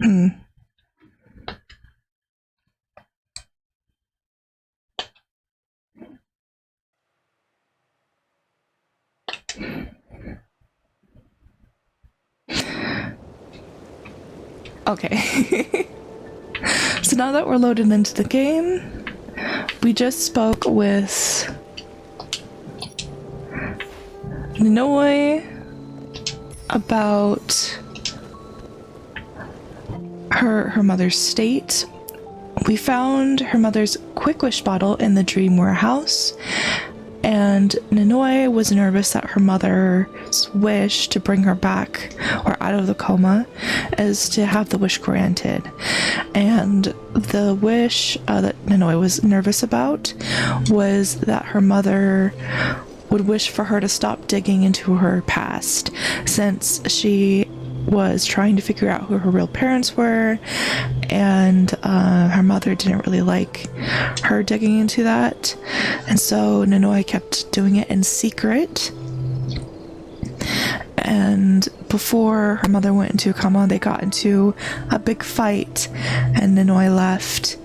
Okay. So now that we're loaded into the game, we just spoke with Ninoi about her mother's state. We found her mother's Quick Wish bottle in the dream warehouse, and Ninoi was nervous that her mother's wish to bring her back or out of the coma is to have the wish granted. And the wish that Ninoi was nervous about was that her mother would wish for her to stop digging into her past, since she was trying to figure out who her real parents were, and her mother didn't really like her digging into that, and so Ninoi kept doing it in secret. And before her mother went into a coma, they got into a big fight, and Ninoi left.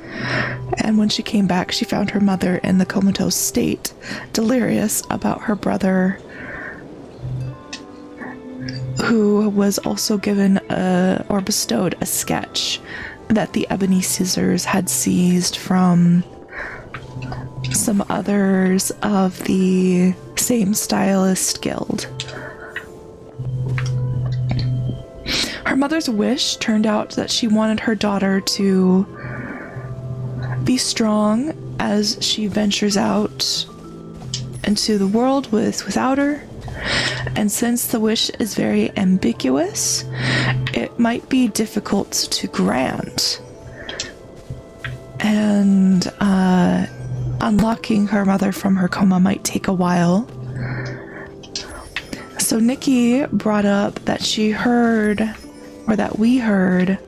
And when she came back, she found her mother in the comatose state, delirious about her brother, who was also given or bestowed a sketch that the Ebony Scissors had seized from some others of the same stylist guild. Her mother's wish turned out that she wanted her daughter to be strong as she ventures out into the world without her. And since the wish is very ambiguous, it might be difficult to grant. And unlocking her mother from her coma might take a while. So Nikki brought up that she heard, or that we heard,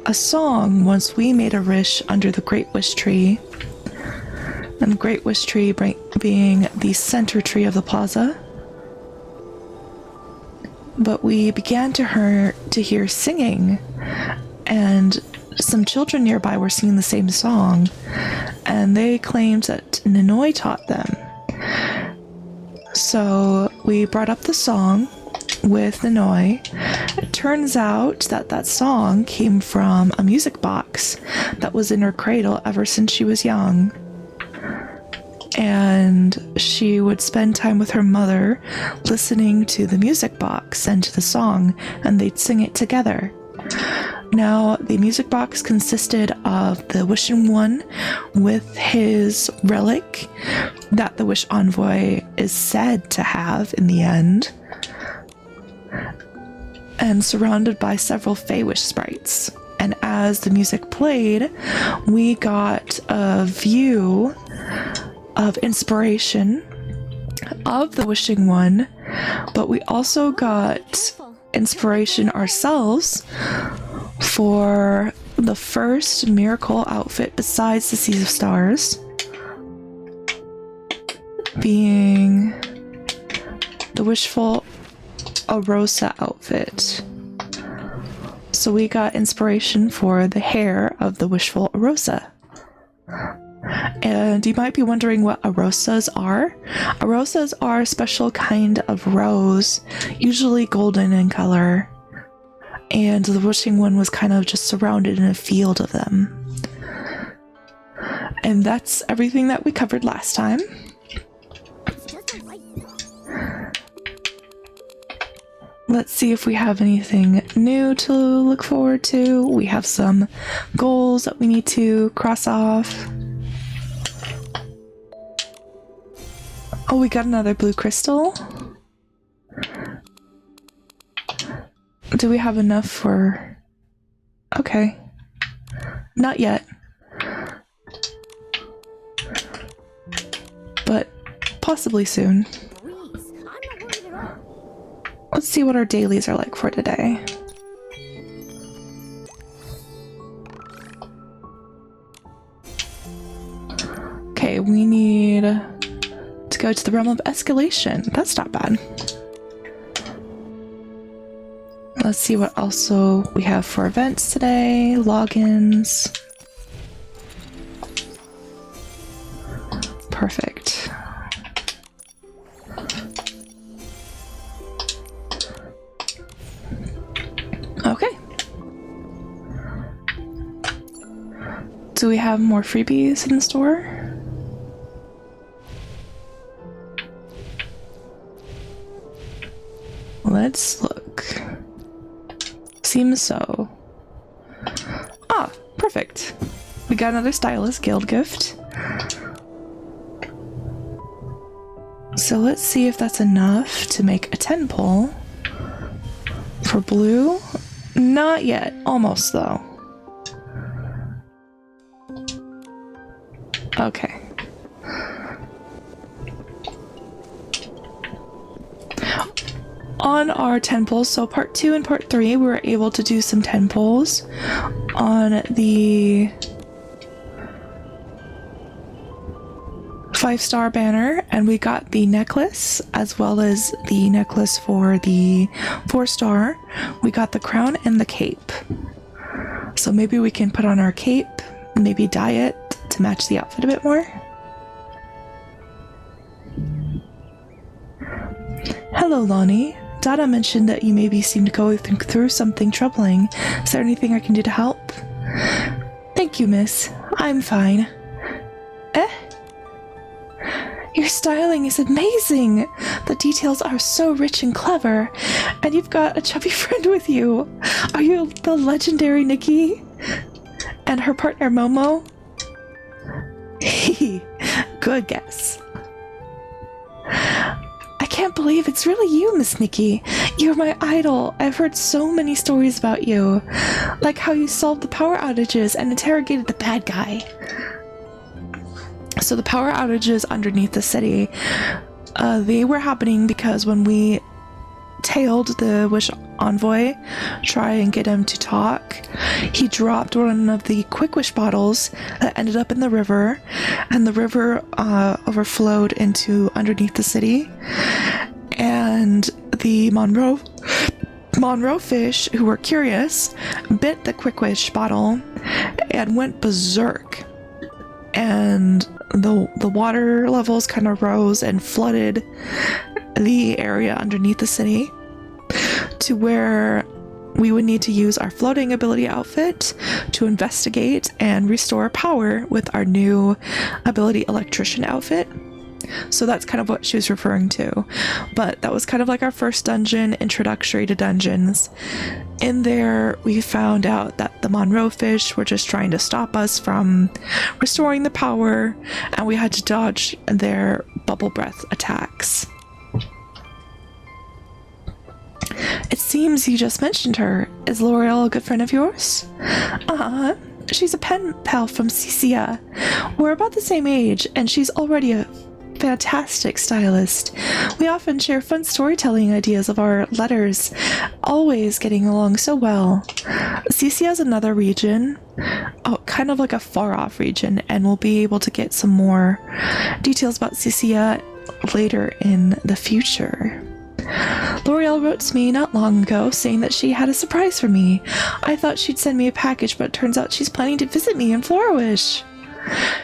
a song once we made a wish under the Great Wish Tree. And the Great Wish Tree being the center tree of the plaza. But we began to hear singing, and some children nearby were singing the same song, and they claimed that Ninoi taught them. So we brought up the song with Ninoi. It turns out that that song came from a music box that was in her cradle ever since she was young. And she would spend time with her mother listening to the music box and to the song, and they'd sing it together. Now, the music box consisted of the Wishing One with his relic that the Wish Envoy is said to have in the end, and surrounded by several Fey Wish sprites. And as the music played, we got a view of inspiration of the Wishing One, but we also got inspiration ourselves for the first miracle outfit besides the Seas of Stars, being the Wishful Arosa outfit. So we got inspiration for the hair of the Wishful Arosa. And you might be wondering what arosas are. Arosas are a special kind of rose, usually golden in color. And the Wishing One was kind of just surrounded in a field of them. And that's everything that we covered last time. Let's see if we have anything new to look forward to. We have some goals that we need to cross off. Oh, we got another blue crystal. Do we have enough for... Okay. Not yet. But possibly soon. Let's see what our dailies are like for today. Okay, we need to go to the realm of escalation. That's not bad. Let's see what also we have for events today. Logins. Perfect. Okay. Do we have more freebies in the store? Let's look. Seems so. Ah, perfect. We got another Stylist Guild gift. So let's see if that's enough to make a 10 pull. For blue? Not yet. Almost, though. Okay. On our 10 pulls, so part 2 and part 3, we were able to do some 10 pulls on the 5-star banner, and we got the necklace as well as the necklace for the 4-star. We got the crown and the cape. So maybe we can put on our cape, maybe dye it to match the outfit a bit more. Hello, Lonnie. Dada mentioned that you maybe seem to go through something troubling. Is there anything I can do to help? Thank you, miss. I'm fine. Eh? Your styling is amazing! The details are so rich and clever, and you've got a chubby friend with you. Are you the legendary Nikki? And her partner Momo? Hehe, good guess. I can't believe it's really you, Miss Nikki. You're my idol. I've heard so many stories about you. Like how you solved the power outages and interrogated the bad guy. So the power outages underneath the city, they were happening because when we tailed the Wish Envoy, try and get him to talk, he dropped one of the Quick Wish bottles that ended up in the river, and the river overflowed into underneath the city, and the Monroe fish, who were curious, bit the Quick Wish bottle and went berserk, and the water levels kind of rose and flooded the area underneath the city to where we would need to use our floating ability outfit to investigate and restore power with our new ability electrician outfit. So that's kind of what she was referring to. But that was kind of like our first dungeon, introductory to dungeons. In there, we found out that the Monroe fish were just trying to stop us from restoring the power, and we had to dodge their bubble breath attacks. It seems you just mentioned her. Is L'Oreal a good friend of yours? She's a pen pal from Cicia. We're about the same age, and she's already a fantastic stylist. We often share fun storytelling ideas of our letters, always getting along so well. Cicia is another region, kind of like a far-off region, and we'll be able to get some more details about Cicia later in the future. L'Oreal wrote to me not long ago saying that she had a surprise for me. I thought she'd send me a package, but it turns out she's planning to visit me in Florawish.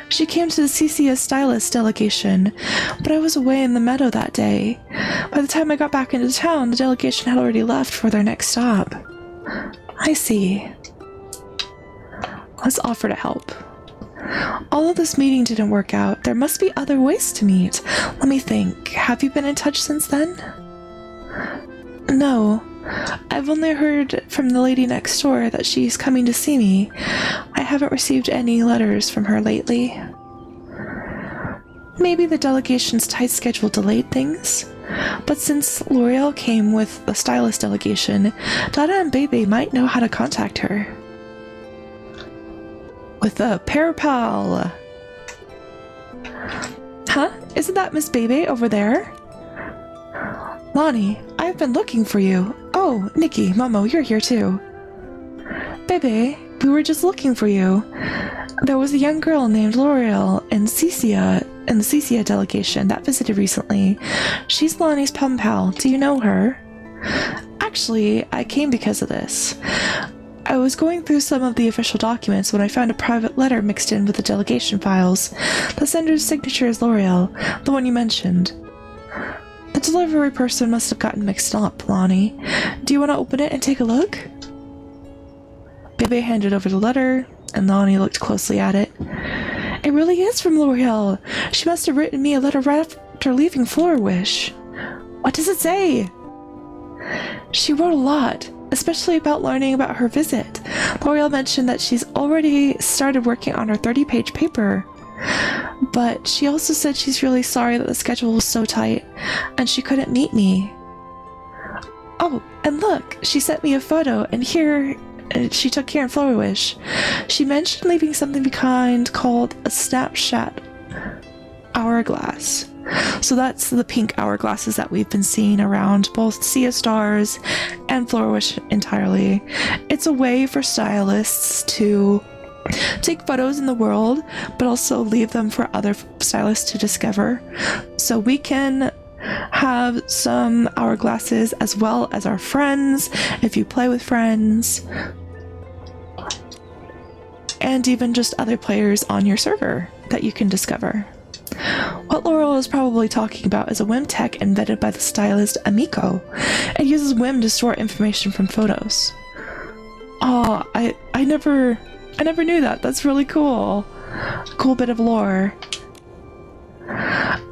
She came to the CCS Stylist delegation, but I was away in the meadow that day. By the time I got back into town, the delegation had already left for their next stop. I see. Let's offer to help. Although this meeting didn't work out, there must be other ways to meet. Let me think. Have you been in touch since then? No. I've only heard from the lady next door that she's coming to see me. I haven't received any letters from her lately. Maybe the delegation's tight schedule delayed things. But since L'Oreal came with the stylist delegation, Dada and Bebe might know how to contact her. With a parapal. Huh? Isn't that Miss Bebe over there? Lonnie, I've been looking for you. Oh, Nikki, Momo, you're here too. Bebe, we were just looking for you. There was a young girl named L'Oreal in the Cicia delegation that visited recently. She's Lonnie's pen pal. Do you know her? Actually, I came because of this. I was going through some of the official documents when I found a private letter mixed in with the delegation files. The sender's signature is L'Oreal, the one you mentioned. The delivery person must have gotten mixed up, Lonnie. Do you want to open it and take a look? Bebe handed over the letter, and Lonnie looked closely at it. It really is from L'Oreal. She must have written me a letter right after leaving Flourish. What does it say? She wrote a lot, especially about learning about her visit. L'Oreal mentioned that she's already started working on her 30-page paper. But she also said she's really sorry that the schedule was so tight, and she couldn't meet me. Oh, and look, she sent me a photo, and here, she took here in Flourish. She mentioned leaving something behind called a snapshot hourglass. So that's the pink hourglasses that we've been seeing around both Sea of Stars and Flourish entirely. It's a way for stylists to take photos in the world, but also leave them for other stylists to discover. So we can have some hourglasses as well as our friends, if you play with friends, and even just other players on your server that you can discover. What Laurel is probably talking about is a whim tech invented by the stylist Amiko. It uses whim to store information from photos. Oh, I never knew that. That's really cool. A cool bit of lore.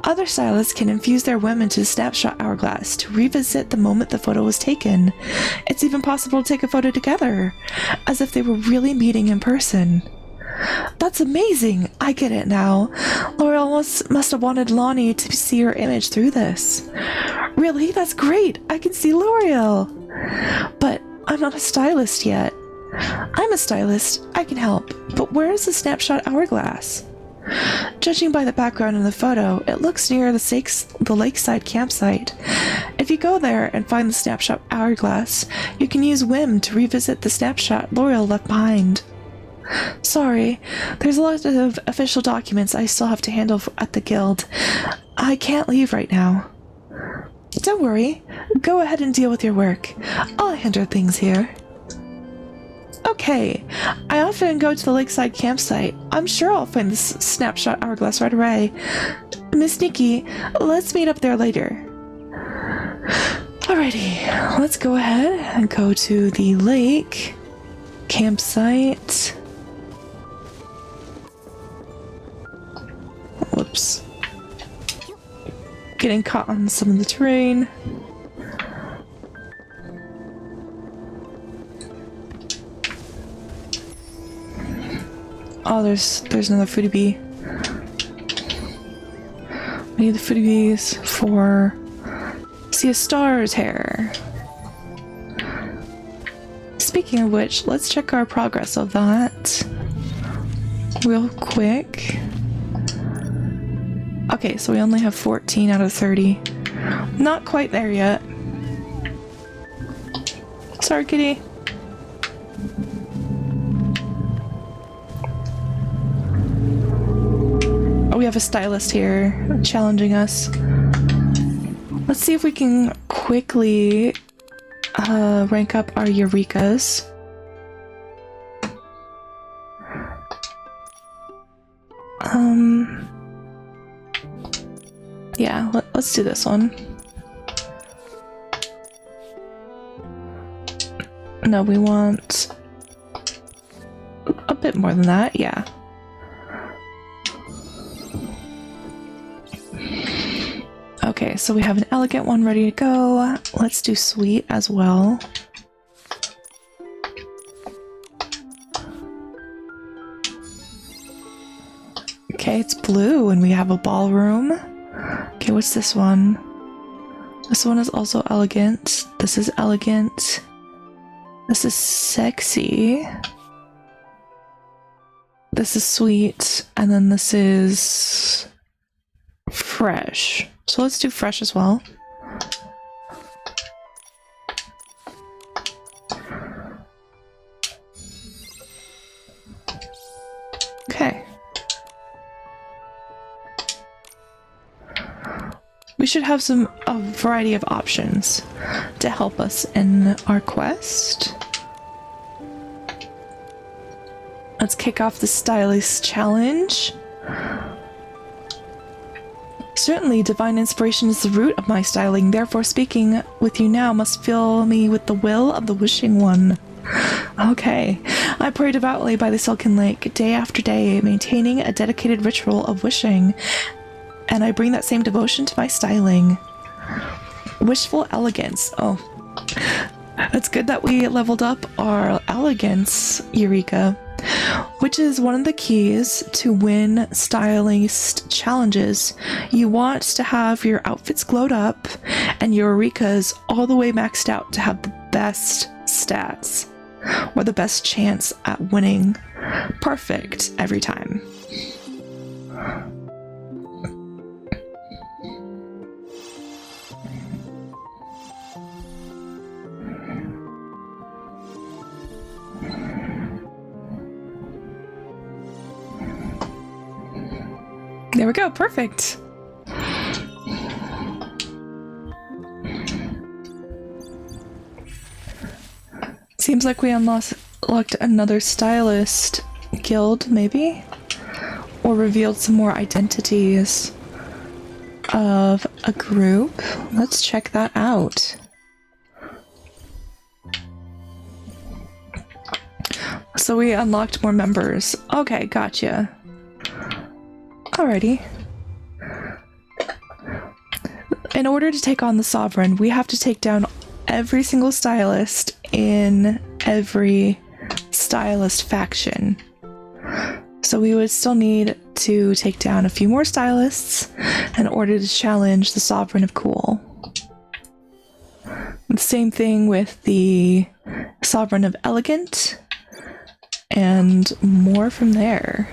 Other stylists can infuse their whim into snapshot hourglass to revisit the moment the photo was taken. It's even possible to take a photo together, as if they were really meeting in person. That's amazing! I get it now. L'Oreal must have wanted Lonnie to see her image through this. Really? That's great! I can see L'Oreal! But I'm not a stylist yet. I'm a stylist. I can help. But where is the snapshot hourglass? Judging by the background in the photo, it looks near the lakeside campsite. If you go there and find the snapshot hourglass, you can use whim to revisit the snapshot L'Oreal left behind. Sorry, there's a lot of official documents I still have to handle at the guild. I can't leave right now. Don't worry. Go ahead and deal with your work. I'll handle things here. Okay. I often go to the lakeside campsite. I'm sure I'll find this snapshot hourglass right away. Miss Nikki, let's meet up there later. Alrighty, let's go ahead and go to the lake campsite. Whoops. Getting caught on some of the terrain. Oh, there's another foodie bee. We need the foodie bees for Sea of Stars hair. Speaking of which, let's check our progress of that real quick. Okay, so we only have 14 out of 30. Not quite there yet. Sorry, kitty. Oh, we have a stylist here challenging us. Let's see if we can quickly rank up our Eurekas. Yeah, let's do this one. No, we want a bit more than that, yeah. Okay, so we have an elegant one ready to go. Let's do sweet as well. Okay, it's blue and we have a ballroom. Okay, what's this one? This one is also elegant. This is elegant. This is sexy. This is sweet. And then this is fresh. So let's do fresh as well. Okay. We should have a variety of options to help us in our quest. Let's kick off the stylist challenge. Certainly, divine inspiration is the root of my styling. Therefore, speaking with you now must fill me with the will of the wishing one. Okay. I pray devoutly by the Silken Lake, day after day, maintaining a dedicated ritual of wishing, and I bring that same devotion to my styling. Wishful elegance. Oh. It's good that we leveled up our elegance, Eureka, which is one of the keys to win stylist challenges. You want to have your outfits glowed up and your Eureka's all the way maxed out to have the best stats or the best chance at winning perfect every time. There we go, perfect. Seems like we unlocked another stylist guild, maybe? Or revealed some more identities of a group. Let's check that out. So we unlocked more members. Okay, gotcha. Alrighty. In order to take on the Sovereign, we have to take down every single stylist in every stylist faction. So we would still need to take down a few more stylists in order to challenge the Sovereign of Cool. The same thing with the Sovereign of Elegant, and more from there.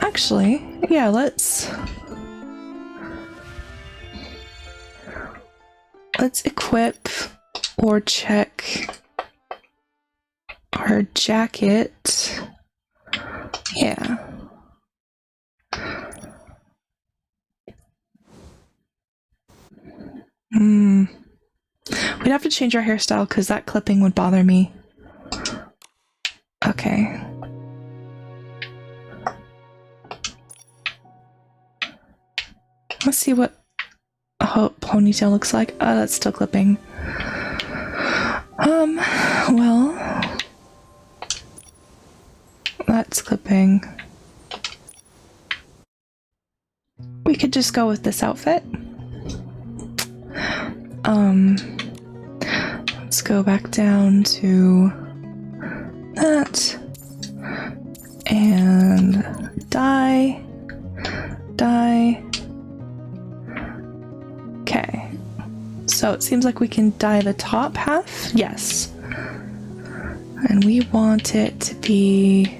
Actually, yeah, let's equip or check our jacket. Yeah. We'd have to change our hairstyle because that clipping would bother me. Okay. Let's see what a ponytail looks like. Oh, that's still clipping. Well, that's clipping. We could just go with this outfit. Let's go back down to that and dye. Okay, so it seems like we can dye the top half. Yes, and we want it to be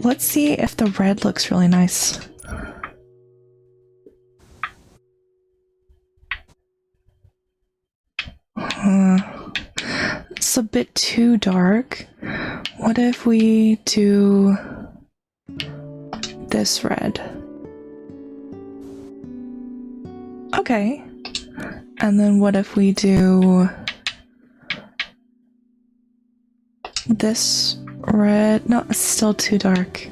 let's see if the red looks really nice. It's a bit too dark. What if we do this red? Okay. And then what if we do this red? No, it's still too dark.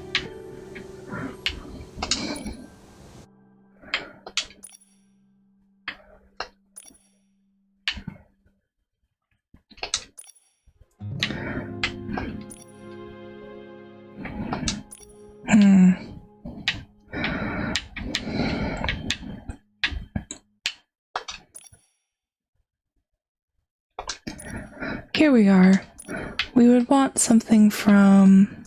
Here we are. We would want something from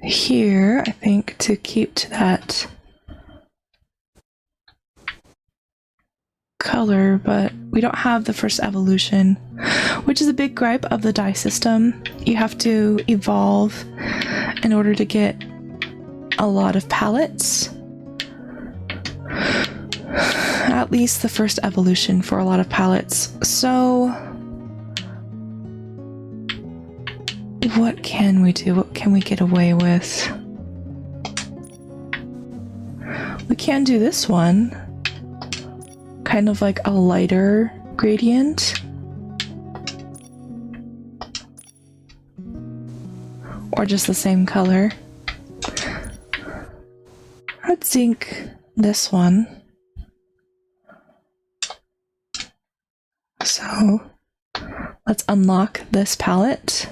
here, I think, to keep to that color, but we don't have the first evolution, which is a big gripe of the dye system. You have to evolve in order to get a lot of palettes. at least the first evolution for a lot of palettes. So what can we do? What can we get away with? We can do this one. Kind of like a lighter gradient. Or just the same color. Let's ink this one. So let's unlock this palette.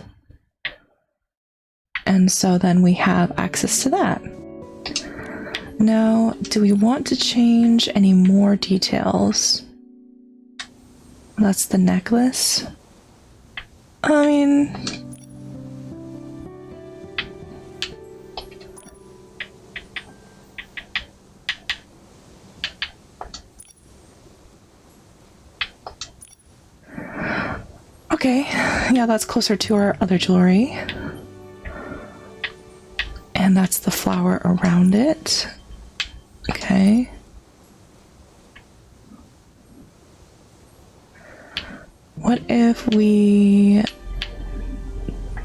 And so then we have access to that. Now, do we want to change any more details? That's the necklace. I mean, okay, yeah, that's closer to our other jewelry. And that's the flower around it. Okay. What if we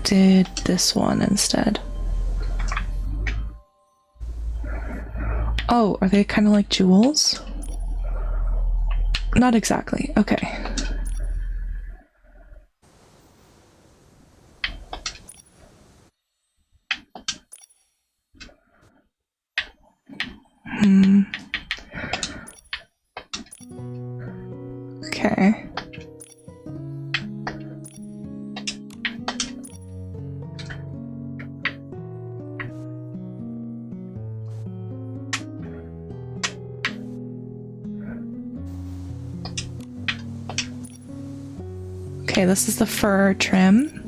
did this one instead? Oh, are they kind of like jewels? Not exactly. Okay. Okay. Okay, this is the fur trim.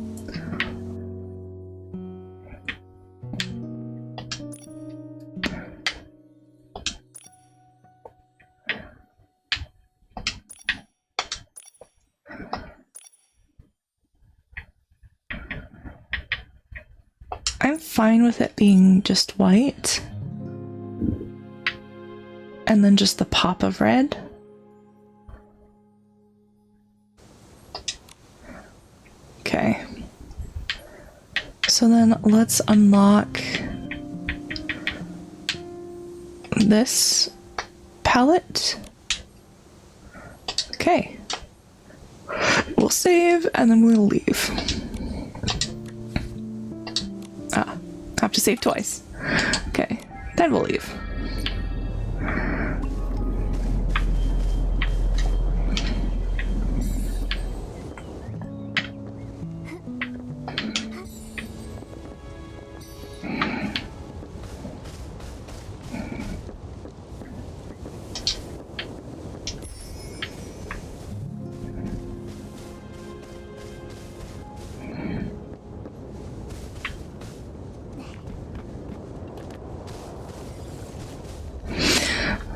I'm fine with it being just white. And then just the pop of red. Okay. So then let's unlock this palette. Okay. We'll save and then we'll leave. Ah, have to save twice. Okay, then we'll leave.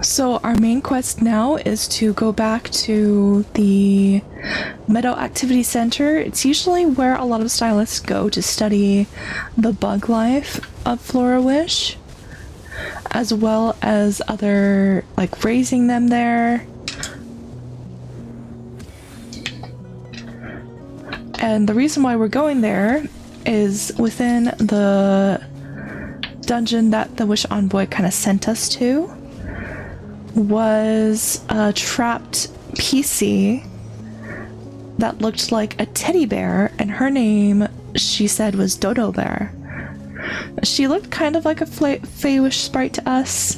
So our main quest now is to go back to the Meadow Activity Center. It's usually where a lot of stylists go to study the bug life of Florawish, as well as other, like, raising them there. And the reason why we're going there is within the dungeon that the Wish Envoy kind of sent us to was a trapped PC that looked like a teddy bear, and her name, she said, was Dodo Bear. She looked kind of like a Feywish sprite to us,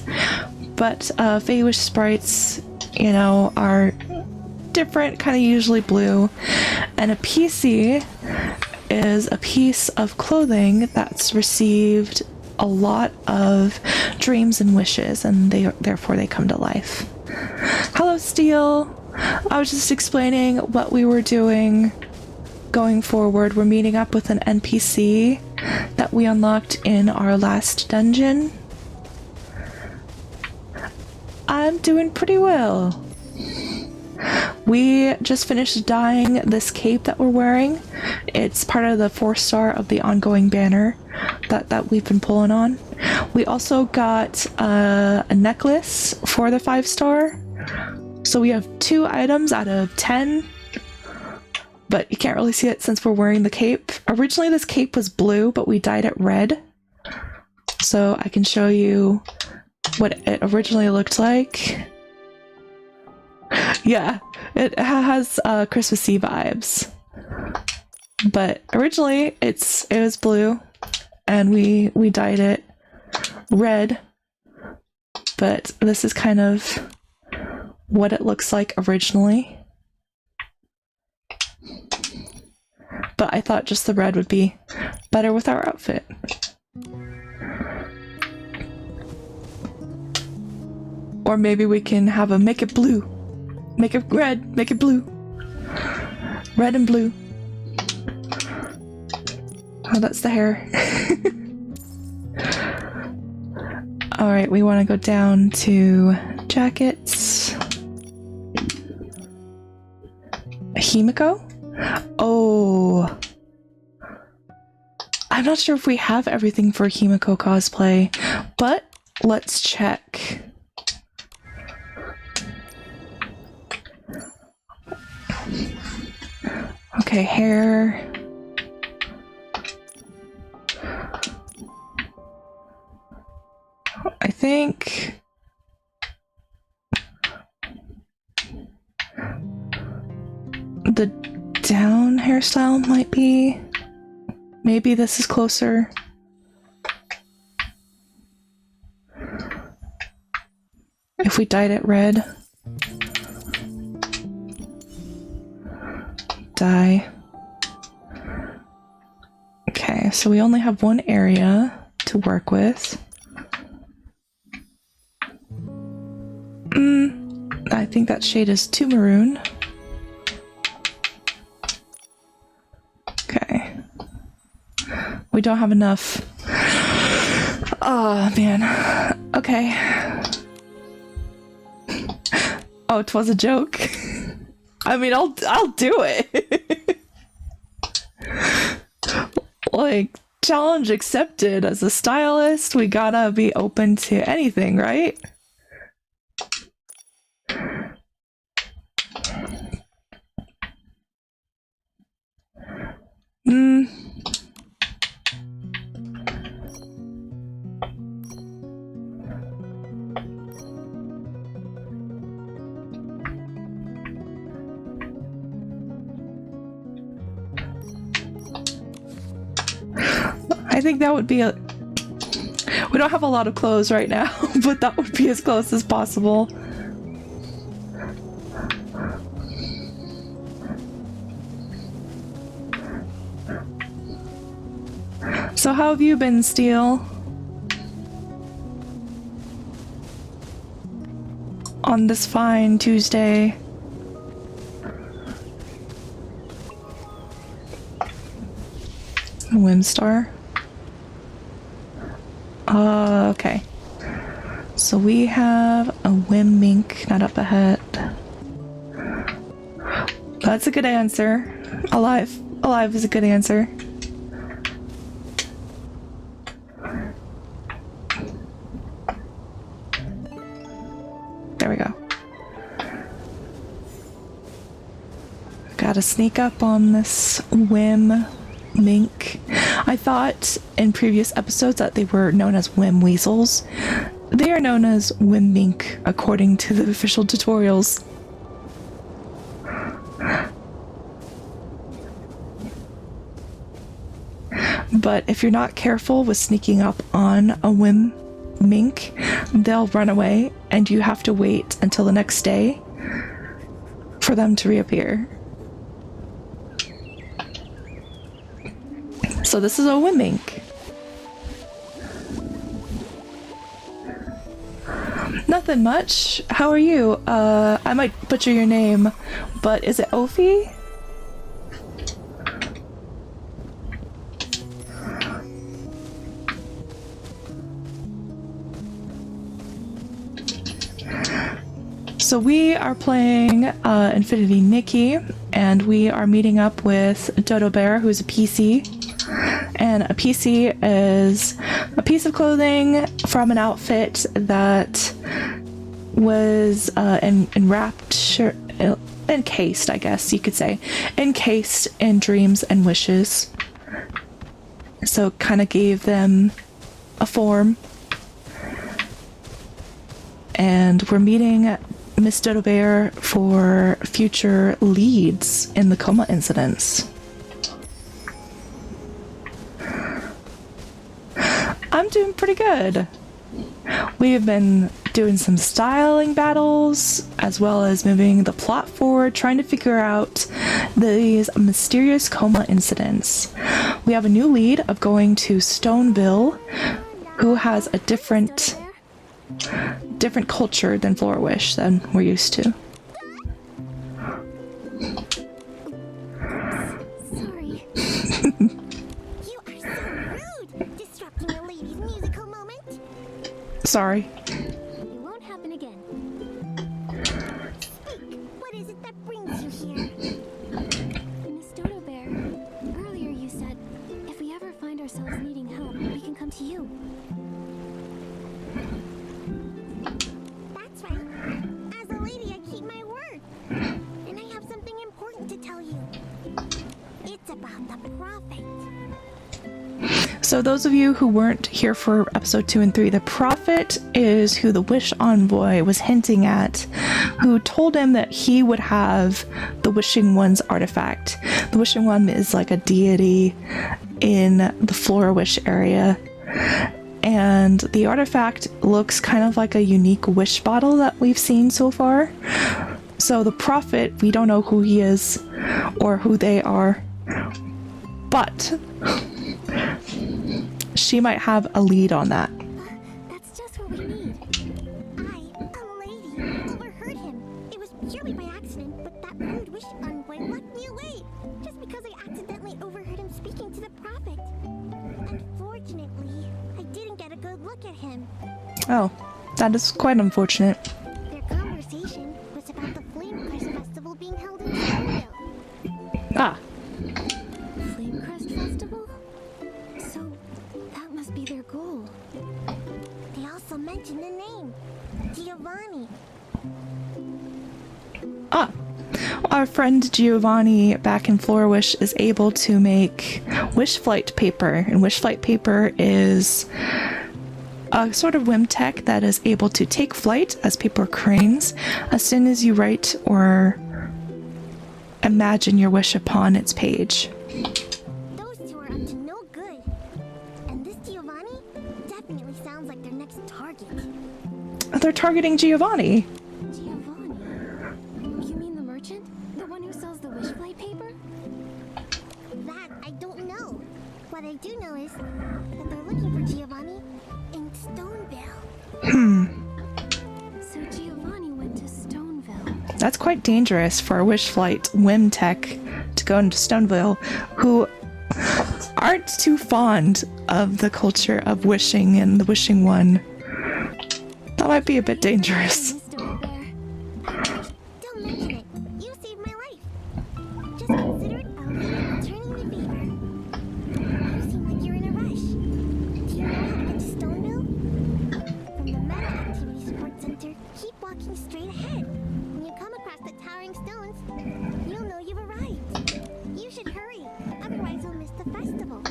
but Feywish sprites, you know, are different, kind of usually blue, and a PC is a piece of clothing that's received a lot of dreams and wishes, and therefore they come to life. Hello, Steel. I was just explaining what we were doing going forward. We're meeting up with an NPC that we unlocked in our last dungeon. I'm doing pretty well. We just finished dyeing this cape that we're wearing. It's part of the 4-star of the ongoing banner that we've been pulling on. We also got a necklace for the 5-star, So we have 2 items out of 10, but you can't really see it since we're wearing the cape. Originally this cape was blue, but we dyed it red. So I can show you what it originally looked like. Yeah, it has Christmassy vibes. But originally it was blue, and we dyed it red. But this is kind of what it looks like originally. But I thought just the red would be better with our outfit. Or maybe we can have a make it blue. Make it red, make it blue. Red and blue. Oh, that's the hair. Alright, we want to go down to jackets. Himiko? Oh. I'm not sure if we have everything for Himiko cosplay, but let's check. Okay, hair. I think the down hairstyle might be. Maybe this is closer. If we dyed it red. Dye. Okay, so we only have one area to work with. I think that shade is too maroon. Okay. We don't have enough. Oh, man. Okay. Oh, it was a joke. I mean, I'll do it. Like, challenge accepted. As a stylist, we gotta be open to anything, right? I think that would be a... We don't have a lot of clothes right now, but that would be as close as possible. So how have you been, Steel? On this fine Tuesday. Whimstar. Okay. So we have a whim mink, not up ahead. That's a good answer. Alive. Alive is a good answer. There we go. Gotta sneak up on this whim mink. I thought in previous episodes that they were known as whim weasels. They are known as whim mink according to the official tutorials. But if you're not careful with sneaking up on a whim mink, they'll run away and you have to wait until the next day for them to reappear. So this is a whim mink. Nothing much. How are you? I might butcher your name, but is it Ophi? So we are playing Infinity Nikki, and we are meeting up with Dodo Bear, who's a PC. And a PC is a piece of clothing from an outfit that was encased, I guess you could say, encased in dreams and wishes. So it kind of gave them a form. And we're meeting Miss Dodo Bear for future leads in the coma incidents. I'm doing pretty good. We've been doing some styling battles, as well as moving the plot forward, trying to figure out these mysterious coma incidents. We have a new lead of going to Stoneville, who has a different culture than Flourish than we're used to. Sorry. You are so rude, disrupting a lady's musical moment. Sorry. It won't happen again. Speak. What is it that brings you here? Miss Dodo Bear, earlier you said if we ever find ourselves needing help, we can come to you. That's right. As a lady, I keep my word. And I have something important to tell you. It's about the prophet. So those of you who weren't here for episode 2 and 3, the prophet is who the wish envoy was hinting at, who told him that he would have the wishing one's artifact. The wishing one is like a deity in the Flourish area. And the artifact looks kind of like a unique wish bottle that we've seen so far. So the prophet, we don't know who he is or who they are, but she might have a lead on that. That's just what we need. I, a lady, overheard him. It was purely by accident, but that rude wish envoy locked me away just because I accidentally overheard him speaking to the prophet. Unfortunately, I didn't get a good look at him. Oh, that is quite unfortunate. Their conversation was about the Flamecrest Festival being held in Stoneville. Ah, Flamecrest Festival? So, that must be their goal. They also mentioned the name, Giovanni. ah. Our friend Giovanni back in Flourish is able to make wish flight paper, and wish flight paper is a sort of whim tech that is able to take flight as paper cranes as soon as you write or imagine your wish upon its page. Those two are up to no good. And this Giovanni definitely sounds like their next target. They're targeting Giovanni. Giovanni? You mean the merchant? The one who sells the wish flight paper? That I don't know. What I do know is that they're looking for Giovanni in Stoneville. So Giovanni went to Stoneville. That's quite dangerous for a wish flight whim tech to go into Stoneville, who aren't too fond of the culture of wishing and the wishing one. That might be a bit dangerous. Miss Dodo Bear. Don't mention it. You saved my life. Just consider it a little returning the favor. You seem like you're in a rush. Do you know how to get to Stoneville? From the Meta Activity Support Center, keep walking straight ahead. When you come across the towering stones, you'll know you've arrived. You should hurry, otherwise you'll miss the festival.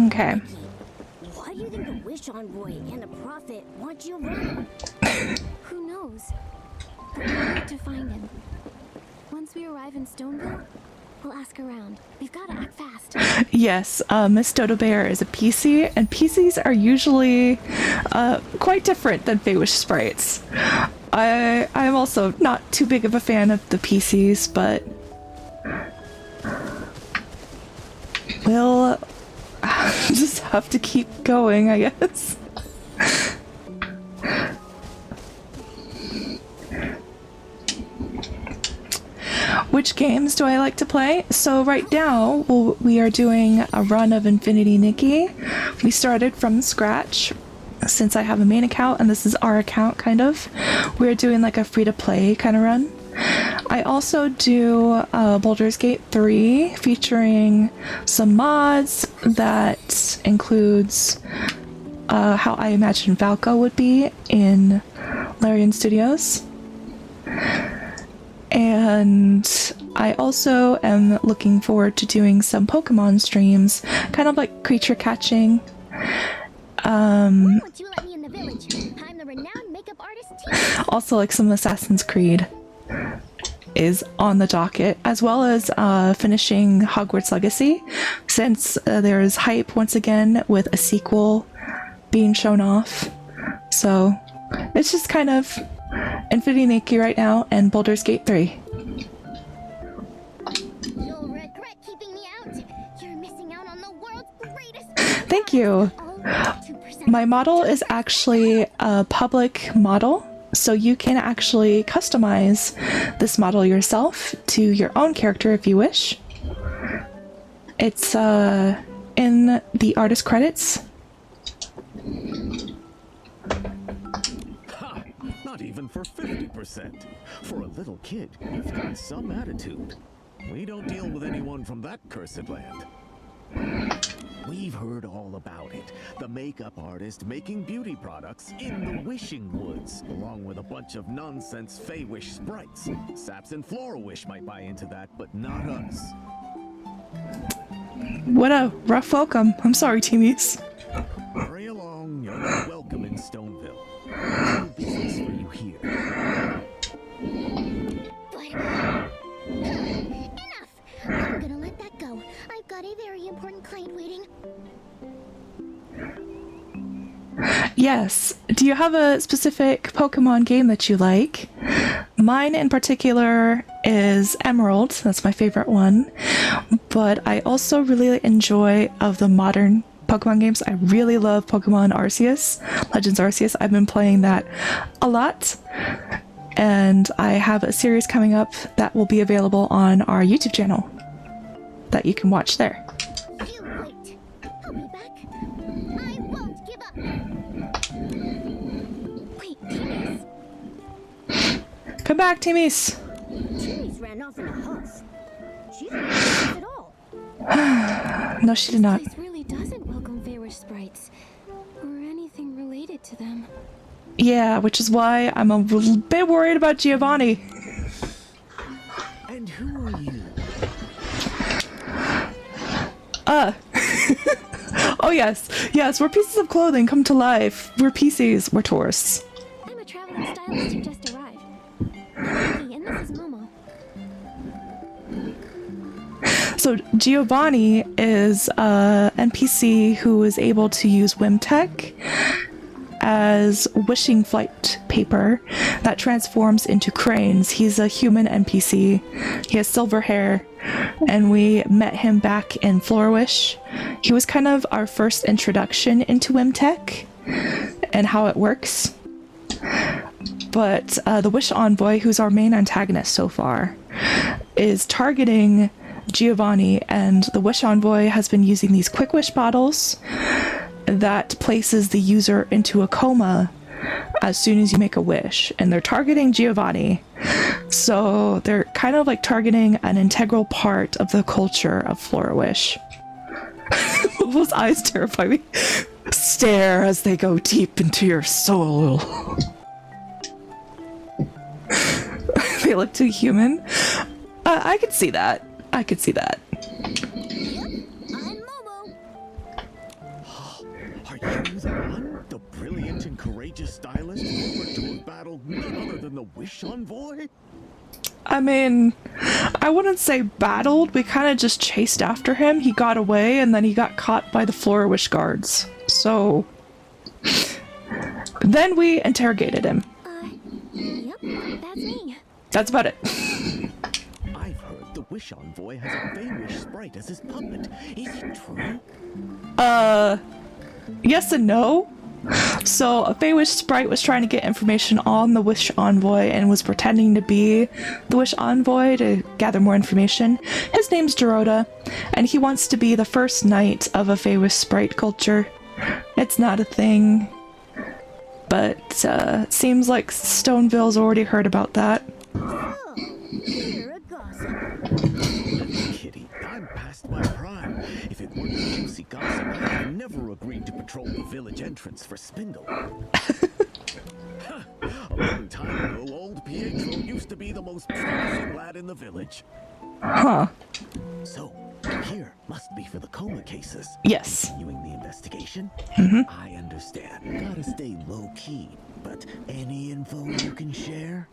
Okay. Why do you think the Wish Envoy and the Prophet want Giovanni? Who knows? But we need to find him. Once we arrive in Stoneville, we'll ask around. We've got to act fast. Yes, Miss Dodo Bear is a PC, and PCs are usually quite different than Feywish sprites. I'm also not too big of a fan of the PCs, but we'll just have to keep going, I guess. Which games do I like to play? So right now, we are doing a run of Infinity Nikki. We started from scratch since I have a main account, and this is our account, kind of. We're doing like a free-to-play kind of run. I also do Baldur's Gate 3, featuring some mods that includes how I imagine Valko would be in Larian Studios. And I also am looking forward to doing some Pokemon streams, kind of like creature catching. Why won't you let me in the village? I'm the renowned makeup artist too. Also, like some Assassin's Creed is on the docket, as well as finishing Hogwarts Legacy, since there's hype once again with a sequel being shown off. So it's just kind of Infinity Nikki right now and Baldur's Gate 3. You'll regret keeping me out. You're missing out on the world's greatest. Thank you. Oh, 2%. My model is actually a public model, so you can actually customize this model yourself to your own character if you wish. It's in the artist credits. Ha! Not even for 50%. For a little kid, you've got some attitude. We don't deal with anyone from that cursed land. We've heard all about it. The makeup artist making beauty products in the Wishing Woods, along with a bunch of nonsense Fey-Wish sprites. Saps and Flora-Wish might buy into that, but not us. What a rough welcome. I'm sorry, teamies. Hurry along, you're not welcome in Stoneville. There's no business for you here. But enough! I'm gonna let that go. I've got a very important client waiting. Yes. Do you have a specific Pokemon game that you like? Mine in particular is Emerald. That's my favorite one. But I also really enjoy of the modern Pokemon games. I really love Pokemon Arceus, Legends Arceus. I've been playing that a lot. And I have a series coming up that will be available on our YouTube channel that you can watch there. You wait. I'll be back. I won't give up. Wait, Timmy's. Come back, teamies. Timmy's ran off in a huff. She didn't do this at all. No, she did not. This place really doesn't welcome Feywish sprites or anything related to them. Yeah, which is why I'm a little bit worried about Giovanni. And who are you? Oh yes, yes, we're pieces of clothing come to life. We're PCs, we're tourists. I'm a traveling stylist who just arrived. I'm Nikki, and this is Momo. So Giovanni is a NPC who is able to use Wimtech as wishing flight paper that transforms into cranes. He's a human NPC. He has silver hair, and we met him back in Florawish. He was kind of our first introduction into Wimtech and how it works. But the Wish Envoy, who's our main antagonist so far, is targeting Giovanni, and the Wish Envoy has been using these Quick Wish bottles that places the user into a coma as soon as you make a wish, and they're targeting Giovanni. So they're kind of like targeting an integral part of the culture of Florawish. Those eyes terrify me. Stare as they go deep into your soul. They look too human. I could see that. I could see that. I'm Momo. Are you the one? The brilliant and courageous stylist rumored to have battled none other than the Wish Envoy? I mean, I wouldn't say battled. We kind of just chased after him. He got away, and then he got caught by the Florawish guards. So then we interrogated him. Yep, that's me. That's about it. I've heard the Wish Envoy has a Fey-Wish sprite as his puppet. Is it true? Yes and no. So a Feywish sprite was trying to get information on the Wish Envoy and was pretending to be the Wish Envoy to gather more information. His name's Dorota, and he wants to be the first knight of a Feywish sprite culture. It's not a thing, but seems like Stoneville's already heard about that. Oh, you're a gossip. Kitty, I'm past my prime. If it weren't more juicy gossip, I've never agreed to patrol the village entrance for Spindle. A long time ago, old Pietro used to be the most promising lad in the village. Huh. So, here must be for the coma cases. Yes. Continuing the investigation? Mm-hmm. I understand. Gotta stay low-key, but any info you can share?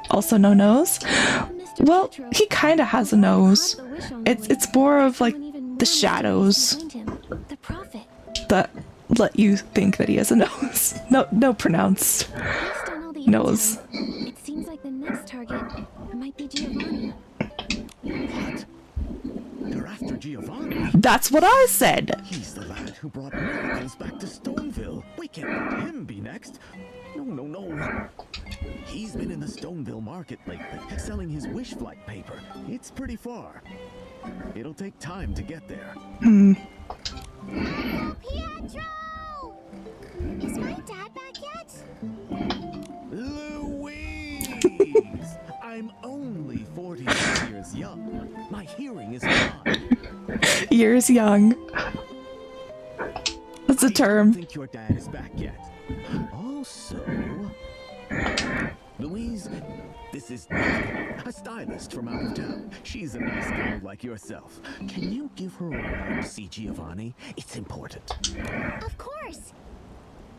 Also no nose? Mr. Well, Pietro, he kind of has a nose. caught the wish on the way. It's more of like Someone even more the mysterious shadows behind him. The prophet. that let you think that he has a nose. No pronounced Based on all the nose. intel, it seems like the next target might be Giovanni. What? They're after Giovanni? That's what I said. He's the lad who brought miracles back to Stoneville. We can't let him be next. No. He's been in the Stoneville market lately, selling his wish flight paper. It's pretty far. It'll take time to get there. Pietro! Is my dad back yet? Louise! I'm only 46 years young. My hearing is fine. Years young. That's a I don't term. think your dad is back yet. Also, Louise, this is Nikki, a stylist from out of town. She's a nice girl like yourself. Can you give her a ride to see Giovanni? It's important. Of course.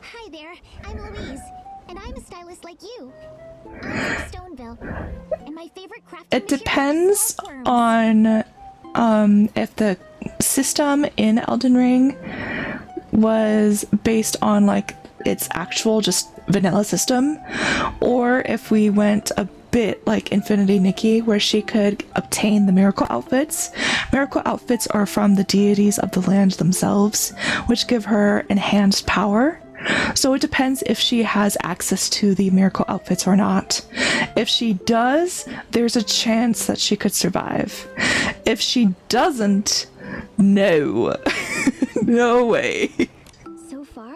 Hi there, I'm Louise, and I'm a stylist like you. I'm from Stoneville, and my favorite crafting It material depends is silkworms. on if the system in Elden Ring was based on like its actual just vanilla system, or if we went a bit like Infinity Nikki, where she could obtain the miracle outfits. Miracle outfits are from the deities of the land themselves, which give her enhanced power. So it depends if she has access to the miracle outfits or not. If she does, there's a chance that she could survive. If she doesn't, no. No way. So far,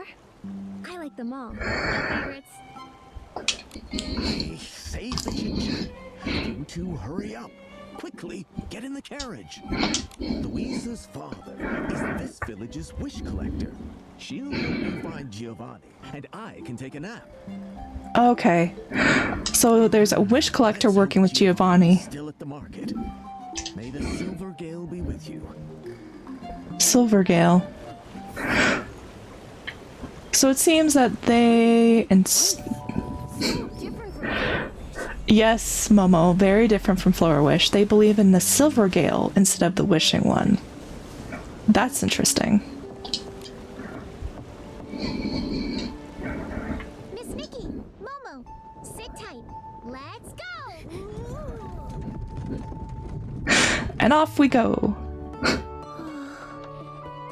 I like them all. My favorites. Hey, save the chit-chat. You two hurry up. Quickly, get in the carriage. Louisa's father is this village's wish collector. She'll help you find Giovanni, and I can take a nap. Okay. So there's a wish collector Let's working hope with Giovanni. Still at the market. May the silver gale be with you. Silvergale. So it seems that they yes, Momo, very different from Flower Wish. They believe in the Silvergale instead of the wishing one. That's interesting. Miss Nikki, Momo, sit tight. Let's go. And off we go.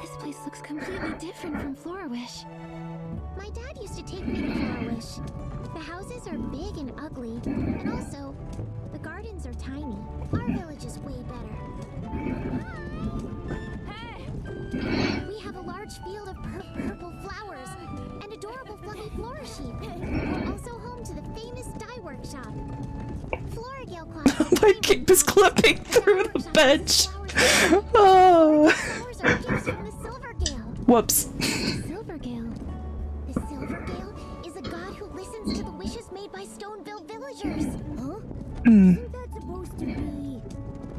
This place looks completely different from Flora Wish. My dad used to take me to Flora Wish. The houses are big and ugly, and also, the gardens are tiny. Our village is way better. We have a large field of purple flowers and adorable fluffy florisheep. We're also home to the famous dye workshop. Floragale closet. My cape is clipping through the bench. Oh. Flowers are gifts from the Silvergale. Whoops. Silvergale. The Silvergale is a god who listens to the wishes made by Stoneville villagers. Huh? Isn't that supposed to be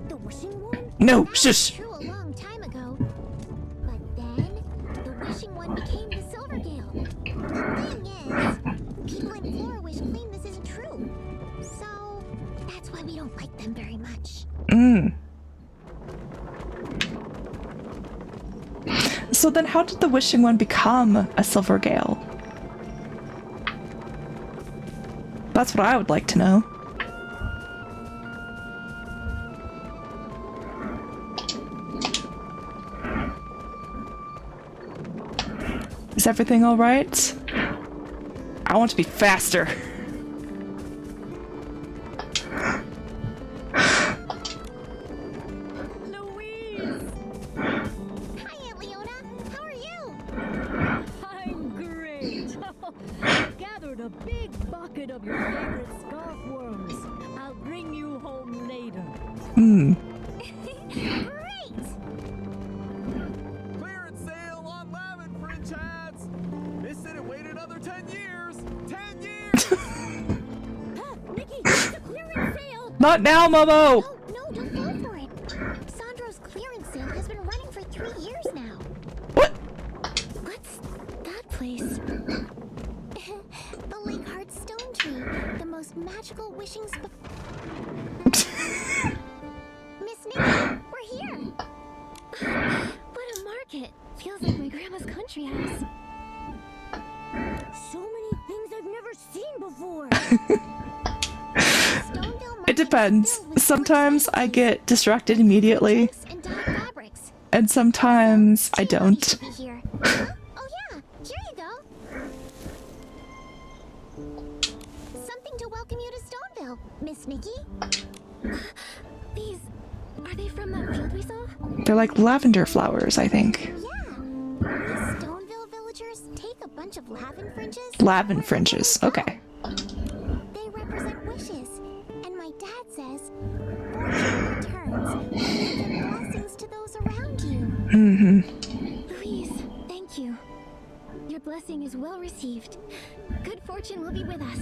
the wishing one? No, That was shush. true a long time ago. But then, the wishing one became the Silvergale. The thing is, people in Flora Wish claim this isn't true. So, that's why we don't like them very much. So then how did the wishing one become a Silvergale? That's what I would like to know. Is everything all right? I want to be faster. Hi, Aunt Leona. How are you? I'm great. I've gathered a big bucket of your favorite scarf worms. I'll bring you home later. Great! 10 years! 10 years! Nikki, it's a clearance sale! Not now, Momo! No, don't fall for it. Sandro's clearance sale has been running for 3 years now. What? What's that place? The Lake Heart Stone Tree, the most magical wishing spot. Miss Nikki, we're here. What a market! Feels like my grandma's country house. So many things I've never seen before! Stoneville It Market depends. is filled with Sometimes I get distracted immediately, books and dyed fabrics. and sometimes I Tea parties don't. should be here. Huh? Oh yeah, here you go. Something to welcome you to Stoneville, Miss Nikki. These... are they from that field we saw? They're like lavender flowers, I think. Yeah. We Stoneville villagers take a bunch of lavin fringes. Lavin fringes. Okay. They represent wishes. And my dad says, fortune returns when you give blessings to those around you. Mm-hmm. Louise, thank you. Your blessing is well received. Good fortune will be with us.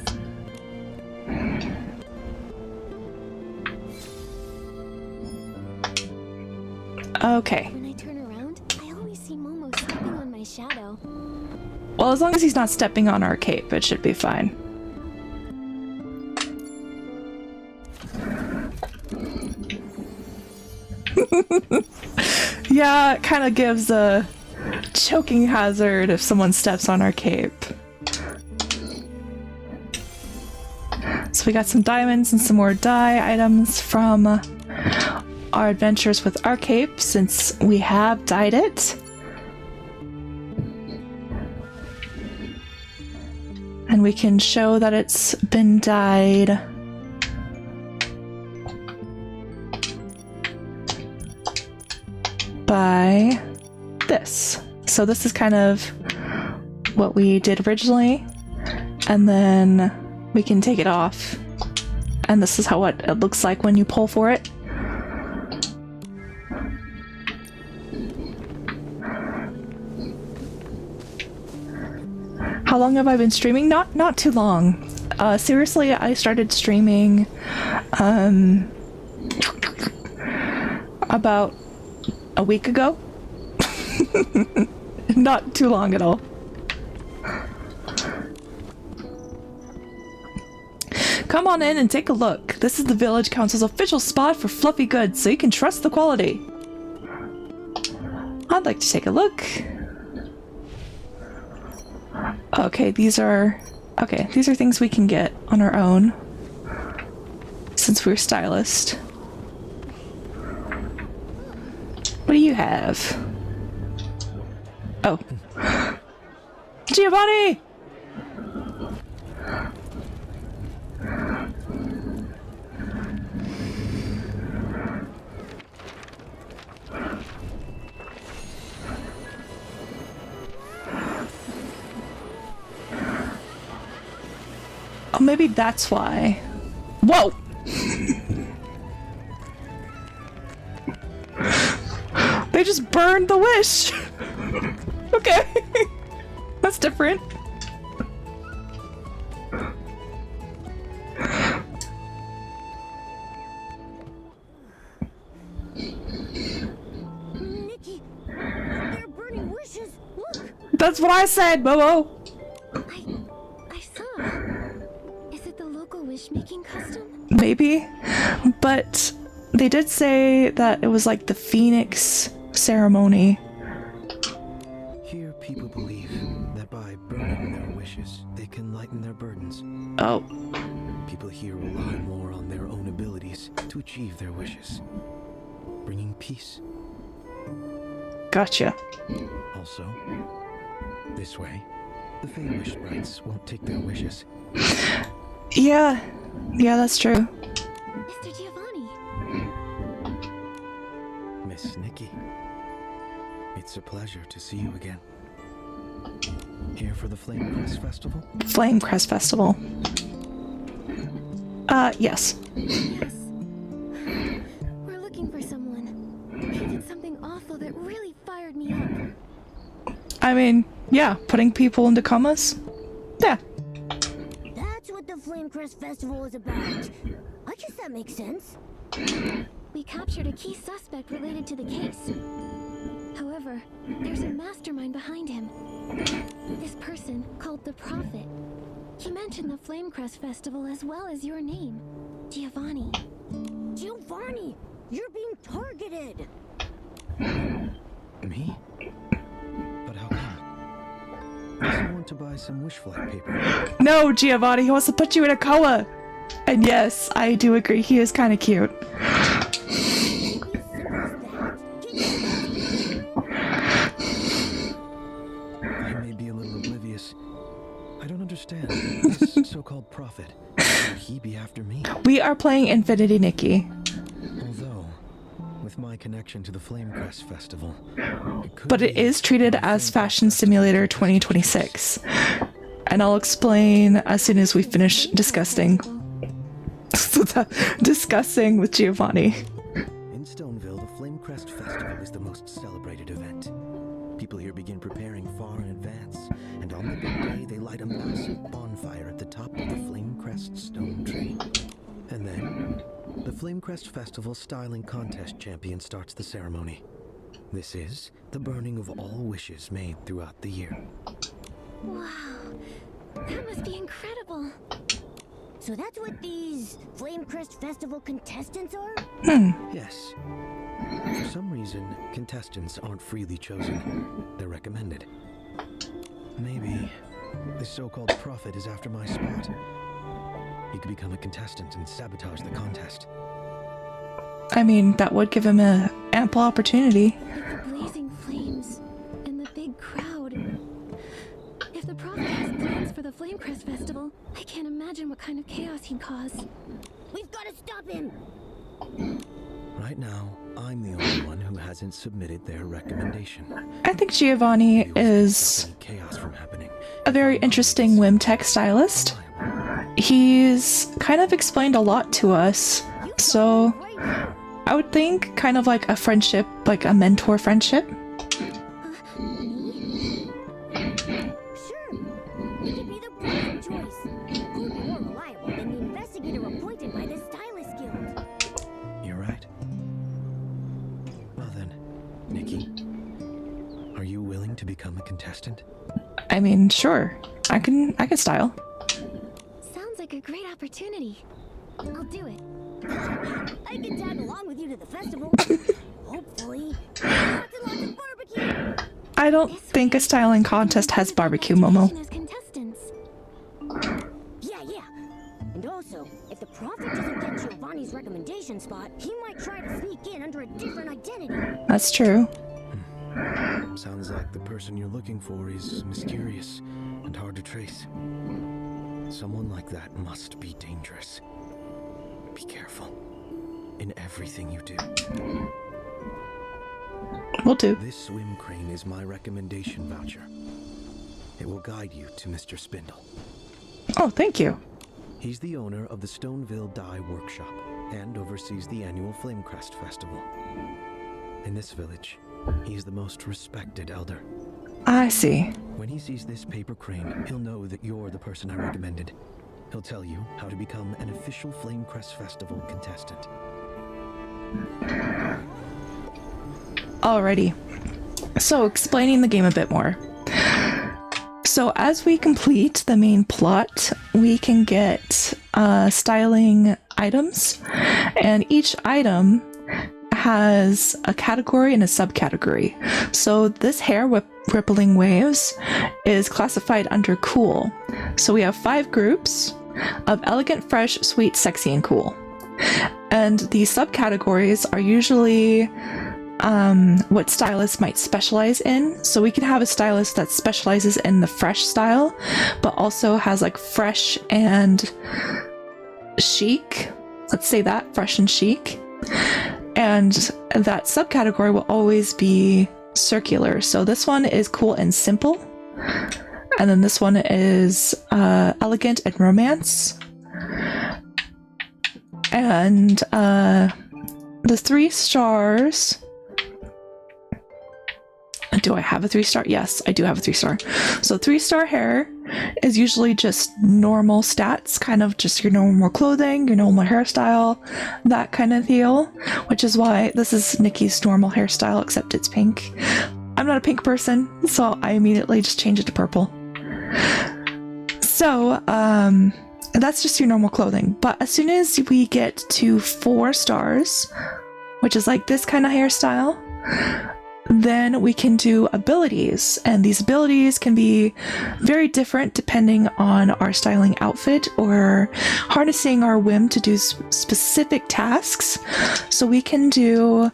Okay. When I turn around, I always see Momo stepping on my shadow. Well, as long as he's not stepping on our cape, it should be fine. Yeah, it kind of gives a choking hazard if someone steps on our cape. So we got some diamonds and some more dye items from our adventures with our cape, since we have dyed it. And we can show that it's been dyed. By this. So this is kind of what we did originally, and then we can take it off, and this is how it looks like when you pull for it. How long have I been streaming? Not too long. Seriously, I started streaming about a week ago. Not too long at all. Come on in and take a look. This is the Village Council's official spot for fluffy goods, so you can trust the quality. I'd like to take a look. Okay, these are things we can get on our own, since we're stylist. What do you have? Oh. Giovanni! Oh, maybe that's why. Whoa! They just burned the wish! Okay. That's different. Nikki, they're burning wishes. Look, That's what I said, Momo! I saw. Is it the local wish-making custom? Maybe. But they did say that it was like the Phoenix ceremony. Here, people believe that by burning their wishes, they can lighten their burdens. Oh. People here rely more on their own abilities to achieve their wishes, bringing peace. Gotcha. Also, this way, the Fey Wish Sprites won't take their wishes. Yeah. Yeah, that's true. Mr. Giovanni. Miss Nikki, it's a pleasure to see you again. Here for the Flamecrest Festival? Flamecrest Festival. Yes. Yes. We're looking for someone. He did something awful that really fired me up. I mean, yeah, putting people into comas. Yeah. That's what the Flamecrest Festival is about. I guess that makes sense. We captured a key suspect related to the case. However, there's a mastermind behind him. This person, called the Prophet. He mentioned the Flamecrest Festival as well as your name, Giovanni. Giovanni, you're being targeted. Me? But how come? Does he want to buy some wish flag paper? No, Giovanni, he wants to put you in a coma. And yes, I do agree. He is kind of cute. I may be a little oblivious. I don't understand. This so-called prophet. Would he be after me? We are playing Infinity Nikki. Although, with my connection to the Flamecrest Festival, But it is treated as Fashion Simulator 2026. And I'll explain as soon as we finish discussing with Giovanni. In Stoneville, the Flamecrest Festival is the most celebrated event. People here begin preparing far in advance, and on the big day, they light a massive bonfire at the top of the Flamecrest stone tree. And then, the Flamecrest Festival Styling Contest champion starts the ceremony. This is the burning of all wishes made throughout the year. Wow, that must be incredible. So that's what these Flamecrest Festival contestants are? Yes. For some reason, contestants aren't freely chosen. They're recommended. Maybe this so-called prophet is after my spot. He could become a contestant and sabotage the contest. I mean, that would give him an ample opportunity. With the blazing flames and the big crowd. If the prophet has plans for the Flamecrest Festival, I can't imagine what kind of chaos he'd cause. We've got to stop him! Right now, I'm the only one who hasn't submitted their recommendation. I think Giovanni is Chaos from happening. a very interesting whim tech stylist. He's kind of explained a lot to us, so I would think kind of like a friendship, like a mentor friendship. Sure, we could be the perfect choice. Who's more reliable than the investigator appointed by the Stylist Guild? You're right. Well then, Nikki, are you willing to become a contestant? I mean, sure, I can style. Sounds like a great opportunity. I'll do it. I can tag along with you to the festival. Hopefully. Lots and lots of barbecue! I don't think a styling contest has barbecue, Momo. As contestants. Yeah. And also, if the prophet doesn't get Giovanni's recommendation spot, he might try to sneak in under a different identity. That's true. Sounds like the person you're looking for is mysterious and hard to trace. Someone like that must be dangerous. Be careful in everything you do. Will do. This swim crane is my recommendation voucher. It will guide you to Mr. Spindle. Oh, thank you. He's the owner of the Stoneville Dye Workshop and oversees the annual Flamecrest Festival. In this village, he's the most respected elder. I see. When he sees this paper crane, he'll know that you're the person I recommended. He'll tell you how to become an official Flamecrest Festival contestant. Alrighty. So, explaining the game a bit more. So, as we complete the main plot, we can get styling items, and each item has a category and a subcategory. So, this hair with rippling waves is classified under cool. So, we have 5 groups of elegant, fresh, sweet, sexy, and cool. And the subcategories are usually what stylists might specialize in. So we can have a stylist that specializes in the fresh style, but also has like fresh and chic. Let's say that, fresh and chic. And that subcategory will always be circular. So this one is cool and simple. And then this one is elegant and romance. And the 3 stars. Do I have a 3-star? Yes, I do have a 3-star. So 3-star hair is usually just normal stats, kind of just your normal clothing, your normal hairstyle, that kind of deal, which is why this is Nikki's normal hairstyle, except it's pink. I'm not a pink person, so I immediately just changed it to purple. So, that's just your normal clothing. But as soon as we get to 4 stars, which is like this kind of hairstyle, then we can do abilities. And these abilities can be very different depending on our styling outfit or harnessing our whim to do specific tasks. So we can do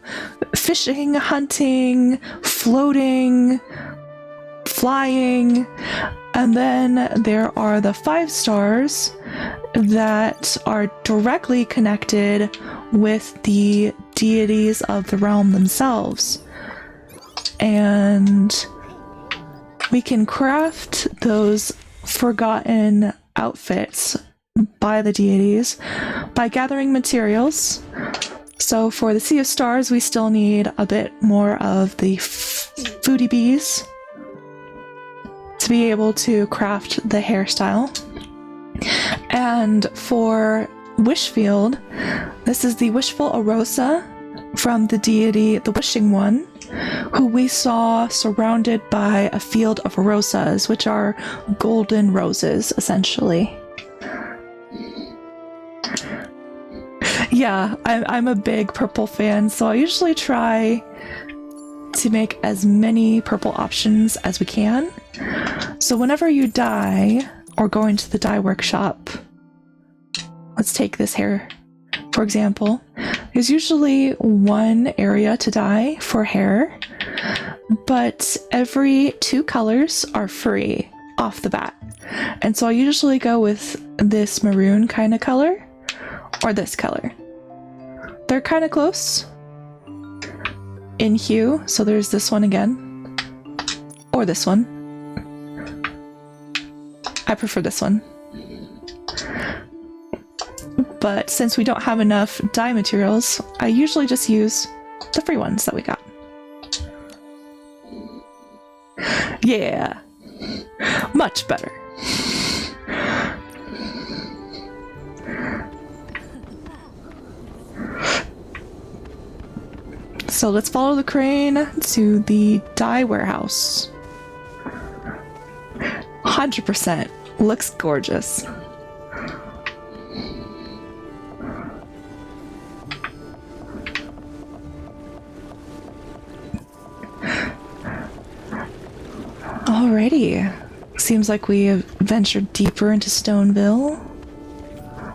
fishing, hunting, floating, flying, and then there are the 5 stars that are directly connected with the deities of the realm themselves. And we can craft those forgotten outfits by the deities by gathering materials. So for the Sea of Stars, we still need a bit more of the foodie bees to be able to craft the hairstyle. And for Wishfield, this is the Wishful Arosa from the deity, the Wishing One, who we saw surrounded by a field of rosas, which are golden roses, essentially. Yeah, I'm a big purple fan, so I usually try to make as many purple options as we can. So whenever you dye or go into the dye workshop, let's take this hair, for example. There's usually one area to dye for hair, but every 2 colors are free off the bat. And so I usually go with this maroon kind of color or this color. They're kind of close in hue, so there's this one again, or this one. I prefer this one. But since we don't have enough dye materials, I usually just use the free ones that we got. Yeah, much better. So let's follow the crane to the dye warehouse. 100%. Looks gorgeous. Alrighty. Seems like we have ventured deeper into Stoneville.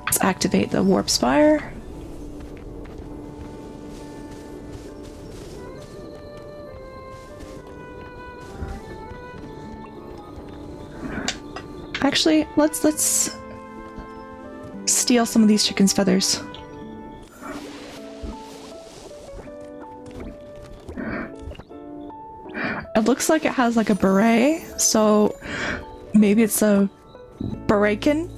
Let's activate the warp spire. Actually, let's steal some of these chicken's feathers. It looks like it has like a beret, so maybe it's a beretkin.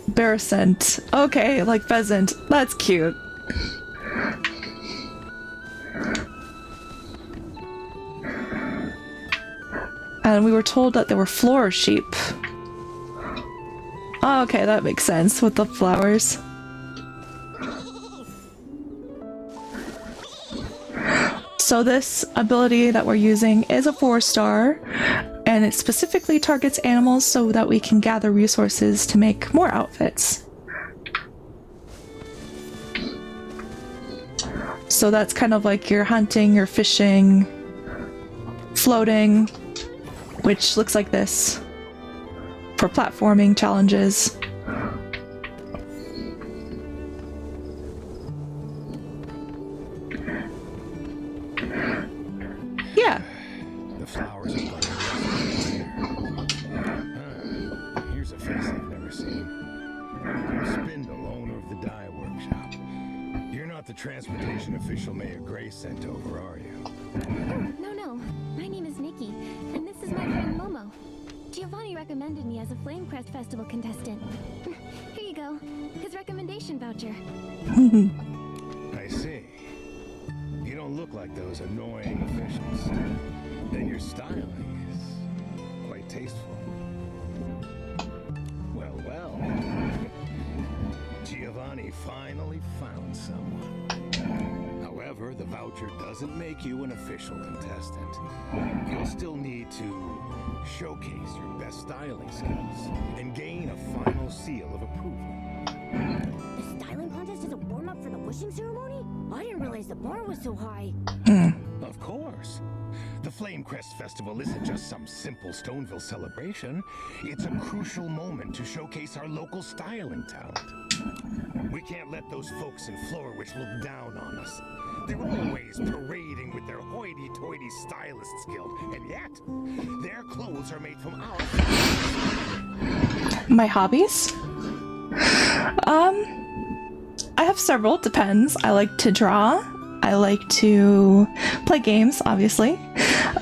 Bearcent. Okay, like pheasant. That's cute. And we were told that there were floor sheep. Oh, okay, that makes sense with the flowers. So this ability that we're using is a 4-star, and it specifically targets animals so that we can gather resources to make more outfits. So that's kind of like your hunting, your fishing, floating, which looks like this for platforming challenges. Yeah. The flowers are like here's a face I've never seen. I'm Spindle, owner of the dye workshop. You're not the transportation official Mayor Gray sent over, are you? No. My name is Nikki, and this is my friend Momo. Giovanni recommended me as a Flamecrest Festival contestant. Here you go. His recommendation voucher. I see. You don't look look like those annoying officials, then your styling is quite tasteful. Well, well. Giovanni finally found someone. However, the voucher doesn't make you an official contestant. You'll still need to showcase your best styling skills and gain a final seal of approval. The styling contest is a warm-up for the wishing ceremony? I didn't realize the bar was so high. Of course. The Flamecrest Festival isn't just some simple Stoneville celebration. It's a crucial moment to showcase our local styling talent. We can't let those folks in Florwich look down on us. They're always parading with their hoity-toity stylists guild, and yet their clothes are made from our My hobbies? I have several, depends. I like to draw. I like to play games, obviously.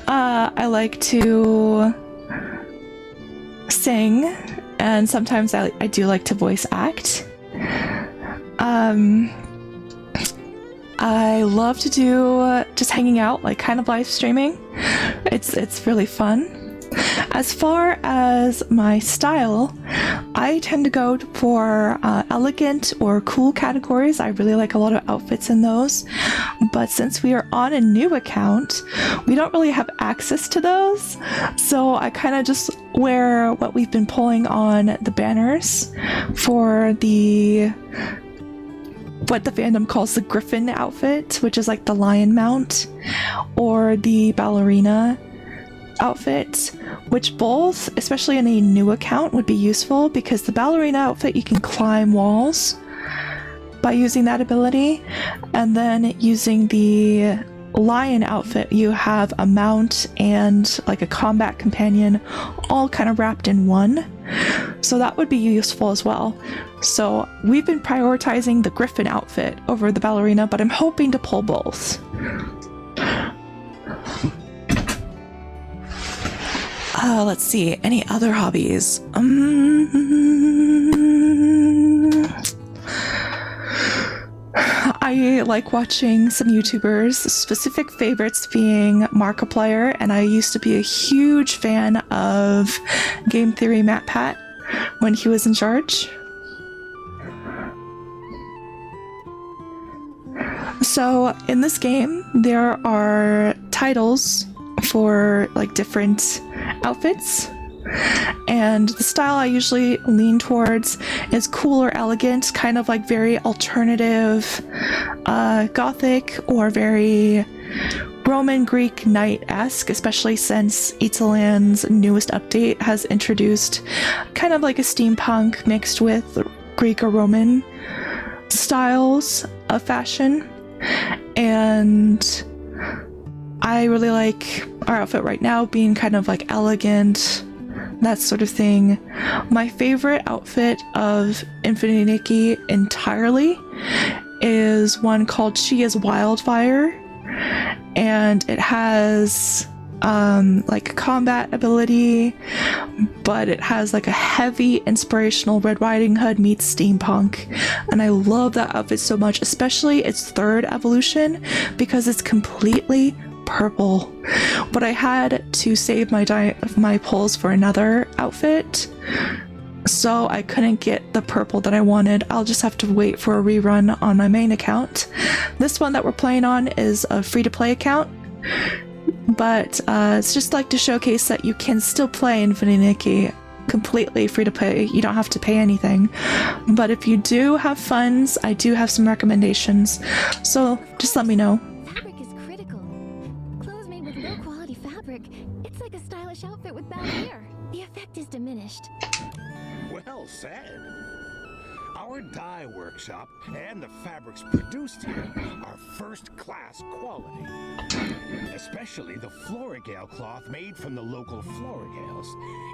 I like to sing, and sometimes I do like to voice act. I love to do just hanging out, like kind of live streaming. It's really fun. As far as my style, I tend to go for elegant or cool categories. I really like a lot of outfits in those. But since we are on a new account, we don't really have access to those. So I kind of just wear what we've been pulling on the banners for what the fandom calls the Griffin outfit, which is like the lion mount, or the ballerina outfit, which both, especially in a new account, would be useful because the ballerina outfit, you can climb walls by using that ability, and then using the lion outfit, you have a mount and like a combat companion all kind of wrapped in one. So that would be useful as well. So we've been prioritizing the Griffin outfit over the ballerina, but I'm hoping to pull both. Let's see, any other hobbies? I like watching some YouTubers, specific favorites being Markiplier, and I used to be a huge fan of Game Theory Matt Pat when he was in charge. So in this game, there are titles for like different outfits, and the style I usually lean towards is cool or elegant, kind of like very alternative, gothic, or very Roman Greek knight-esque, especially since Italand's newest update has introduced kind of like a steampunk mixed with Greek or Roman styles of fashion. And I really like our outfit right now being kind of like elegant, that sort of thing. My favorite outfit of Infinity Nikki entirely is one called She is Wildfire, and it has like a combat ability, but it has like a heavy inspirational Red Riding Hood meets steampunk, and I love that outfit so much, especially its third evolution because it's completely purple. But I had to save my pulls for another outfit, so I couldn't get the purple that I wanted. I'll just have to wait for a rerun on my main account. This one that we're playing on is a free-to-play account, but it's just like to showcase that you can still play Infinity Nikki completely free to play. You don't have to pay anything. But if you do have funds, I do have some recommendations, so just let me know. Fabric is critical. Clothes made with low-quality fabric, it's like a stylish outfit with bad hair. The effect is diminished. Well said. Our dye workshop and the fabrics produced here are first-class quality. Especially the Florigale cloth made from the local Florigales.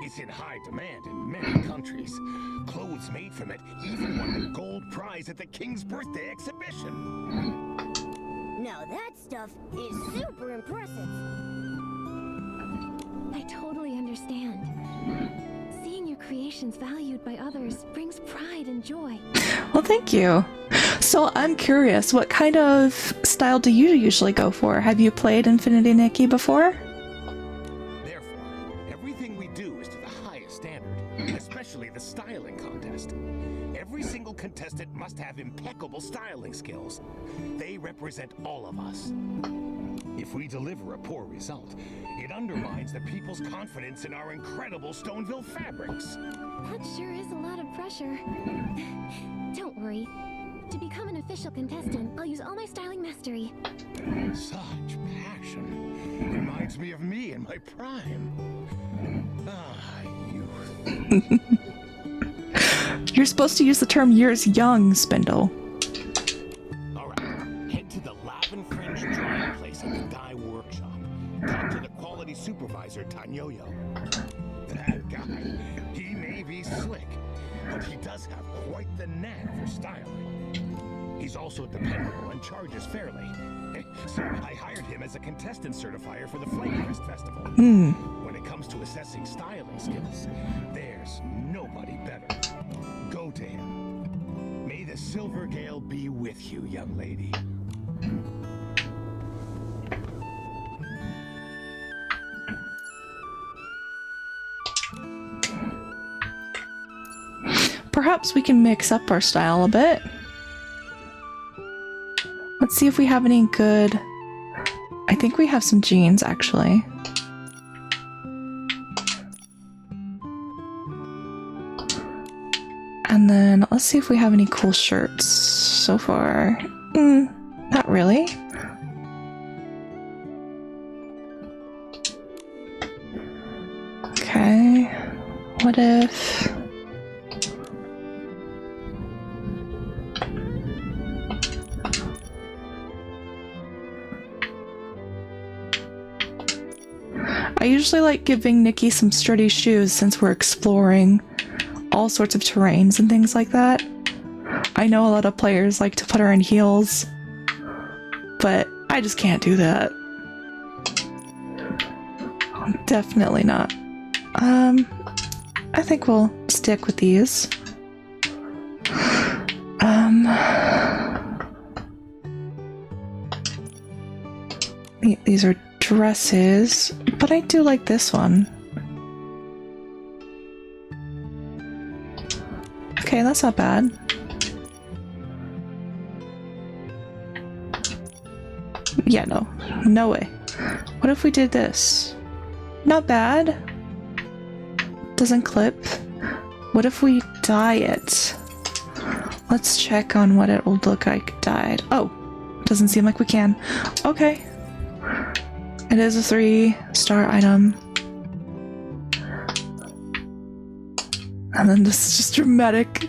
It's in high demand in many countries. Clothes made from it even won the gold prize at the King's birthday exhibition. Now that stuff is super impressive. I totally understand. Seeing your creations valued by others brings pride and joy. Well, thank you. So I'm curious, what kind of style do you usually go for? Have you played Infinity Nikki before? Therefore, everything we do is to the highest standard, especially the styling contest. Every single contestant must have impeccable styling skills. They represent all of us. If we deliver a poor result, it undermines the people's confidence in our incredible Stoneville fabrics. That sure is a lot of pressure. Don't worry. To become an official contestant, I'll use all my styling mastery. Such passion. Reminds me of me in my prime. Ah, youth. You're supposed to use the term years young, Spindle. Alright, head to the Laven-Fringe drying place at the dye workshop. Talk to the quality supervisor, Tanyoyo. That guy, he may be slick, but he does have quite the knack for styling. He's also dependable and charges fairly. So I hired him as a contestant certifier for the Flamecrest Festival. When it comes to assessing styling skills, there's nobody better. Go to him. May the Silver Gale be with you, young lady. Perhaps we can mix up our style a bit. Let's see if we have any good... I think we have some jeans, actually. And then let's see if we have any cool shirts so far. Not really. Okay. What if... I usually like giving Nikki some sturdy shoes since we're exploring all sorts of terrains and things like that. I know a lot of players like to put her in heels, but I just can't do that. Definitely not. I think we'll stick with these. These are dresses, but I do like this one. Okay, that's not bad. Yeah, no way. What if we did this? Not bad. Doesn't clip. What if we dye it? Let's check on what it will look like dyed. Oh, doesn't seem like we can. Okay. It is a 3-star item. And then this is just dramatic.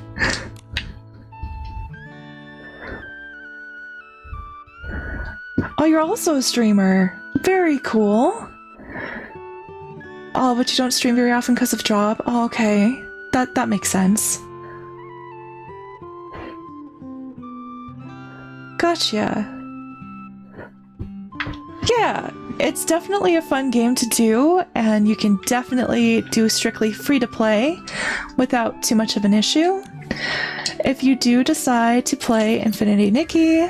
Oh, you're also a streamer. Very cool. Oh, but you don't stream very often because of job. Oh, okay. That makes sense. Gotcha. Yeah, it's definitely a fun game to do, and you can definitely do strictly free to play without too much of an issue. If you do decide to play Infinity Nikki,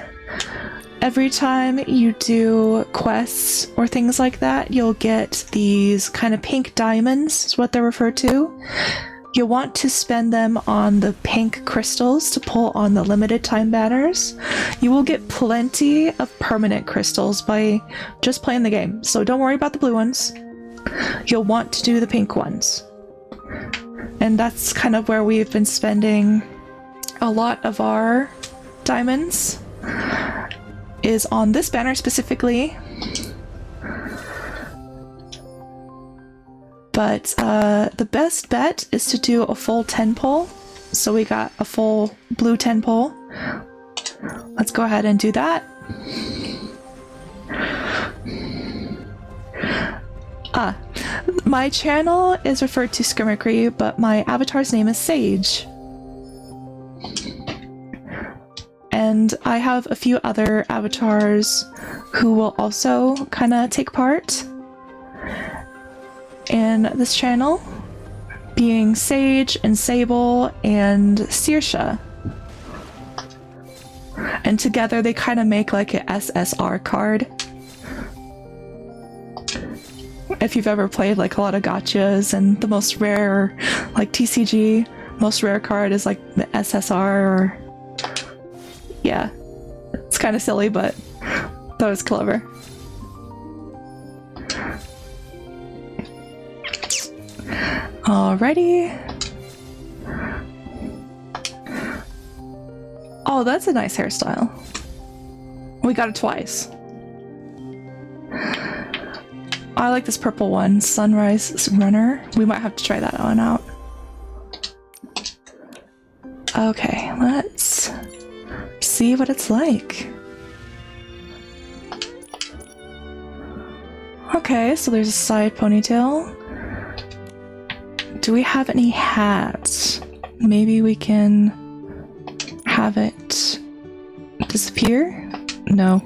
every time you do quests or things like that, you'll get these kind of pink diamonds, is what they're referred to. You'll want to spend them on the pink crystals to pull on the limited time banners. You will get plenty of permanent crystals by just playing the game, so don't worry about the blue ones. You'll want to do the pink ones. And that's kind of where we've been spending a lot of our diamonds, is on this banner specifically. But the best bet is to do a full 10 pull. So we got a full blue 10 pull. Let's go ahead and do that. My channel is referred to SugarStreamfly, but my avatar's name is Sage. And I have a few other avatars who will also kind of take part in this channel, being Sage and Sable and Saoirse. And together they kind of make like an SSR card. If you've ever played like a lot of gachas, and the most rare, like TCG, most rare card is like the SSR, or yeah, it's kind of silly, but that was clever. Alrighty. Oh, that's a nice hairstyle. We got it twice. I like this purple one, Sunrise Runner. We might have to try that one out. Okay, let's see what it's like. Okay, so there's a side ponytail. Do we have any hats? Maybe we can have it disappear? No.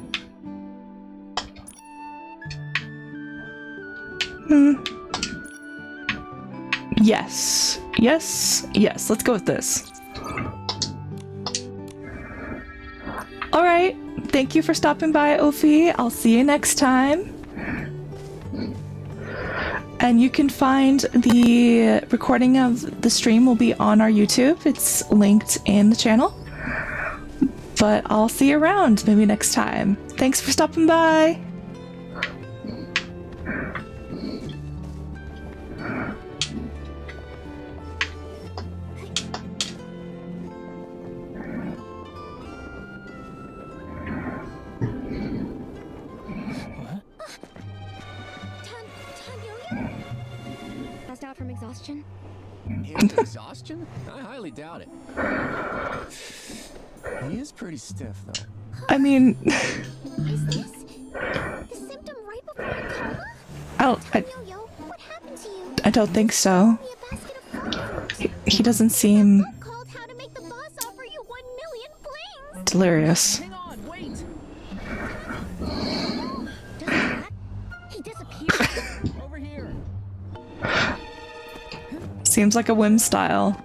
Yes. Yes. Yes. Let's go with this. Alright. Thank you for stopping by, Ophi. I'll see you next time. And you can find the recording of the stream will be on our YouTube. It's linked in the channel. But I'll see you around maybe next time. Thanks for stopping by. Passed out from exhaustion? Exhaustion? I highly doubt it. He is pretty stiff, though. I mean, Is this the symptom right before a coma? Yo-yo, what happened to you? I don't think so. Give me a basket of fruit. He doesn't seem Book called How to Make the Boss Offer You 1 Million Blings. delirious. Hang on, wait! Does that? He disappeared. Over here! Seems like a whim style.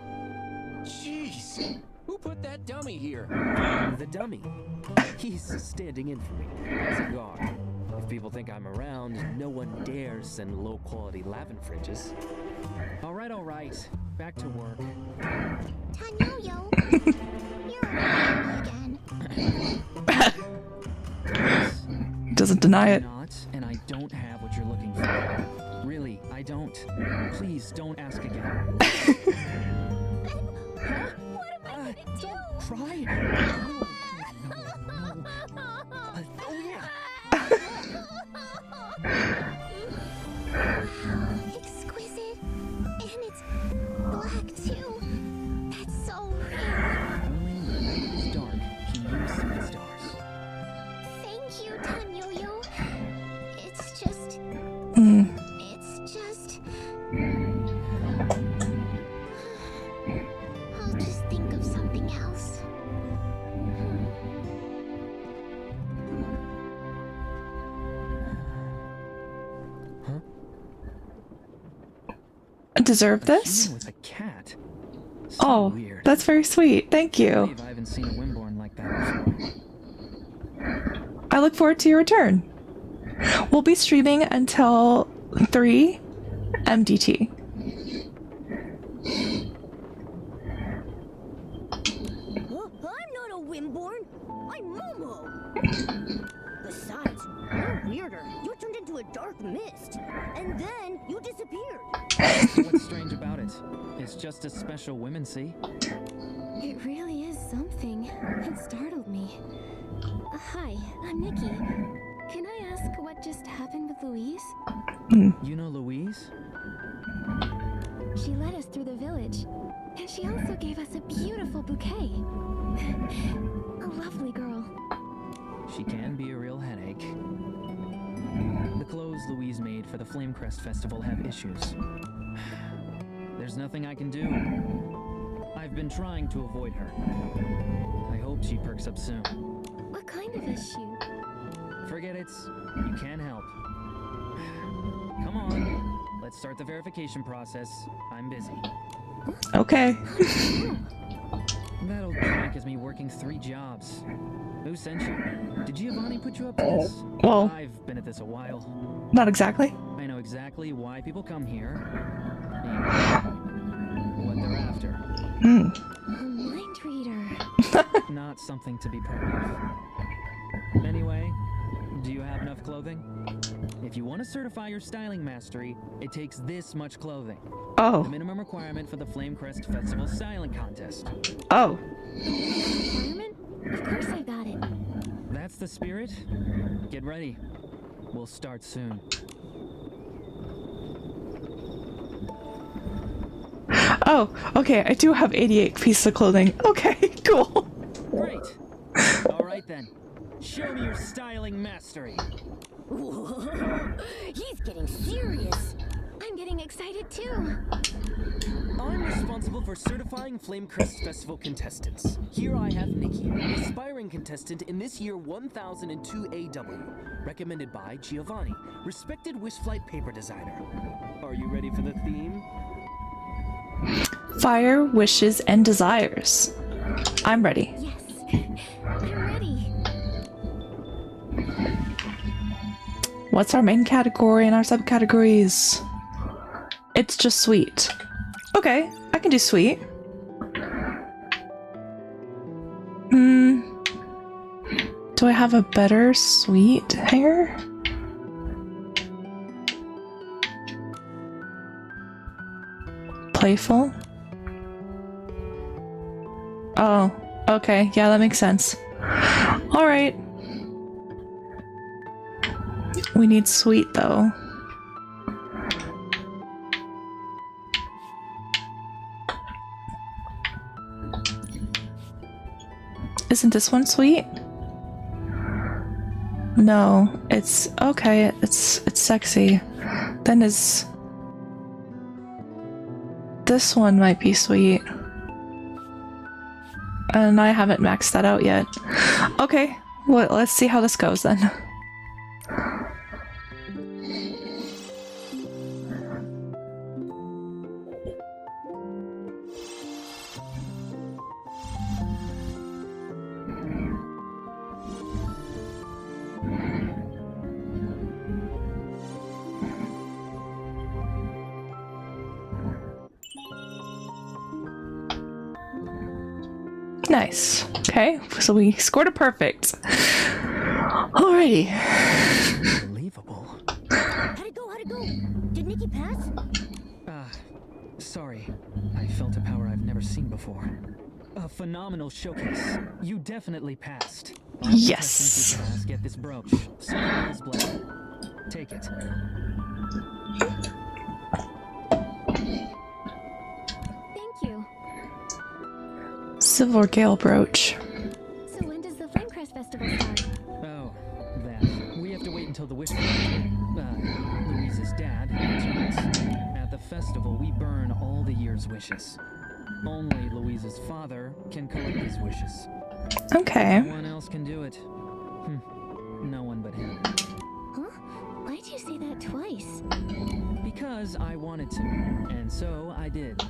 Jeez! Who put that dummy here? The dummy. He's standing in for me as a guard. If people think I'm around, no one dares send low-quality lavin fridges. All right. Back to work. Yo-yo, you're around again. Doesn't deny it. Not, and I don't have what you're looking for. Really, I don't. Please don't ask again. What am I gonna do? Don't cry. Exquisite. And it's black too. That's so rare. Only when it is dark can you see the stars. Thank you, Tan-Yo-Yo. It's just... I'll just think of something else. Deserve this? With a cat. So Oh, weird. that's very sweet. Thank I you. believe I haven't seen a Wimborn like that before. I look forward to your return. We'll be streaming until 3 MDT. I'm not a Wimborn. I'm Momo. Besides, you're weirder. You turned into a dark mist, and then you disappeared. What's strange about it? It's just a special women see. It really is something. It startled me. Hi, I'm Nikki. Can I ask what just happened with Louise? You know Louise? She led us through the village, and she also gave us a beautiful bouquet. A lovely girl. She can be a real headache. The clothes Louise made for the Flamecrest Festival have issues. There's nothing I can do. I've been trying to avoid her. I hope she perks up soon. What kind of issue? Forget it. You can't help. Come on. Let's start the verification process. I'm busy. Okay. That old crank has me working 3 jobs. Who sent you? Did Giovanni put you up to this? Well, I've been at this a while. not exactly. I know exactly why people come here and what they're after. Hmm. A mind reader. Not something to be proud of. Anyway, do you have enough clothing? If you want to certify your styling mastery, it takes this much clothing. The Oh. minimum requirement for the Flamecrest Festival styling contest. Oh. Requirement? Of course I got it. That's the spirit. Get ready. We'll start soon. Oh, okay. I do have 88 pieces of clothing. Okay, cool. Great. All right then. Show me your styling mastery. Whoa, he's getting serious. I'm getting excited too. I'm responsible for certifying Flamecrest Festival contestants. Here I have Nikki, aspiring contestant in this year 1002 AW, recommended by Giovanni, respected Wishflight paper designer. Are you ready for the theme? Fire, wishes, and desires. I'm ready. Yes. I'm ready. What's our main category and our subcategories? It's just sweet. Okay, I can do sweet. Do I have a better sweet hair? Playful? Oh, okay. Yeah, that makes sense. Alright. We need sweet, though. Isn't this one sweet? No, it's okay. It's sexy. Then is this one might be sweet, and I haven't maxed that out yet. Okay, well, let's see how this goes then. Nice. Okay, so we scored a perfect. Alrighty. Unbelievable. How'd it go? How'd it go? Did Nikki pass? Sorry. I felt a power I've never seen before. A phenomenal showcase. You definitely passed. All Yes. contestants who pass get this brooch. Symbol's blessing. Take it. Thank you. Silver Gale brooch. So when does the Flamecrest Festival start? Oh, that. We have to wait until the Louise's dad returns. At the festival, we burn all the year's wishes. Only Louise's father can collect his wishes. Okay. No one else can do it. No one but him. Huh? Why'd you say that twice? Because I wanted to, and so I did.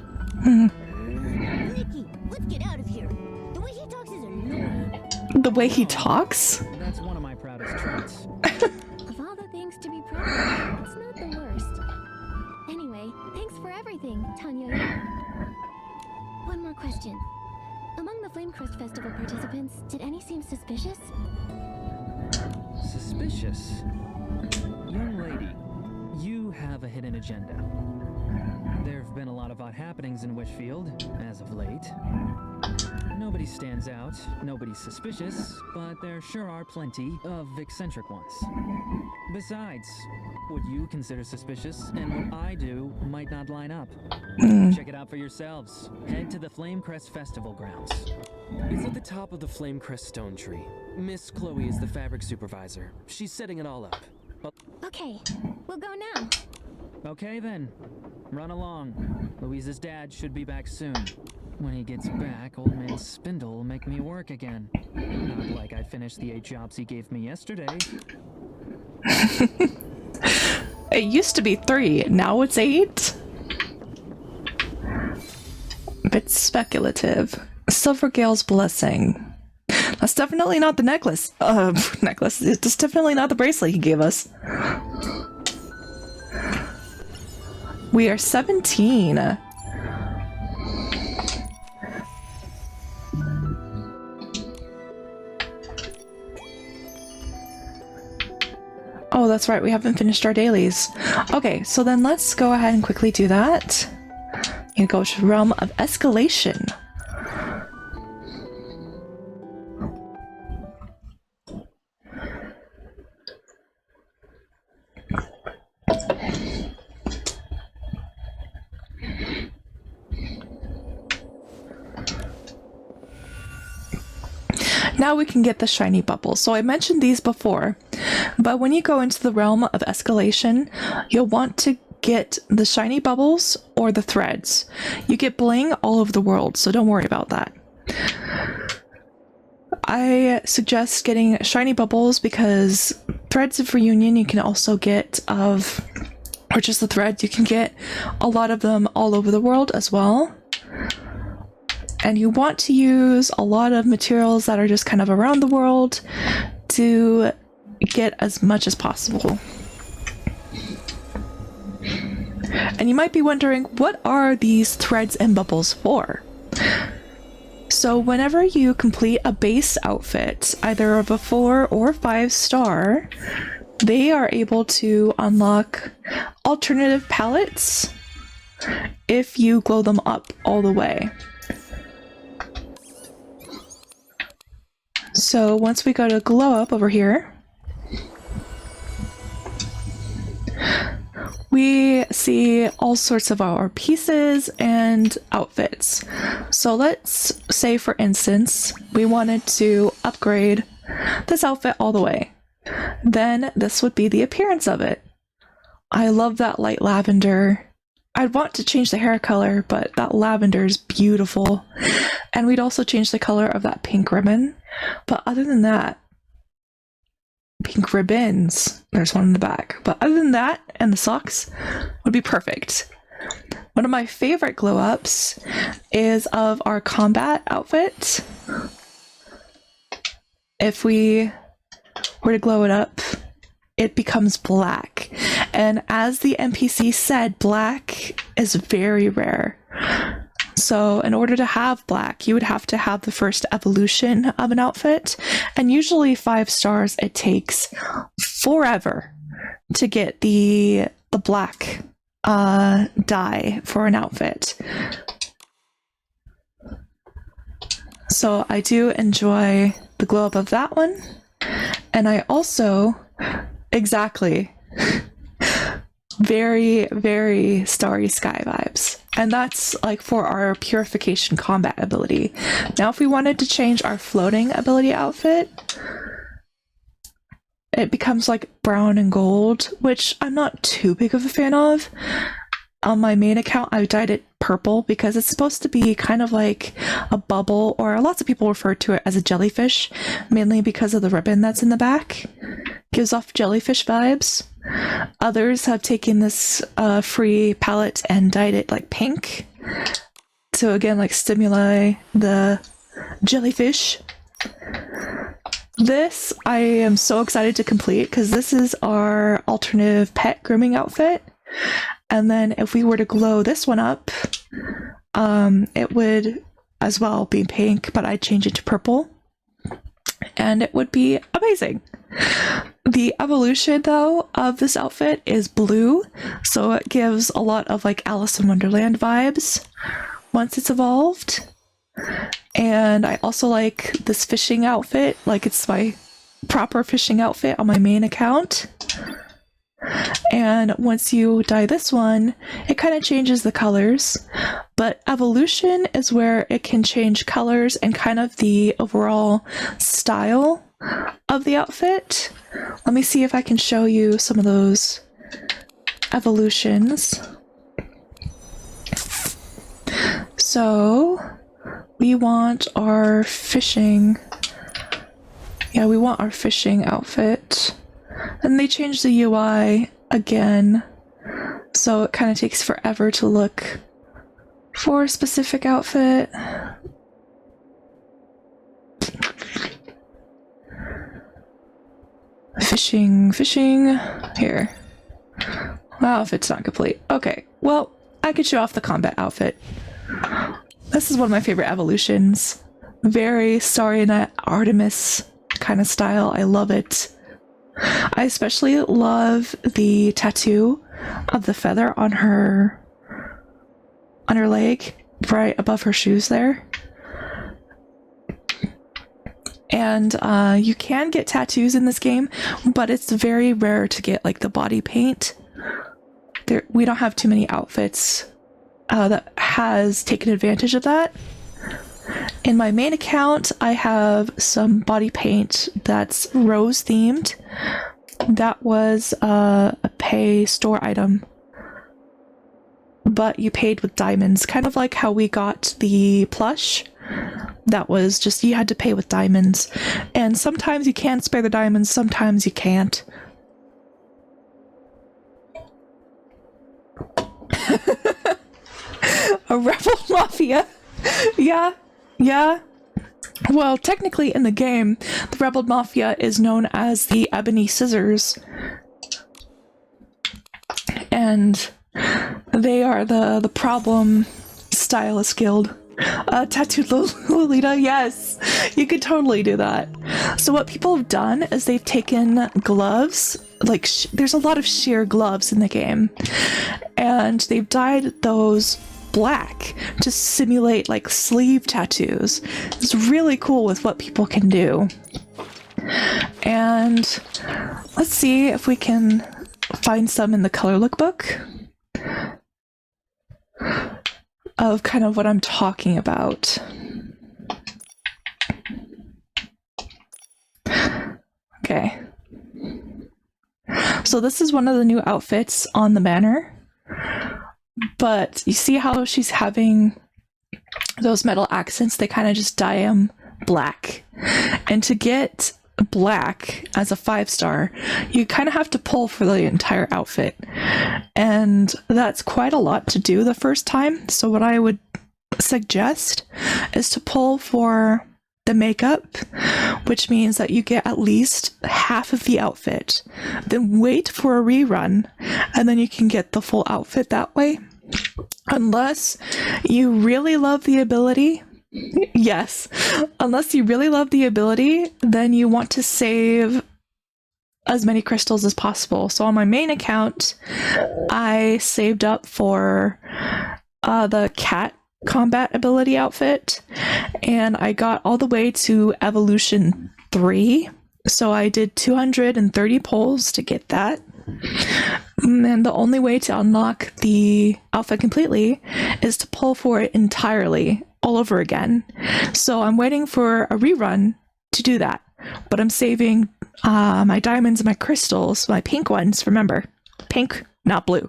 Nikki, let's get out of here. The way he talks is annoying. The way he talks? That's one of my proudest traits. Of all the things to be proud of, it's not the worst. Anyway, thanks for everything, Tanya. One more question. Among the Flamecrest Festival participants, did any seem suspicious? Suspicious? Young lady, you have a hidden agenda. There have been a lot of odd happenings in Wishfield, as of late. Nobody stands out, nobody's suspicious, but there sure are plenty of eccentric ones. Besides, what you consider suspicious and what I do might not line up. Check it out for yourselves. Head to the Flamecrest Festival grounds. It's at the top of the Flamecrest stone tree. Miss Chloe is the fabric supervisor. She's setting it all up. Okay, we'll go now. Okay then, run along. Louise's dad should be back soon. When he gets back, old man Spindle will make me work again. Not like I finished the 8 jobs he gave me yesterday. It used to be 3, now it's 8? Bit speculative. Silvergale's Blessing. That's definitely not the necklace. Necklace. It's definitely not the bracelet he gave us. We are 17. Oh, that's right. We haven't finished our dailies. Okay, so then let's go ahead and quickly do that. You go to Realm of Escalation. Now we can get the shiny bubbles. So I mentioned these before, but when you go into the Realm of Escalation, you'll want to get the shiny bubbles or the threads. You get bling all over the world, so don't worry about that. I suggest getting shiny bubbles because threads of reunion you can also get or just the threads, you can get a lot of them all over the world as well. And you want to use a lot of materials that are just kind of around the world to get as much as possible. And you might be wondering, what are these threads and bubbles for? So whenever you complete a base outfit, either of a 4 or 5 star, they are able to unlock alternative palettes if you glow them up all the way. So once we go to glow up over here, we see all sorts of our pieces and outfits. So let's say, for instance, we wanted to upgrade this outfit all the way. Then this would be the appearance of it. I love that light lavender. I'd want to change the hair color, but that lavender is beautiful. And we'd also change the color of that pink ribbon. But other than that, pink ribbons, there's one in the back. But other than that, and the socks, would be perfect. One of my favorite glow ups is of our combat outfit. If we were to glow it up, it becomes black. And as the NPC said, black is very rare. So in order to have black, you would have to have the first evolution of an outfit. And usually 5 stars, it takes forever to get the black dye for an outfit. So I do enjoy the glow up of that one. And I also, exactly, very, very Starry Sky vibes. And that's like for our purification combat ability. Now if we wanted to change our floating ability outfit, it becomes like brown and gold, which I'm not too big of a fan of. On my main account, I dyed it purple because it's supposed to be kind of like a bubble, or lots of people refer to it as a jellyfish, mainly because of the ribbon that's in the back. Gives off jellyfish vibes. Others have taken this free palette and dyed it like pink to again like stimulate the jellyfish. This I am so excited to complete because this is our alternative pet grooming outfit. And then if we were to glow this one up, it would as well be pink, but I'd change it to purple. And it would be amazing. The evolution, though, of this outfit is blue, so it gives a lot of like Alice in Wonderland vibes once it's evolved. And I also like this fishing outfit, like it's my proper fishing outfit on my main account. And once you dye this one, it kind of changes the colors, but evolution is where it can change colors and kind of the overall style of the outfit. Let me see if I can show you some of those evolutions. So we want our fishing, we want our fishing outfit. And they changed the UI again, so it kind of takes forever to look for a specific outfit. Fishing. Here. Outfit's not complete. Okay, well, I could show off the combat outfit. This is one of my favorite evolutions. Very Starry Night Artemis kind of style. I love it. I especially love the tattoo of the feather on her leg, right above her shoes there. And you can get tattoos in this game, but it's very rare to get like the body paint. We don't have too many outfits that has taken advantage of that. In my main account, I have some body paint that's rose themed. That was a pay store item, but you paid with diamonds, kind of like how we got the plush. That was just, you had to pay with diamonds, and sometimes you can spare the diamonds, sometimes you can't. A rebel mafia. Yeah. Well, technically in the game, the rebel mafia is known as the Ebony Scissors, and they are the problem stylist guild. Tattooed Lolita, yes, you could totally do that. So what people have done is they've taken gloves, like there's a lot of sheer gloves in the game, and they've dyed those black to simulate like sleeve tattoos. It's really cool with what people can do. And let's see if we can find some in the color lookbook of kind of what I'm talking about. Okay. So this is one of the new outfits on the banner. But you see how she's having those metal accents? They kind of just dye them black. And to get black as a 5-star, you kind of have to pull for the entire outfit. And that's quite a lot to do the first time. So what I would suggest is to pull for the makeup, which means that you get at least half of the outfit. Then wait for a rerun, and then you can get the full outfit that way. Unless you really love the ability. Yes. Unless you really love the ability, then you want to save as many crystals as possible. So on my main account, I saved up for the cat combat ability outfit, and I got all the way to evolution 3. So I did 230 pulls to get that. And the only way to unlock the outfit completely is to pull for it entirely all over again. So I'm waiting for a rerun to do that, but I'm saving my diamonds and my crystals, my pink ones, remember, pink, not blue,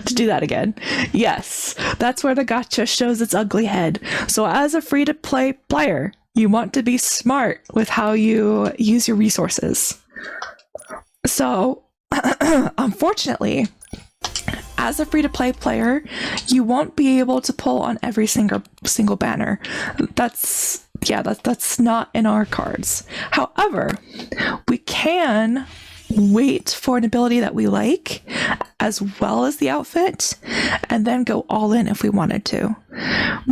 to do that again. Yes, that's where the gacha shows its ugly head. So as a free-to-play player, you want to be smart with how you use your resources. So unfortunately, as a free-to-play player, you won't be able to pull on every single banner. That's not in our cards. However, we can wait for an ability that we like, as well as the outfit, and then go all in if we wanted to.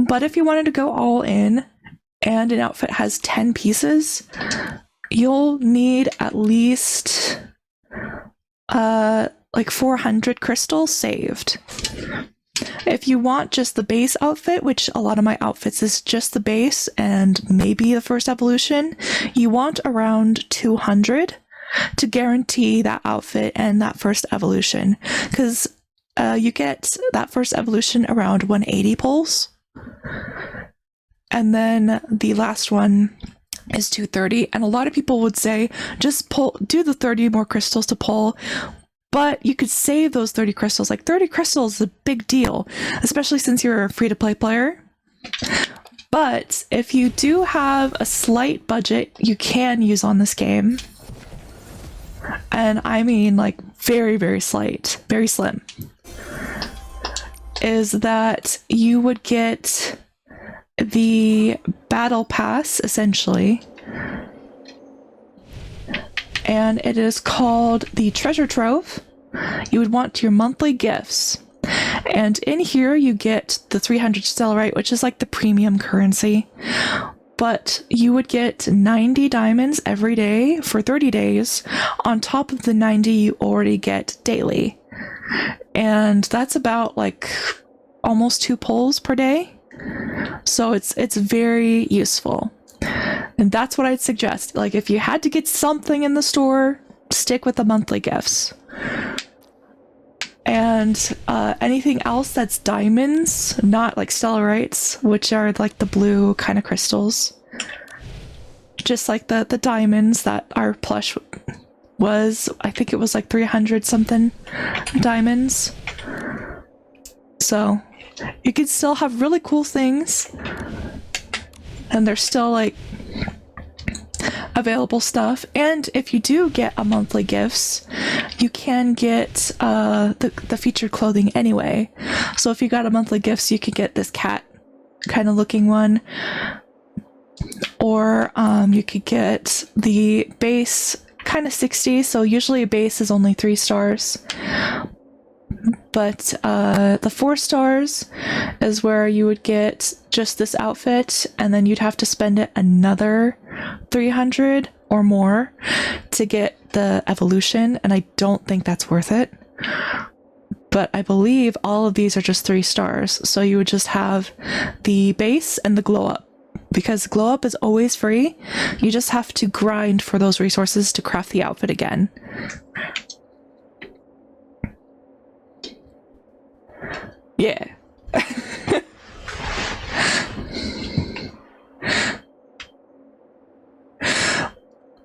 But if you wanted to go all in, and an outfit has 10 pieces, you'll need at least like 400 crystals saved. If you want just the base outfit, which a lot of my outfits is just the base and maybe the first evolution, you want around 200 to guarantee that outfit and that first evolution, because you get that first evolution around 180 pulls, and then the last one is 230. And a lot of people would say just do the 30 more crystals to pull, but you could save those 30 crystals. Like 30 crystals is a big deal, especially since you're a free-to-play player. But if you do have a slight budget you can use on this game, and I mean like very, very slight, very slim, is that you would get the battle pass, essentially, and it is called the Treasure Trove. You would want your monthly gifts. And in here you get the 300 stellarite, which is like the premium currency. But you would get 90 diamonds every day for 30 days on top of the 90 you already get daily. And that's about like almost 2 pulls per day. So it's very useful. And that's what I'd suggest. Like if you had to get something in the store, stick with the monthly gifts. And anything else that's diamonds, not like stellarites, which are like the blue kind of crystals. Just like the diamonds that our plush was, I think it was like 300 something diamonds. So you can still have really cool things. And there's still like available stuff. And if you do get a monthly gifts, you can get the featured clothing anyway. So if you got a monthly gifts, you could get this cat kind of looking one, or you could get the base kind of 60. So usually a base is only 3 stars, but the 4 stars is where you would get just this outfit, and then you'd have to spend it another 300 or more to get the evolution, and I don't think that's worth it. But I believe all of these are just 3 stars, so you would just have the base and the glow up, because glow up is always free. You just have to grind for those resources to craft the outfit again. Yeah.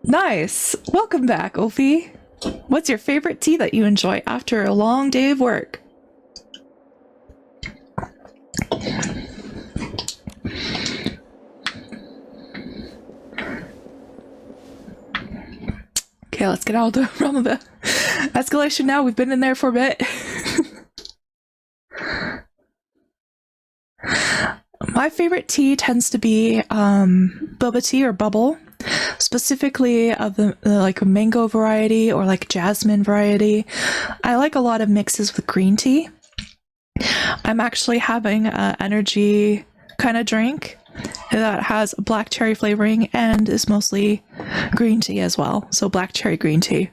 Nice. Welcome back, Ophi. What's your favorite tea that you enjoy after a long day of work? Okay, let's get out of the realm of the escalation now. We've been in there for a bit. My favorite tea tends to be boba tea or bubble, specifically of the like mango variety or like jasmine variety. I like a lot of mixes with green tea. I'm actually having an energy kind of drink that has black cherry flavoring and is mostly green tea as well. So black cherry green tea.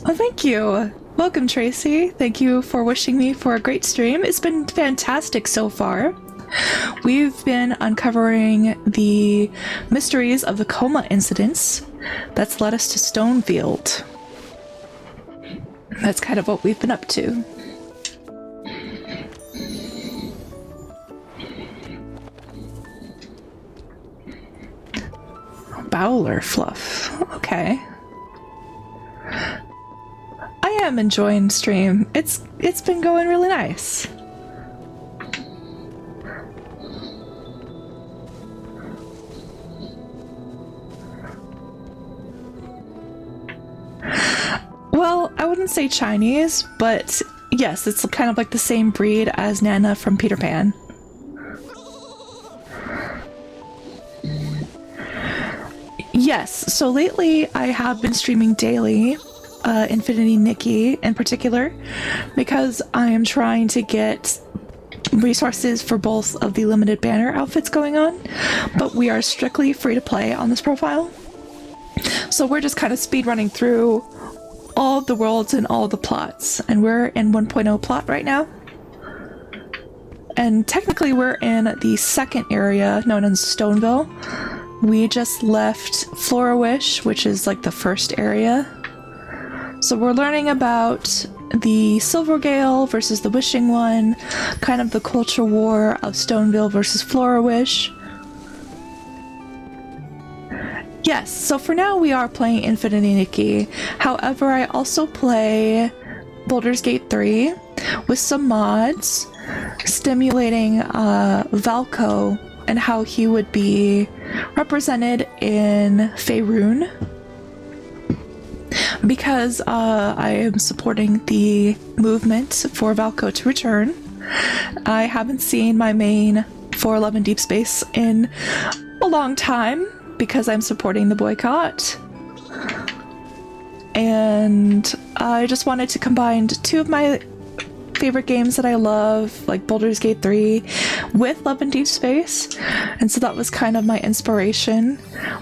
Oh, thank you. Welcome, Tracy. Thank you for wishing me for a great stream. It's been fantastic so far. We've been uncovering the mysteries of the coma incidents that's led us to Stoneville. That's kind of what we've been up to. Bowler fluff. Okay. I am enjoying stream. It's been going really nice. Well, I wouldn't say Chinese, but yes, it's kind of like the same breed as Nana from Peter Pan. Yes, so lately I have been streaming daily, Infinity Nikki in particular, because I am trying to get resources for both of the limited banner outfits going on, but we are strictly free to play on this profile. So we're just kind of speed running through all of the worlds and all the plots, and we're in 1.0 plot right now. And technically we're in the second area known as Stoneville. We just left Florawish, which is like the first area. So we're learning about the Silvergale versus the Wishing One, kind of the culture war of Stoneville versus Florawish. Yes, so for now we are playing Infinity Nikki. However, I also play Baldur's Gate 3 with some mods, stimulating Valko and how he would be represented in Faerun. because I am supporting the movement for Valko to return. I haven't seen my main for Love and Deep Space in a long time because I'm supporting the boycott. And I just wanted to combine two of my favorite games that I love, like Baldur's Gate 3, with Love and Deep Space, and so that was kind of my inspiration.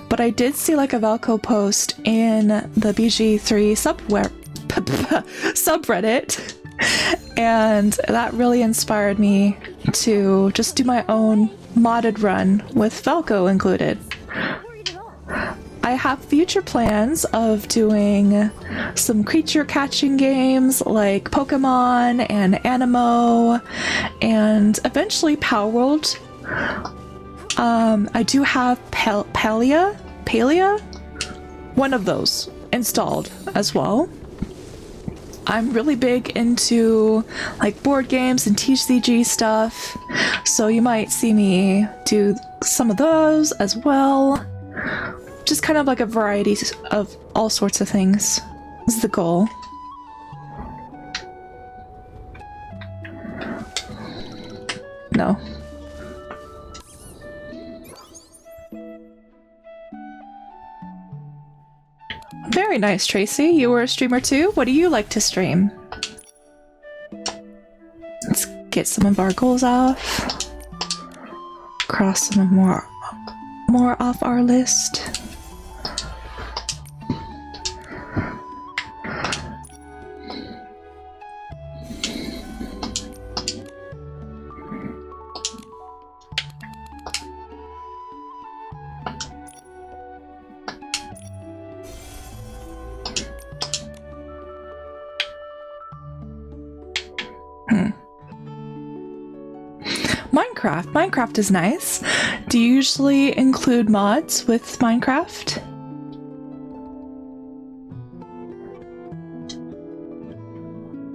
But I did see like a Valko post in the BG3 subreddit, and that really inspired me to just do my own modded run with Valko included. I have future plans of doing some creature catching games like Pokemon and Animo, and eventually Power World. I do have Palia, one of those installed as well. I'm really big into like board games and TCG stuff, so you might see me do some of those as well. Just kind of like a variety of all sorts of things is the goal. No. Very nice, Tracy. You were a streamer too? What do you like to stream? Let's get some of our goals off. Cross some more off our list. Minecraft is nice. Do you usually include mods with Minecraft?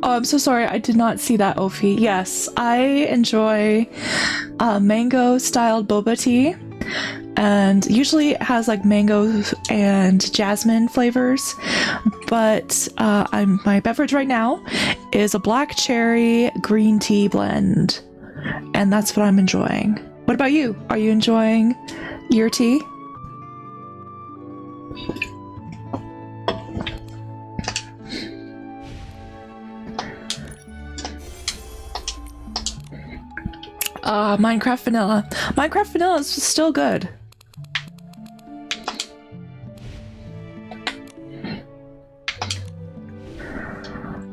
Oh, I'm so sorry. I did not see that, Ophi. Yes, I enjoy mango-styled boba tea. And usually it has like mango and jasmine flavors. But my beverage right now is a black cherry green tea blend. And that's what I'm enjoying. What about you? Are you enjoying your tea? Minecraft Vanilla. Minecraft Vanilla is still good.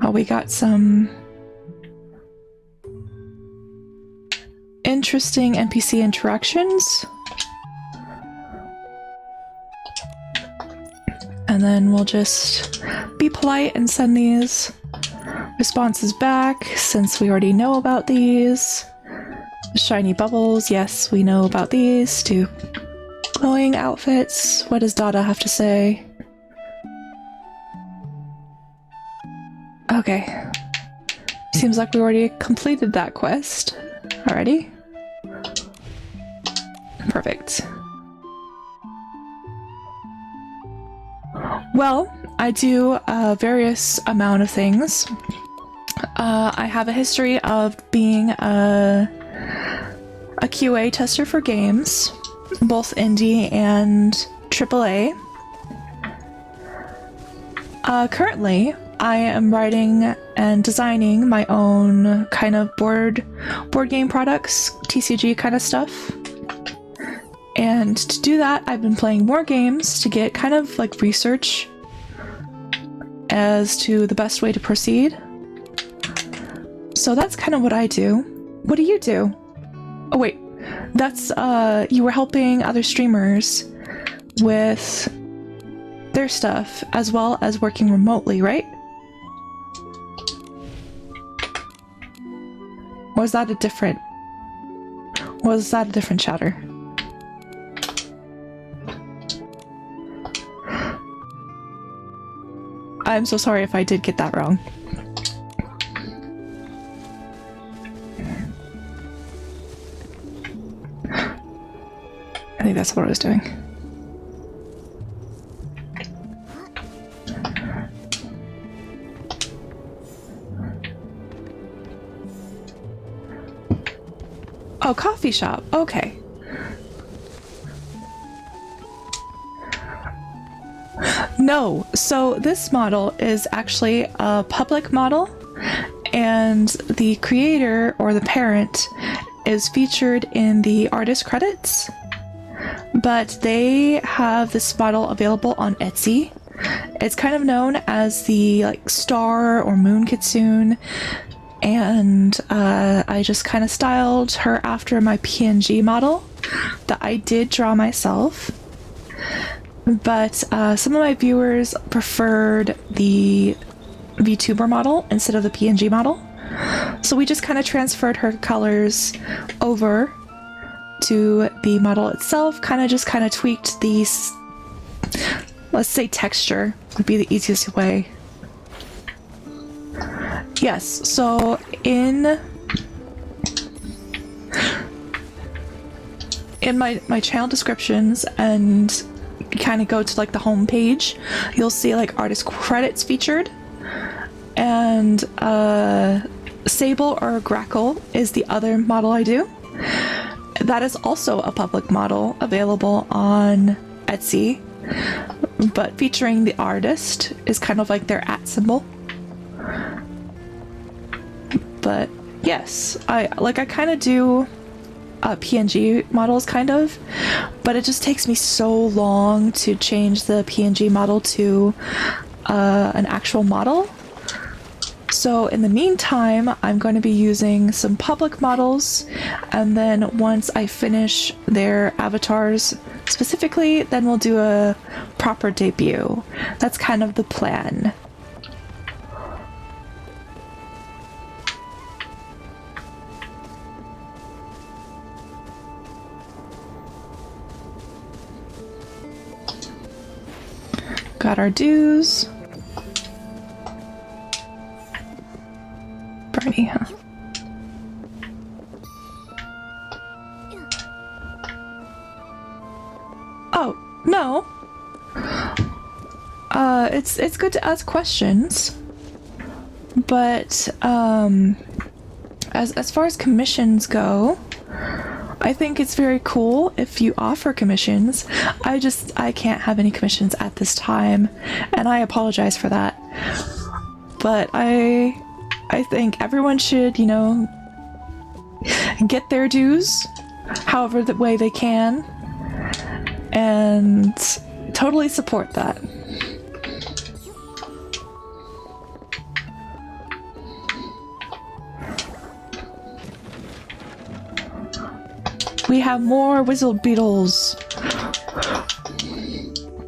Oh, we got some interesting NPC interactions. And then we'll just be polite and send these responses back since we already know about these. Shiny bubbles, yes, we know about these. Do glowing outfits. What does Dada have to say? Okay. Seems like we already completed that quest already. Perfect. Well, I do a various amount of things. I have a history of being a QA tester for games, both indie and AAA. Currently, I am writing and designing my own kind of board game products, TCG kind of stuff. And to do that, I've been playing more games to get kind of like research as to the best way to proceed. So that's kind of what I do. What do you do? Oh wait, that's you were helping other streamers with their stuff as well as working remotely, right? Or was that a different chatter? I'm so sorry if I did get that wrong. I think that's what I was doing. Oh, coffee shop. Okay. No, so this model is actually a public model, and the creator or the parent is featured in the artist credits, but they have this model available on Etsy. It's kind of known as the like star or moon kitsune, and I just kind of styled her after my PNG model that I did draw myself. But some of my viewers preferred the VTuber model instead of the PNG model. So we just kind of transferred her colors over to the model itself, kind of tweaked these, let's say texture would be the easiest way. Yes, so in my channel descriptions, and kind of go to like the home page, you'll see like artist credits featured, and Sable or Grackle is the other model I do. That is also a public model available on Etsy, but featuring the artist is kind of like their @ symbol. But yes, I kind of do PNG models kind of, but it just takes me so long to change the PNG model to an actual model. So in the meantime, I'm going to be using some public models, and then once I finish their avatars specifically, then we'll do a proper debut. That's kind of the plan. Got our dues. Bernie, huh? Oh, no. It's good to ask questions, but as far as commissions go, I think it's very cool if you offer commissions. I can't have any commissions at this time, and I apologize for that. But I think everyone should, you know, get their dues however the way they can, and totally support that. We have more whistle beetles.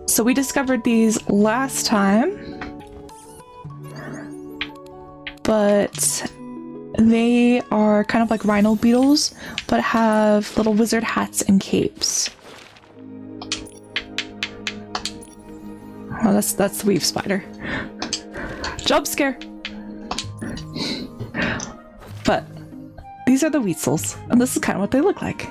So we discovered these last time, but they are kind of like rhino beetles, but have little wizard hats and capes. Oh, that's the weave spider. Jump scare! But these are the weasels, and this is kind of what they look like.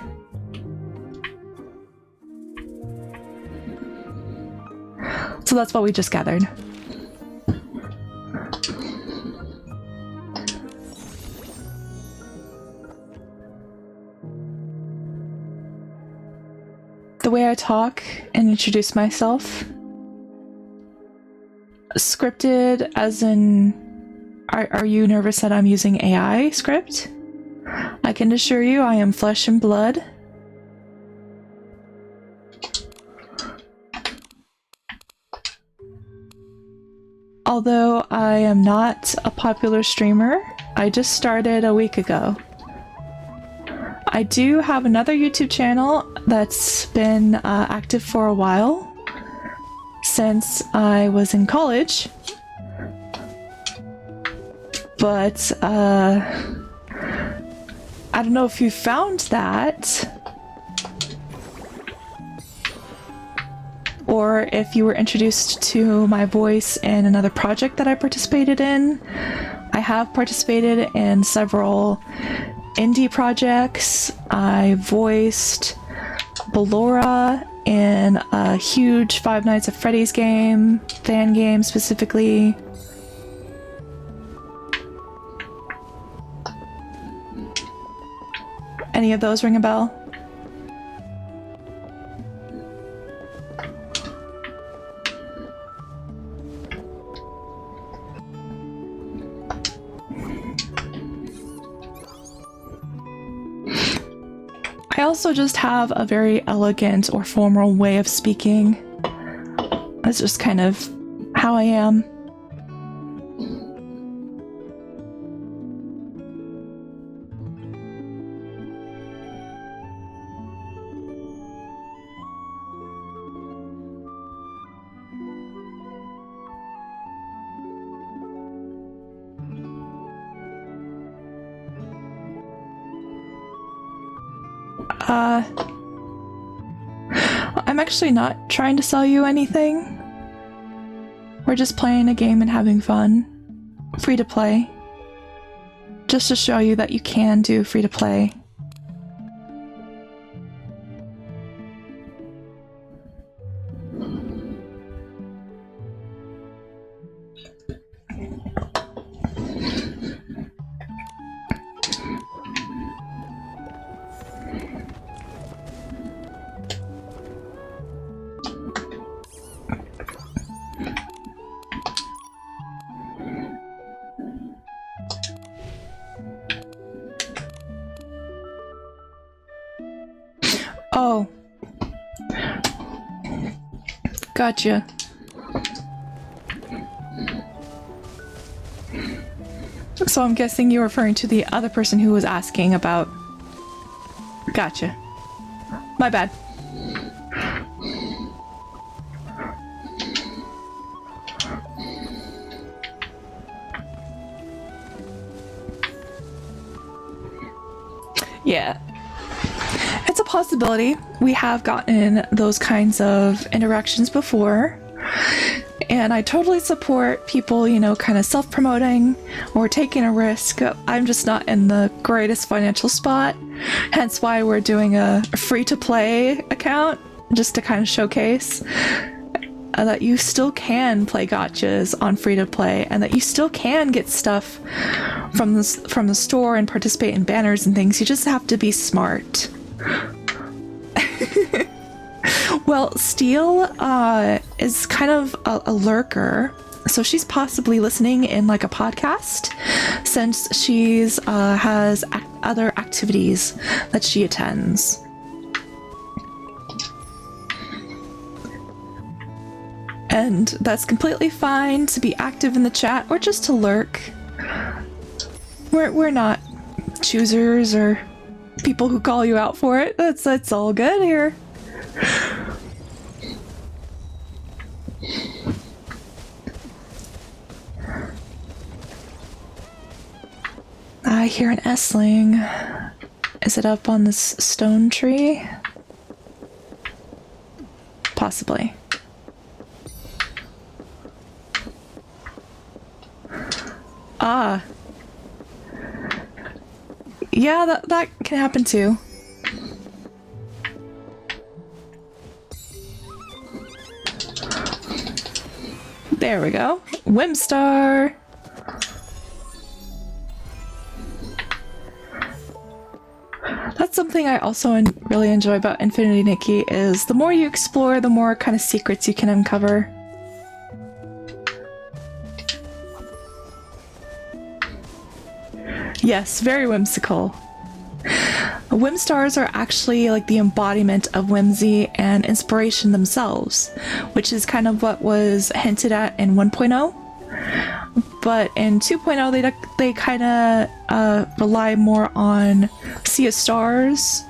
So that's what we just gathered. The way I talk and introduce myself, scripted as in, are you nervous that I'm using AI script? I can assure you I am flesh and blood. Although I am not a popular streamer, I just started a week ago. I do have another YouTube channel that's been active for a while, since I was in college. But I don't know if you found that, or if you were introduced to my voice in another project that I participated in. I have participated in several indie projects. I voiced Ballora in a huge Five Nights at Freddy's game, fan game specifically. Any of those ring a bell? I also just have a very elegant or formal way of speaking. That's just kind of how I am. I'm actually not trying to sell you anything. We're just playing a game and having fun. Free to play. Just to show you that you can do free to play. Oh. Gotcha. So I'm guessing you're referring to the other person who was asking about... Gotcha. My bad. Yeah. It's a possibility. We have gotten those kinds of interactions before. And I totally support people, you know, kind of self-promoting or taking a risk. I'm just not in the greatest financial spot. Hence why we're doing a free-to-play account, just to kind of showcase that you still can play gotchas on free-to-play, and that you still can get stuff from the store and participate in banners and things. You just have to be smart. Well, Steel is kind of a lurker, so she's possibly listening in like a podcast, since she's has other activities that she attends. And that's completely fine to be active in the chat or just to lurk. We're not choosers or people who call you out for it. That's all good here. I hear an S-ling. Is it up on this stone tree? Possibly. Ah. Yeah, that can happen too. There we go. Whimstar. That's something I also really enjoy about Infinity Nikki, is the more you explore, the more kind of secrets you can uncover. Yes, very whimsical. Whimstars are actually like the embodiment of whimsy and inspiration themselves, which is kind of what was hinted at in 1.0. But in 2.0, they kind of rely more on Sea of Stars.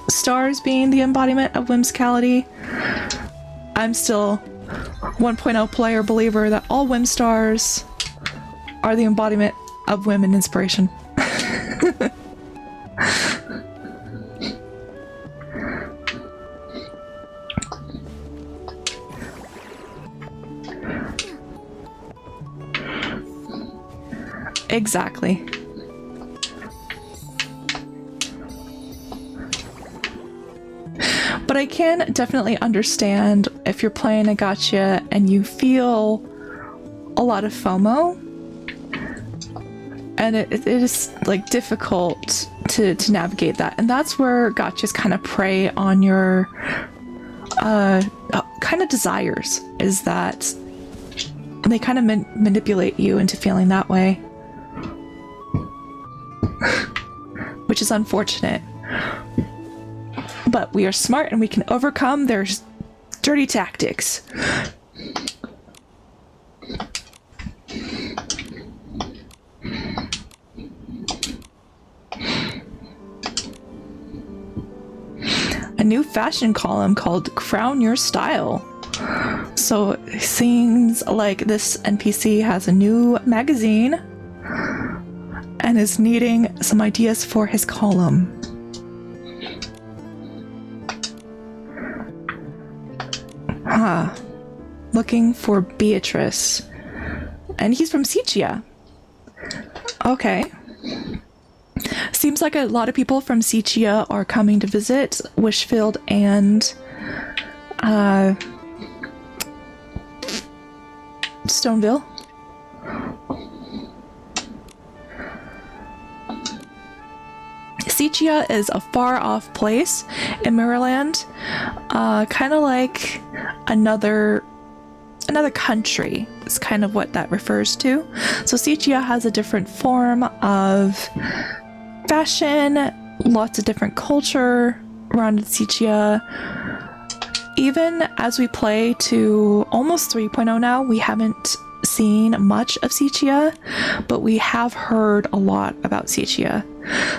Stars being the embodiment of whimsicality. I'm still 1.0 player believer that all Whimstars are the embodiment of whim and inspiration. Exactly. But I can definitely understand if you're playing a gacha and you feel a lot of FOMO. and it is like difficult to navigate that, and that's where gotchas kind of prey on your kind of desires, is that they kind of manipulate you into feeling that way, which is unfortunate. But we are smart and we can overcome their dirty tactics. A new fashion column called Crown Your Style. So it seems like this NPC has a new magazine and is needing some ideas for his column. Looking for Beatrice. And he's from Sichia. Okay. Seems like a lot of people from Sichia are coming to visit Wishfield and Stoneville. Sichia is a far-off place in Maryland, kind of like another country. It's kind of what that refers to. So Sichia has a different form of fashion, lots of different culture around Sichia. Even as we play to almost 3.0 now, we haven't seen much of Sichia, but we have heard a lot about Sichia.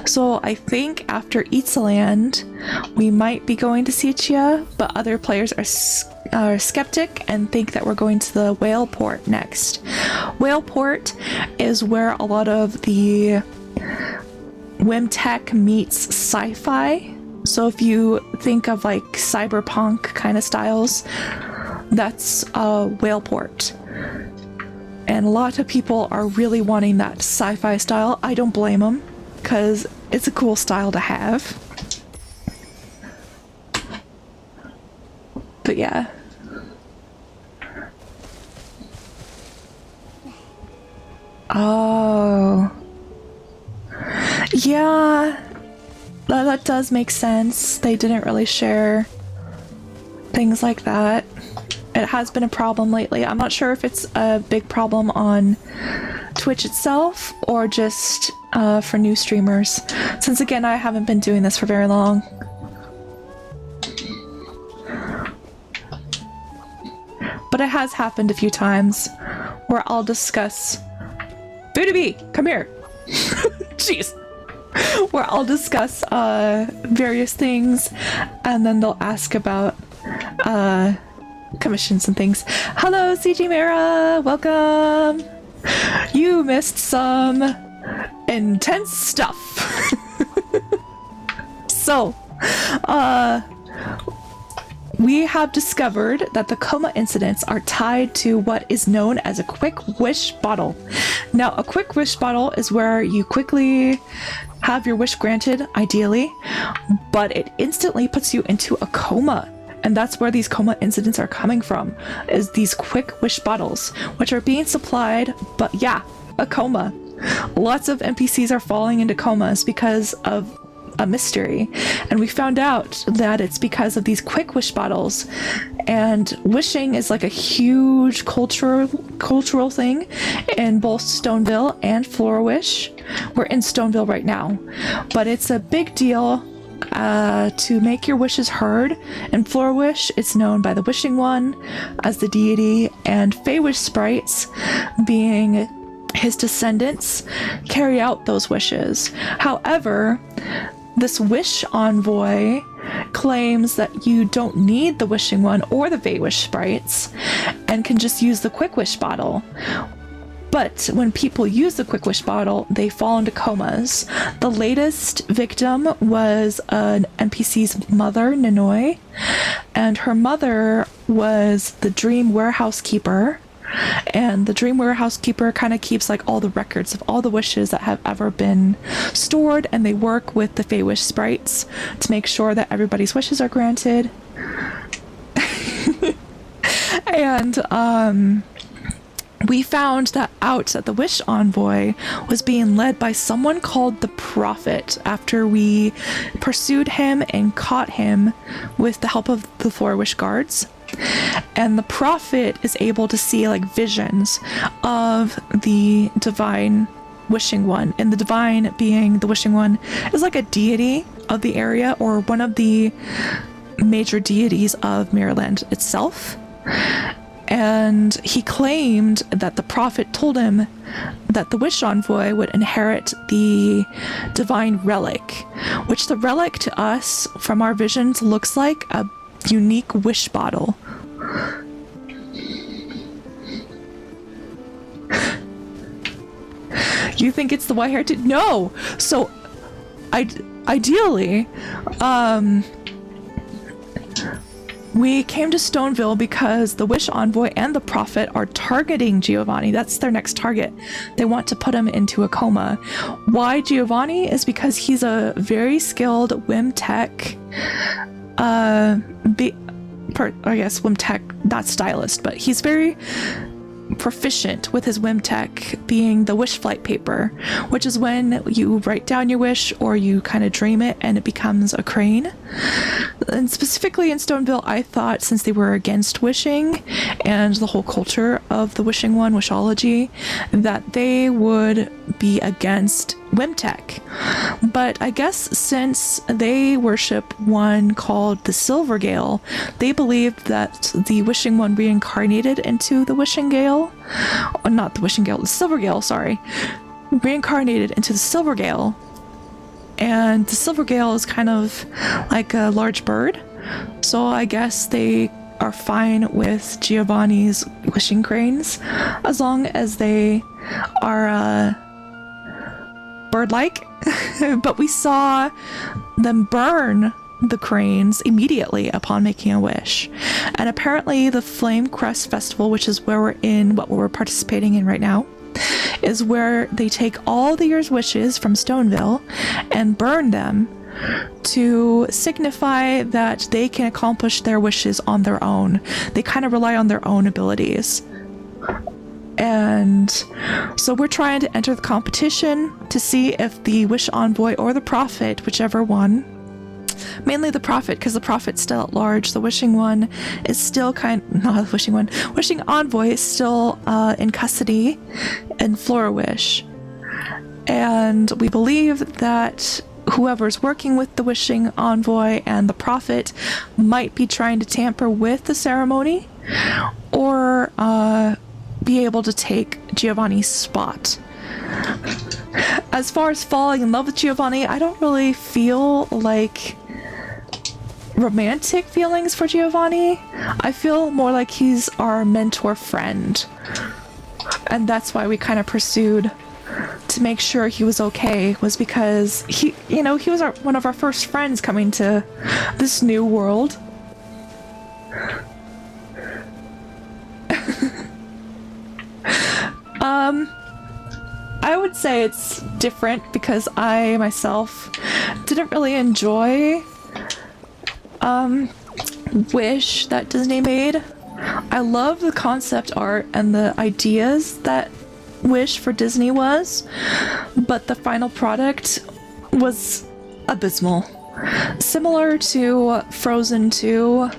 So I think after Eatsaland, we might be going to Sichia, but other players are skeptic and think that we're going to the Whale Port next. Whale Port is where a lot of the Wimtech meets sci-fi. So if you think of like cyberpunk kind of styles, that's Whale Port. And a lot of people are really wanting that sci-fi style. I don't blame them, because it's a cool style to have. But yeah. Oh. Yeah. That does make sense. They didn't really share things like that. It has been a problem lately. I'm not sure if it's a big problem on Twitch itself or just for new streamers. Since again, I haven't been doing this for very long. But it has happened a few times where I'll discuss... F2P, come here! Jeez! Where I'll discuss various things, and then they'll ask about commissions and things. Hello, CG Mara! Welcome! You missed some intense stuff. So, we have discovered that the coma incidents are tied to what is known as a quick wish bottle. Now, a quick wish bottle is where you quickly have your wish granted, ideally, but it instantly puts you into a coma. And that's where these coma incidents are coming from, is these quick wish bottles, which are being supplied, but yeah, a coma. Lots of NPCs are falling into comas because of a mystery, and we found out that it's because of these quick wish bottles. And wishing is like a huge cultural thing in both Stoneville and Flora Wish. We're in Stoneville right now, but it's a big deal to make your wishes heard. In Flora Wish, it's known by the Wishing One as the deity, and Fey-Wish sprites, being his descendants, carry out those wishes. However, this wish envoy claims that you don't need the Wishing One or the Fey-Wish sprites and can just use the quick wish bottle. But when people use the quick wish bottle, they fall into comas. The latest victim was an NPC's mother, Nanoi, and her mother was the Dream Warehouse Keeper. And the Dream Warehouse Keeper kind of keeps like all the records of all the wishes that have ever been stored, and they work with the Fey-Wish sprites to make sure that everybody's wishes are granted. And we found that the Wish Envoy was being led by someone called the Prophet after we pursued him and caught him with the help of the Floor Wish guards. And the Prophet is able to see like visions of the divine Wishing One, and the divine being the Wishing One is like a deity of the area or one of the major deities of Maryland itself. And he claimed that the Prophet told him that the Wish Envoy would inherit the divine relic, which the relic to us from our visions looks like a unique wish bottle. You think it's the white hair too? No! So, ideally, we came to Stoneville because the Wish Envoy and the Prophet are targeting Giovanni. That's their next target. They want to put him into a coma. Why Giovanni? Is because he's a very skilled whim tech, I guess whim tech, not stylist, but he's very proficient with his whim tech, being the wish flight paper, which is when you write down your wish or you kind of dream it and it becomes a crane. And specifically in Stoneville, I thought since they were against wishing and the whole culture of the Wishing One, wishology, that they would be against whim tech. But I guess since they worship one called the Silvergale, they believed that the Wishing One reincarnated into the Wishing Gale, or not the Wishing Gale, the Silvergale, sorry, reincarnated into the Silvergale. And the Silvergale is kind of like a large bird, so I guess they are fine with Giovanni's wishing cranes as long as they are bird-like. But we saw them burn the cranes immediately upon making a wish. And apparently the Flamecrest Festival, which is where we're participating in right now, is where they take all the year's wishes from Stoneville and burn them to signify that they can accomplish their wishes on their own. They kind of rely on their own abilities. And so we're trying to enter the competition to see if the Wish Envoy or the Prophet, whichever one, mainly the Prophet, because the Prophet's still at large. The Wishing One is still Wishing Envoy is still in custody in Flora Wish. And we believe that whoever's working with the Wishing Envoy and the Prophet might be trying to tamper with the ceremony or be able to take Giovanni's spot. As far as falling in love with Giovanni, I don't really feel like romantic feelings for Giovanni. I feel more like he's our mentor friend. And that's why we kind of pursued to make sure he was okay, was because he was one of our first friends coming to this new world. I would say it's different because I myself didn't really enjoy Wish that Disney made. I love the concept art and the ideas that Wish for Disney was, but the final product was abysmal. Similar to Frozen 2,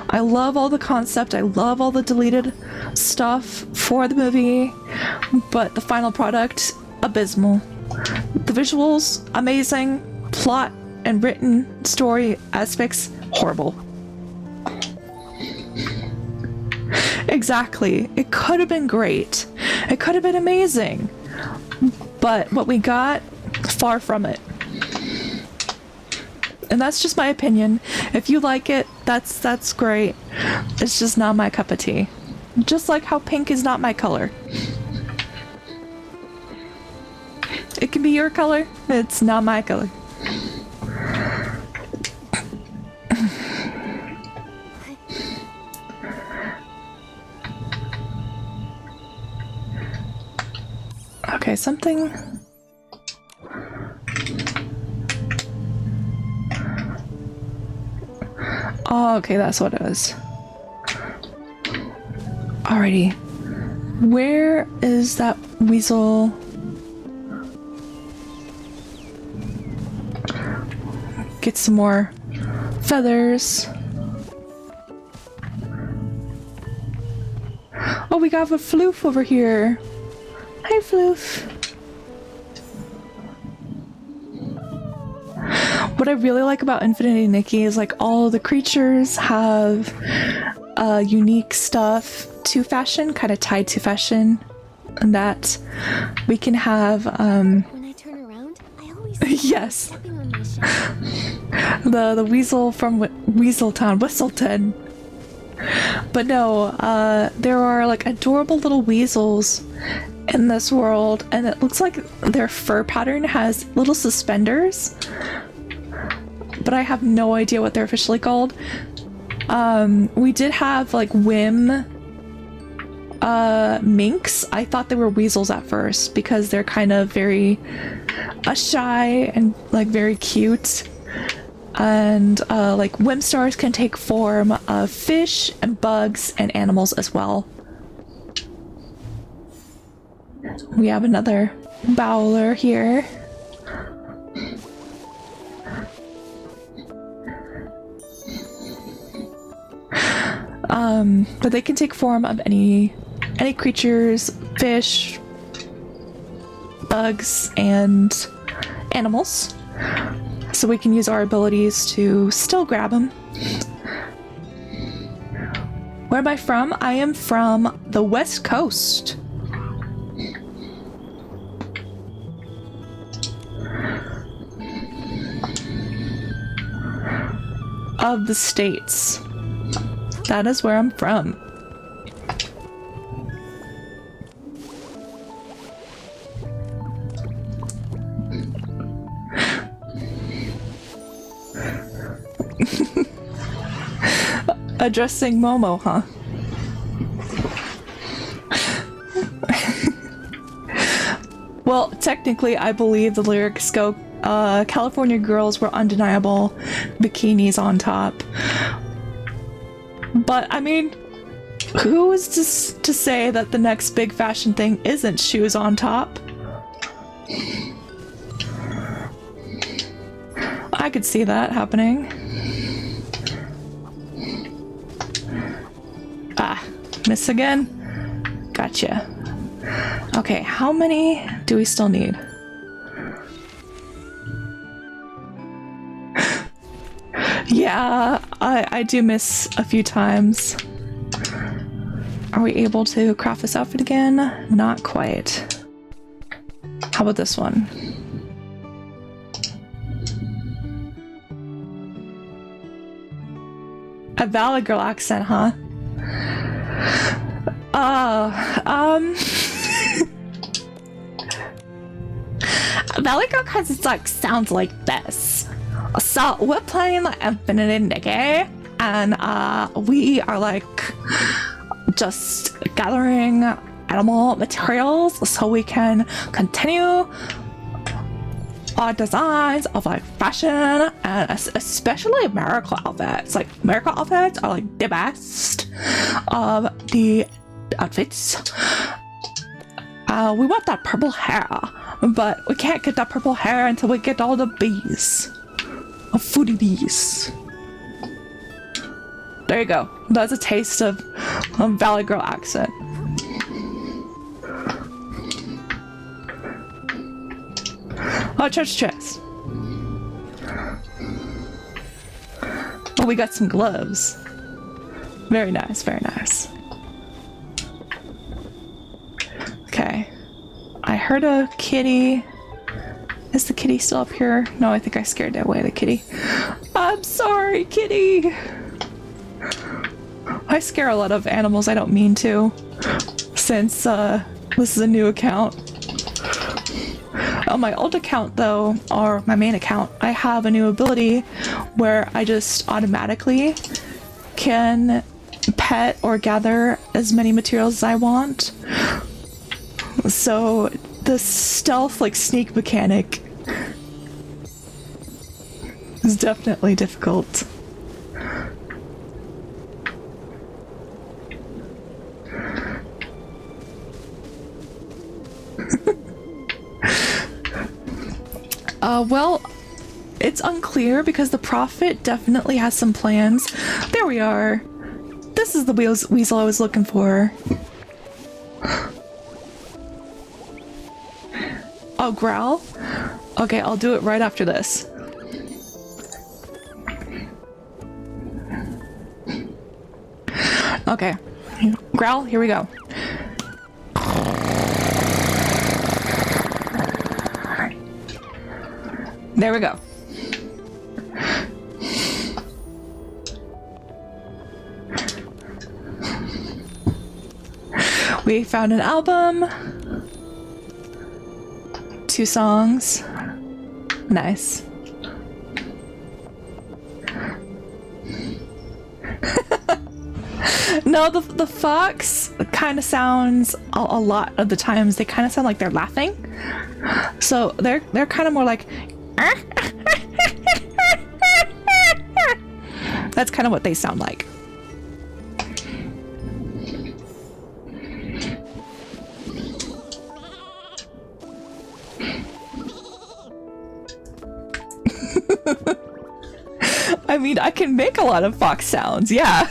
I love all the concept, I love all the deleted stuff for the movie, but the final product, abysmal. The visuals, amazing. Plot and written story aspects, horrible. Exactly. It could have been great. It could have been amazing. But what we got, far from it. And that's just my opinion. If you like it, that's great. It's just not my cup of tea. Just like how pink is not my color. It can be your color, it's not my color. Okay, something... Oh, okay, that's what it was. Alrighty. Where is that weasel? Get some more feathers. Oh, we got a floof over here. Hi, floof. What I really like about Infinity Nikki is like all the creatures have unique stuff to fashion, kind of tied to fashion, and that we can have When I turn around, I always see yes, stepping on my shadow. the weasel from Whistleton. But no, there are like adorable little weasels in this world, and it looks like their fur pattern has little suspenders, but I have no idea what they're officially called. We did have like minks. I thought they were weasels at first because they're kind of very shy and like very cute. And like Whimstars can take form of fish and bugs and animals as well. We have another Bowler here. But they can take form of any creatures, fish, bugs, and animals. So we can use our abilities to still grab them. Where am I from? I am from the West Coast. Of the States. That is where I'm from. Addressing Momo, huh? Well, technically, I believe the lyrics go, California girls were undeniable, bikinis on top. But, I mean, who is to say that the next big fashion thing isn't shoes on top? I could see that happening. Ah, miss again? Gotcha. Okay, how many do we still need? Yeah, I do miss a few times. Are we able to craft this outfit again? Not quite. How about this one? A Valley Girl accent, huh? Valley Girl kind of like sounds like this. So we're playing like Infinity Nikki, and we are like just gathering animal materials so we can continue our designs of like fashion, and especially miracle outfits. Like miracle outfits are like the best of the outfits. We want that purple hair, but we can't get that purple hair until we get all the bees. Foodie bees. There you go. That's a taste of Valley Girl accent. Oh, church chest. Oh, we got some gloves. Very nice, very nice. Okay. I heard a kitty. Is the kitty still up here? No, I think I scared away the kitty. I'm sorry, kitty. I scare a lot of animals I don't mean to, since this is a new account. On my old account though, or my main account, I have a new ability where I just automatically can pet or gather as many materials as I want. So the stealth, like sneak mechanic is definitely difficult. Well, it's unclear because the Prophet definitely has some plans. There we are. This is the weasel I was looking for. Oh, growl? Okay, I'll do it right after this. Okay. Growl, here we go. There we go. We found an album. 2 songs. Nice. No, the fox kind of sounds a lot of the times. They kind of sound like they're laughing. So they're kind of more like. That's kind of what they sound like. I mean, I can make a lot of fox sounds, yeah.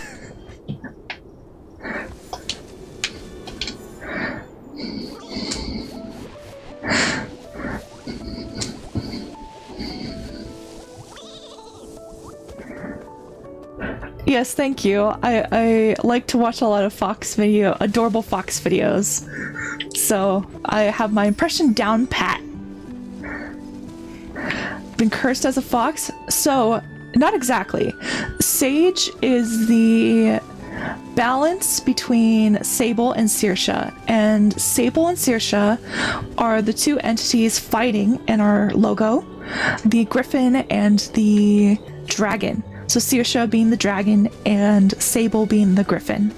Yes, thank you. I like to watch a lot of adorable fox videos. So I have my impression down pat. Been cursed as a fox? So, not exactly. Sage is the balance between Sable and Saoirse, and Sable and Saoirse are the 2 entities fighting in our logo, the griffin and the dragon. So Saoirse being the dragon and Sable being the griffin.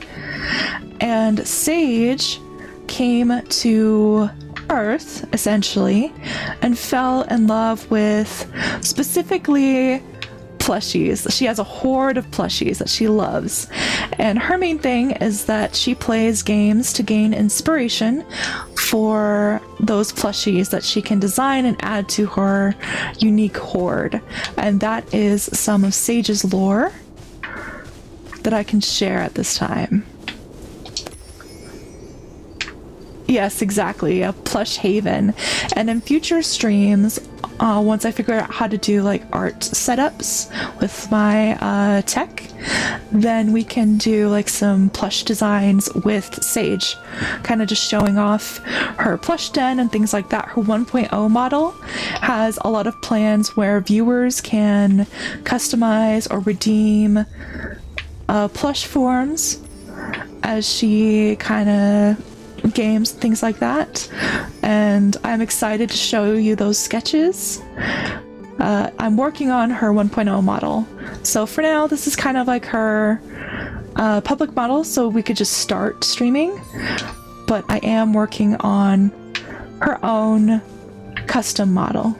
And Sage came to Earth, essentially, and fell in love with specifically plushies. She has a horde of plushies that she loves. And her main thing is that she plays games to gain inspiration for those plushies that she can design and add to her unique horde. And that is some of Sage's lore that I can share at this time. Yes, exactly, a plush haven. And in future streams, once I figure out how to do like art setups with my tech, then we can do like some plush designs with Sage, kind of just showing off her plush den and things like that. Her 1.0 model has a lot of plans where viewers can customize or redeem plush forms as she kind of games, things like that, and I'm excited to show you those sketches. I'm working on her 1.0 model, so for now this is kind of like her public model, so we could just start streaming, but I am working on her own custom model.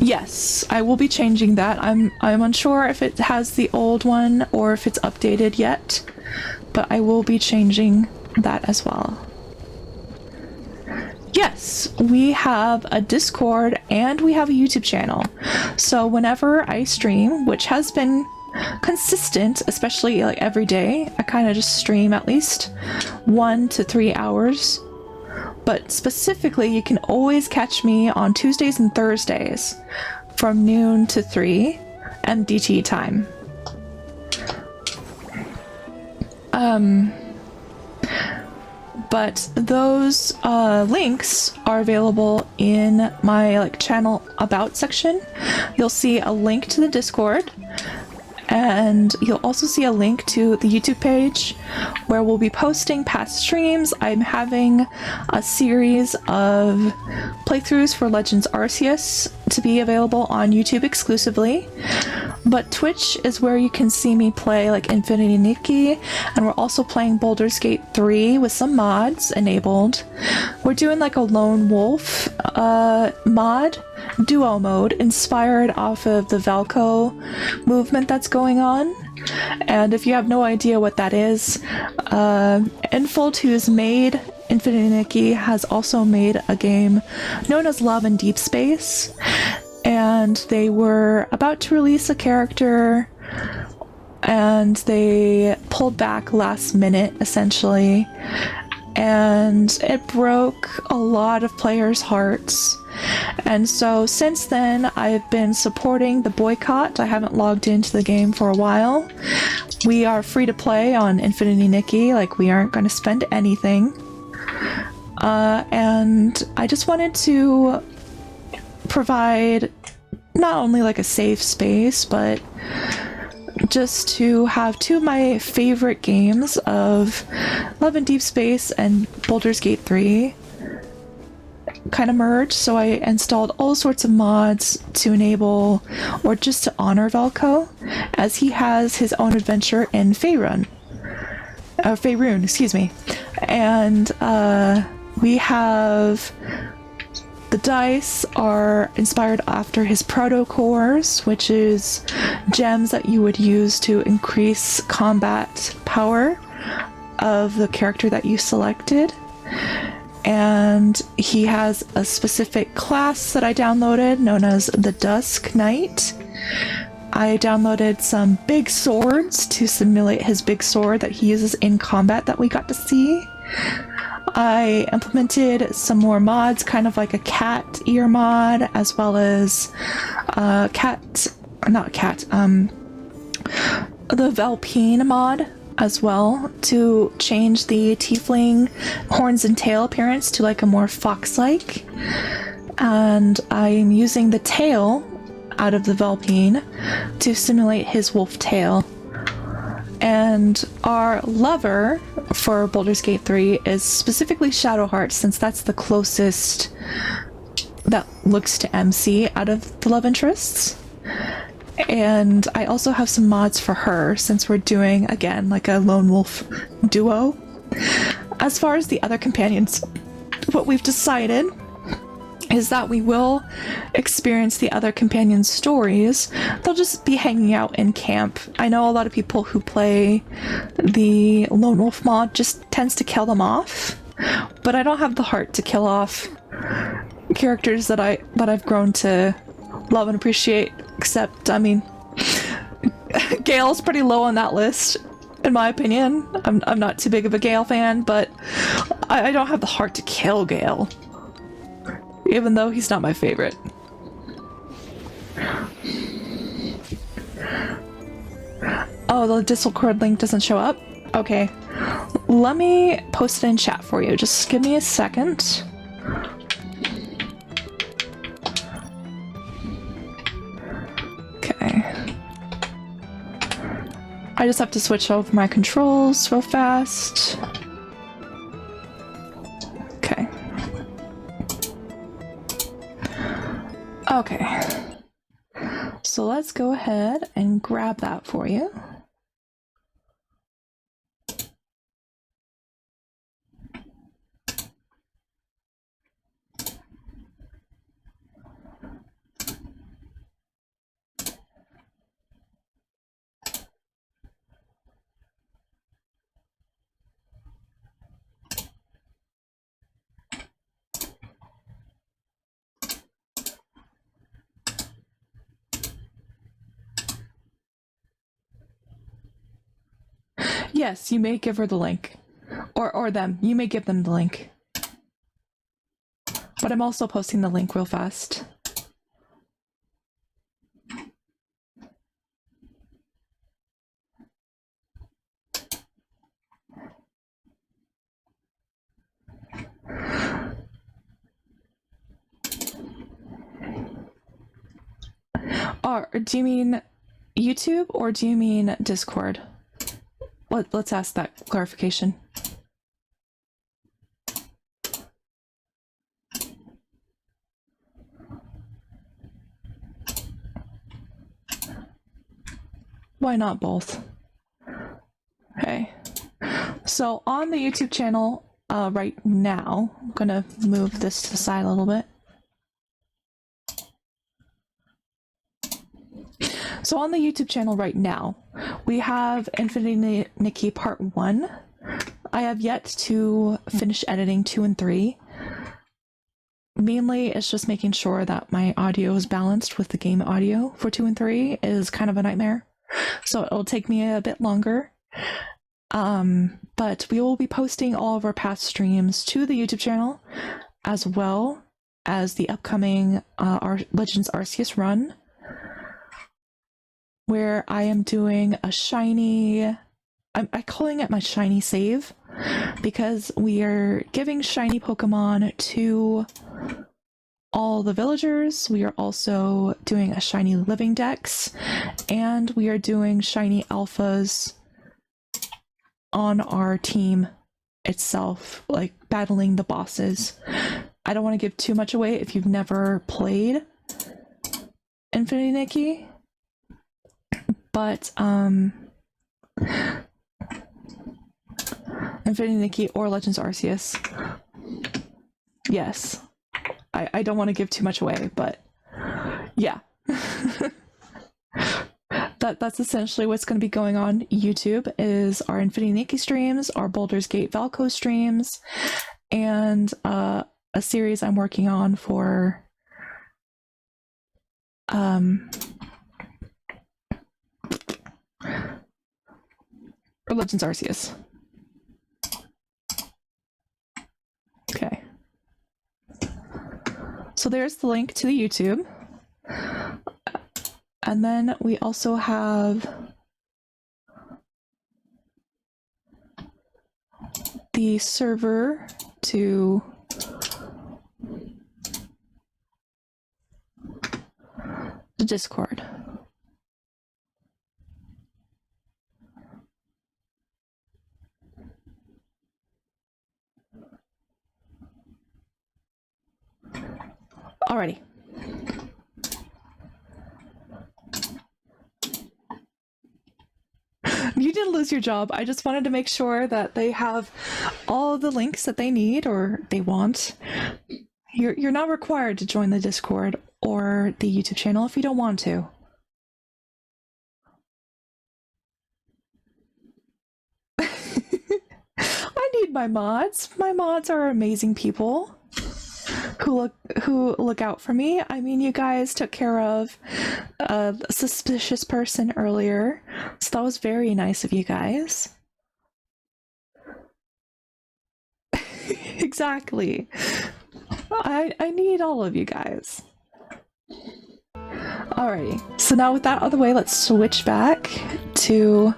Yes, I will be changing that. I'm unsure if it has the old one or if it's updated yet, but I will be changing that as well. Yes, we have a Discord and we have a YouTube channel. So whenever I stream, which has been consistent, especially like every day, I kind of just stream at least 1 to 3 hours. But specifically, you can always catch me on Tuesdays and Thursdays from noon to 3 MDT time. But those links are available in my like channel about section. You'll see a link to the Discord, and you'll also see a link to the YouTube page where we'll be posting past streams. I'm having a series of playthroughs for Legends Arceus to be available on YouTube exclusively. But Twitch is where you can see me play like Infinity Nikki, and we're also playing Baldur's Gate 3 with some mods enabled. We're doing like a lone wolf mod, duo mode, inspired off of the Valko movement that's going on. And if you have no idea what that is, Infold, who's made Infinity Nikki has also made a game known as Love in Deep Space, and they were about to release a character, and they pulled back last minute, essentially, and it broke a lot of players' hearts. And so since then, I've been supporting the boycott. I haven't logged into the game for a while. We are free to play on Infinity Nikki, like we aren't going to spend anything. And I just wanted to provide not only like a safe space, but just to have two of my favorite games of Love in Deep Space and Baldur's Gate 3 kind of merge. So I installed all sorts of mods to enable or just to honor Velko, as he has his own adventure in Faerun. Faerun, excuse me. And we have the dice are inspired after his proto cores, which is gems that you would use to increase combat power of the character that you selected. And he has a specific class that I downloaded known as the Dusk Knight. I downloaded some big swords to simulate his big sword that he uses in combat that we got to see. I implemented some more mods, kind of like a cat ear mod, as well as the Velpine mod as well, to change the tiefling horns and tail appearance to like a more fox-like. And I'm using the tail out of the Velpine to simulate his wolf tail. And our lover for Baldur's Gate 3 is specifically Shadowheart, since that's the closest that looks to MC out of the love interests. And I also have some mods for her, since we're doing, again, like a lone wolf duo. As far as the other companions, what we've decided is that we will experience the other companions' stories. They'll just be hanging out in camp. I know a lot of people who play the Lone Wolf mod just tends to kill them off, but I don't have the heart to kill off characters that I've grown to love and appreciate, except, I mean, Gale's pretty low on that list, in my opinion. I'm not too big of a Gale fan, but I don't have the heart to kill Gale, even though he's not my favorite. Oh, the Discord link doesn't show up? Okay. Let me post it in chat for you. Just give me a second. Okay. I just have to switch over my controls real fast. Okay. Okay, so let's go ahead and grab that for you. Yes, you may give her the link. Or them. You may give them the link. But I'm also posting the link real fast. Or do you mean YouTube or do you mean Discord? Let's ask that clarification. Why not both? Okay. So on the YouTube channel right now, I'm gonna move this to the side a little bit. So on the YouTube channel right now, we have Infinity Nikki Part 1. I have yet to finish editing 2 and 3. Mainly, it's just making sure that my audio is balanced with the game audio for 2 and 3 is kind of a nightmare. So it'll take me a bit longer. But we will be posting all of our past streams to the YouTube channel, as well as the upcoming our Legends Arceus run, where I am doing a shiny... I'm calling it my shiny save, because we are giving shiny Pokemon to all the villagers. We are also doing a shiny living dex, and we are doing shiny alphas on our team itself, like battling the bosses. I don't want to give too much away if you've never played Infinity Nikki, but Infinity Nikki or Legends Arceus. Yes. I don't want to give too much away, but yeah. That's essentially what's going to be going on YouTube, is our Infinity Nikki streams, our Baldur's Gate Valco streams, and a series I'm working on for Legends Arceus. Okay. So there's the link to the YouTube. And then we also have the server to the Discord. Alrighty. You didn't lose your job. I just wanted to make sure that they have all the links that they need or they want. You're not required to join the Discord or the YouTube channel if you don't want to. I need my mods. My mods are amazing people who look out for me. I mean, you guys took care of a suspicious person earlier, so that was very nice of you guys. Exactly. I need all of you guys. Alrighty, so now with that out of the way, let's switch back to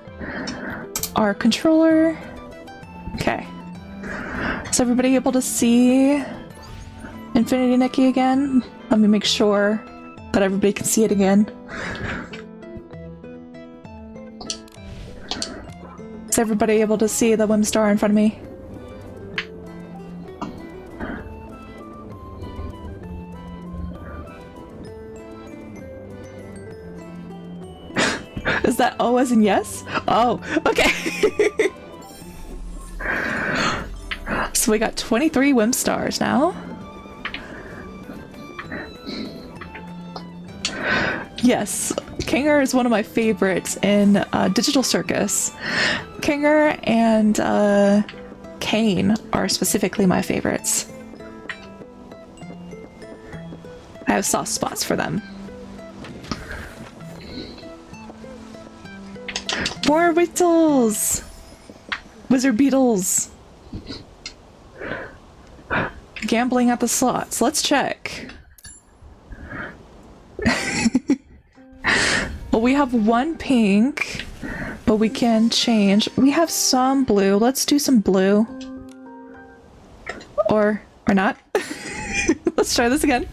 our controller. Okay. Is everybody able to see Infinity Nikki again? Let me make sure that everybody can see it again. Is everybody able to see the Whimstar in front of me? Is that O as in yes? Oh, okay. So we got 23 Whimstars now. Yes, Kinger is one of my favorites in Digital Circus. Kinger and Kane are specifically my favorites. I have soft spots for them. More Beetles! Wizard Beetles! Gambling at the slots. Let's check. Well, we have one pink, but we can change. We have some blue. Let's do some blue. Or not. Let's try this again.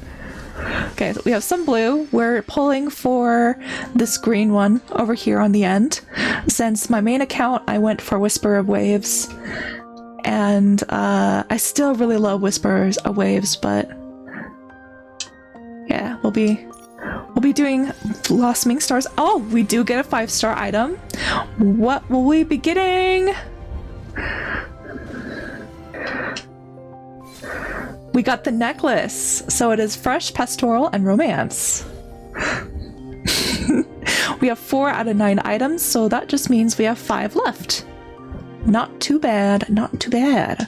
Okay, so we have some blue. We're pulling for this green one over here on the end. Since my main account, I went for Whisper of Waves. And I still really love Whispers of Waves, but yeah, we'll be doing Blossoming Stars. Oh, we do get a 5-star item. What will we be getting? We got the necklace. So it is Fresh, Pastoral, and Romance. We have 4 out of 9 items, so that just means we have 5 left. Not too bad, not too bad.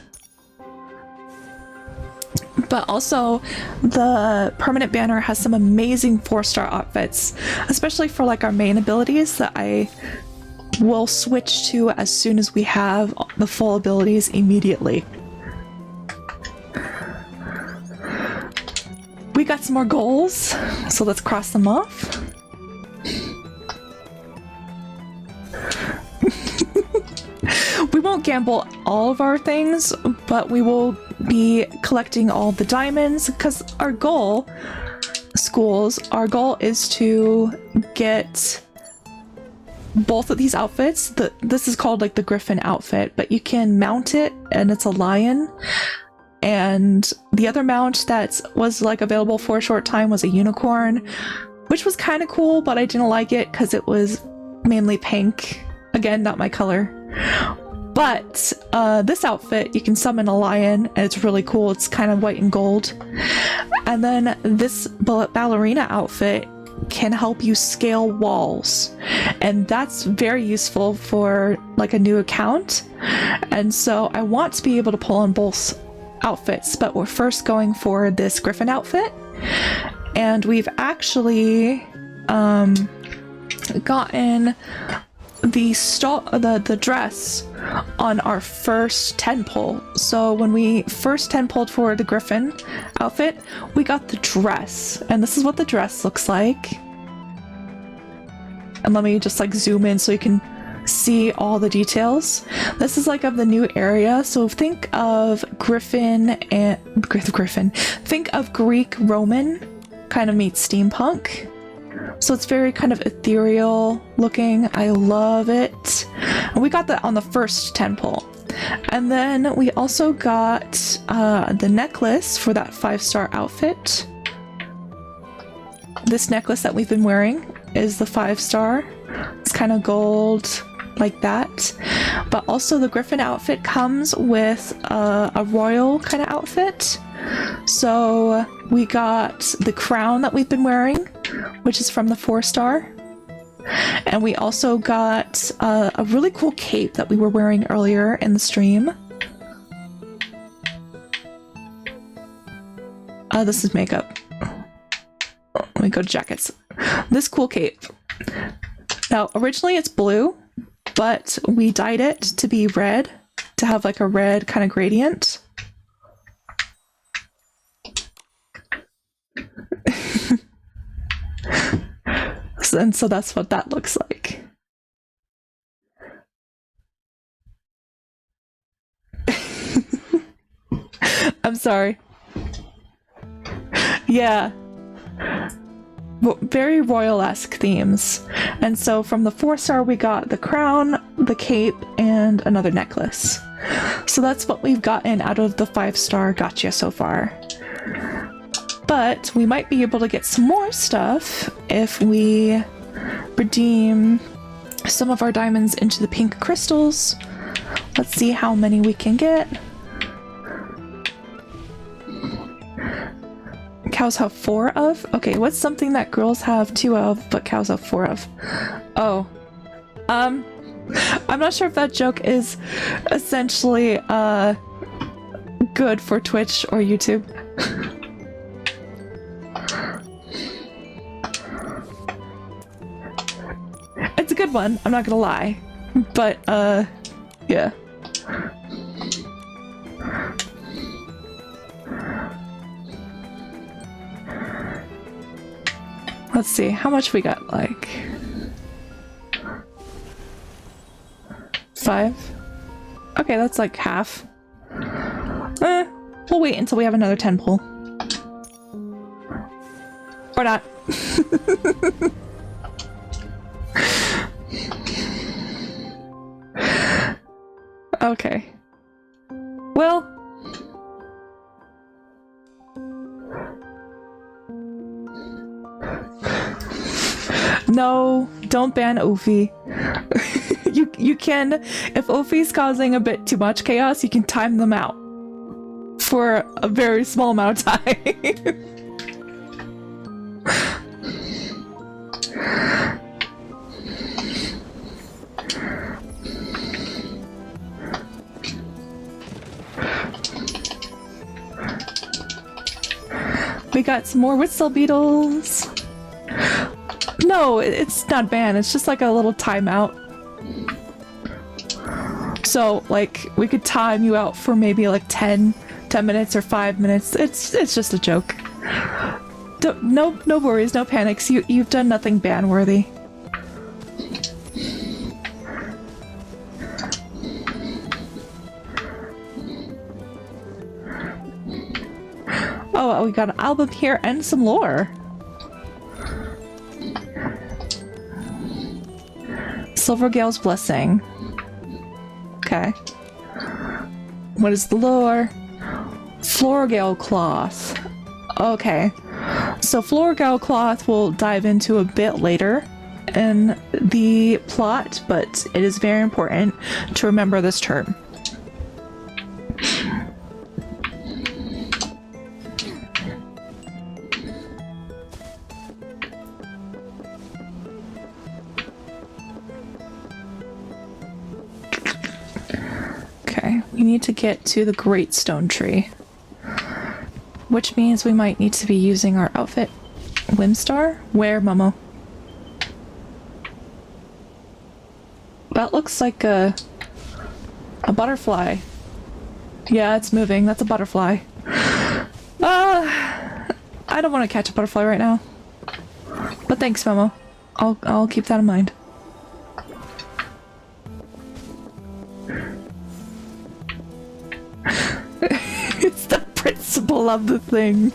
But also, the permanent banner has some amazing 4-star outfits, especially for like our main abilities that I will switch to as soon as we have the full abilities immediately. We got some more goals, so let's cross them off. We won't gamble all of our things, but we will be collecting all the diamonds because our goal, our goal is to get both of these outfits. This is called like the Griffin outfit, but you can mount it and it's a lion. And the other mount that was like available for a short time was a unicorn, which was kind of cool, but I didn't like it because it was mainly pink. Again, not my color. But this outfit, you can summon a lion, and it's really cool. It's kind of white and gold. And then this ballerina outfit can help you scale walls, and that's very useful for like a new account. And so I want to be able to pull on both outfits, but we're first going for this Griffin outfit. And we've actually gotten the dress on our first 10 pull. So when we first 10 pulled for the Griffin outfit, we got the dress, and this is what the dress looks like. And let me just like zoom in so you can see all the details. This is like of the new area, so think of Griffin. Think of Greek Roman kind of meets steampunk. So it's very kind of ethereal looking. I love it. And we got that on the first 10 pull. And then we also got the necklace for that 5-star outfit. This necklace that we've been wearing is the 5-star. It's kind of gold like that. But also the Griffin outfit comes with a royal kind of outfit. So we got the crown that we've been wearing, which is from the 4-star. And we also got a really cool cape that we were wearing earlier in the stream. This is makeup. Let me go to jackets. This cool cape. Now, originally it's blue, but we dyed it to be red, to have like a red kind of gradient. And so that's what that looks like. I'm sorry. Yeah. Very royal-esque themes. And so from the 4-star we got the crown, the cape, and another necklace. So that's what we've gotten out of the 5-star gacha so far. But we might be able to get some more stuff if we redeem some of our diamonds into the pink crystals. Let's see how many we can get. Cows have 4 of? Okay, what's something that girls have 2 of, but cows have 4 of? Oh. I'm not sure if that joke is essentially, good for Twitch or YouTube. It's a good one, I'm not gonna lie. But, yeah. Let's see, how much we got, like... 5? Okay, that's like half. We'll wait until we have another 10 pull. Or not. Okay. Well... No, don't ban Ophi. You can, if Ophi's causing a bit too much chaos, you can time them out for a very small amount of time. We got some more whistle beetles. No, it's not banned. It's just like a little timeout. So, like, we could time you out for maybe like 10 minutes or 5 minutes. It's just a joke. No worries, no panics. You've done nothing ban-worthy. Oh, we got an album here and some lore. Silvergale's Blessing. Okay. What is the lore? Florgale Cloth. Okay. So Florgale Cloth we'll dive into a bit later in the plot, but it is very important to remember this term. Okay, we need to get to the Great Stone Tree, which means we might need to be using our outfit. Whimstar? Where, Momo? That looks like a butterfly. Yeah, it's moving. That's a butterfly. I don't want to catch a butterfly right now. But thanks, Momo. I'll keep that in mind. It's the principle of the thing.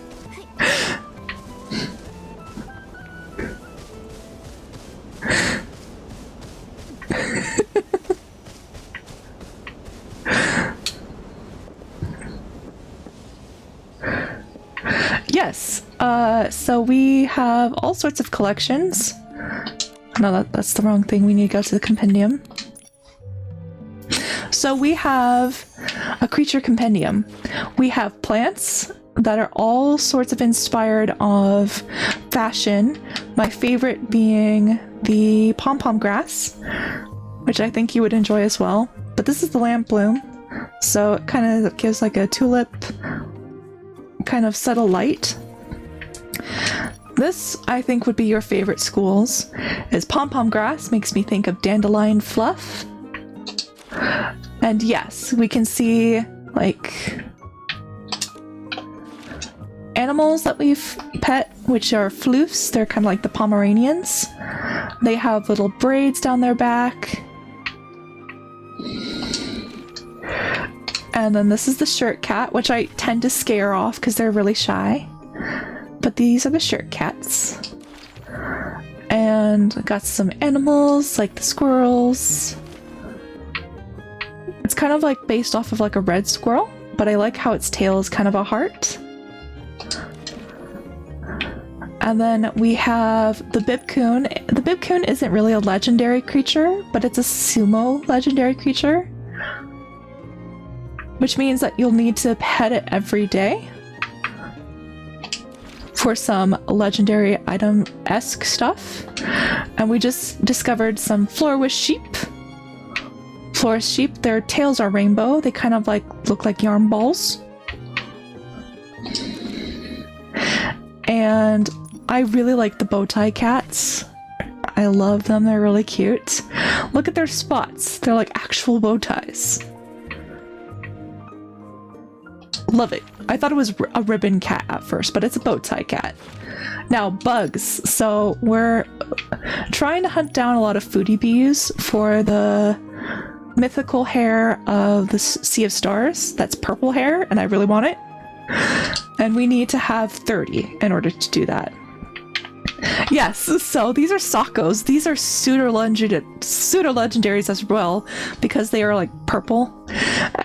Yes, so we have all sorts of collections. No, that's the wrong thing. We need to go to the compendium. So we have a creature compendium. We have plants that are all sorts of inspired of fashion. My favorite being the pom-pom grass, which I think you would enjoy as well. But this is the lamp bloom, so it kind of gives like a tulip kind of subtle light. This, I think, would be your favorite schools, is pom-pom grass makes me think of dandelion fluff. And yes, we can see, like, animals that we've pet, which are floofs. They're kind of like the Pomeranians. They have little braids down their back. And then this is the shirt cat, which I tend to scare off because they're really shy. But these are the shirt cats. And I got some animals, like the squirrels. It's kind of like based off of like a red squirrel, but I like how its tail is kind of a heart. And then we have the Bibcoon. The Bibcoon isn't really a legendary creature, but it's a sumo legendary creature, which means that you'll need to pet it every day for some legendary item-esque stuff. And we just discovered some Florist sheep. Florist sheep, their tails are rainbow. They kind of like look like yarn balls. And I really like the bow tie cats. I love them, they're really cute. Look at their spots. They're like actual bow ties. Love it. I thought it was a ribbon cat at first, but it's a bow tie cat. Now, bugs. So we're trying to hunt down a lot of foodie bees for the mythical hair of the Sea of Stars. That's purple hair, and I really want it. And we need to have 30 in order to do that. Yes, so these are Sockos. These are pseudo-legendaries as well, because they are like purple.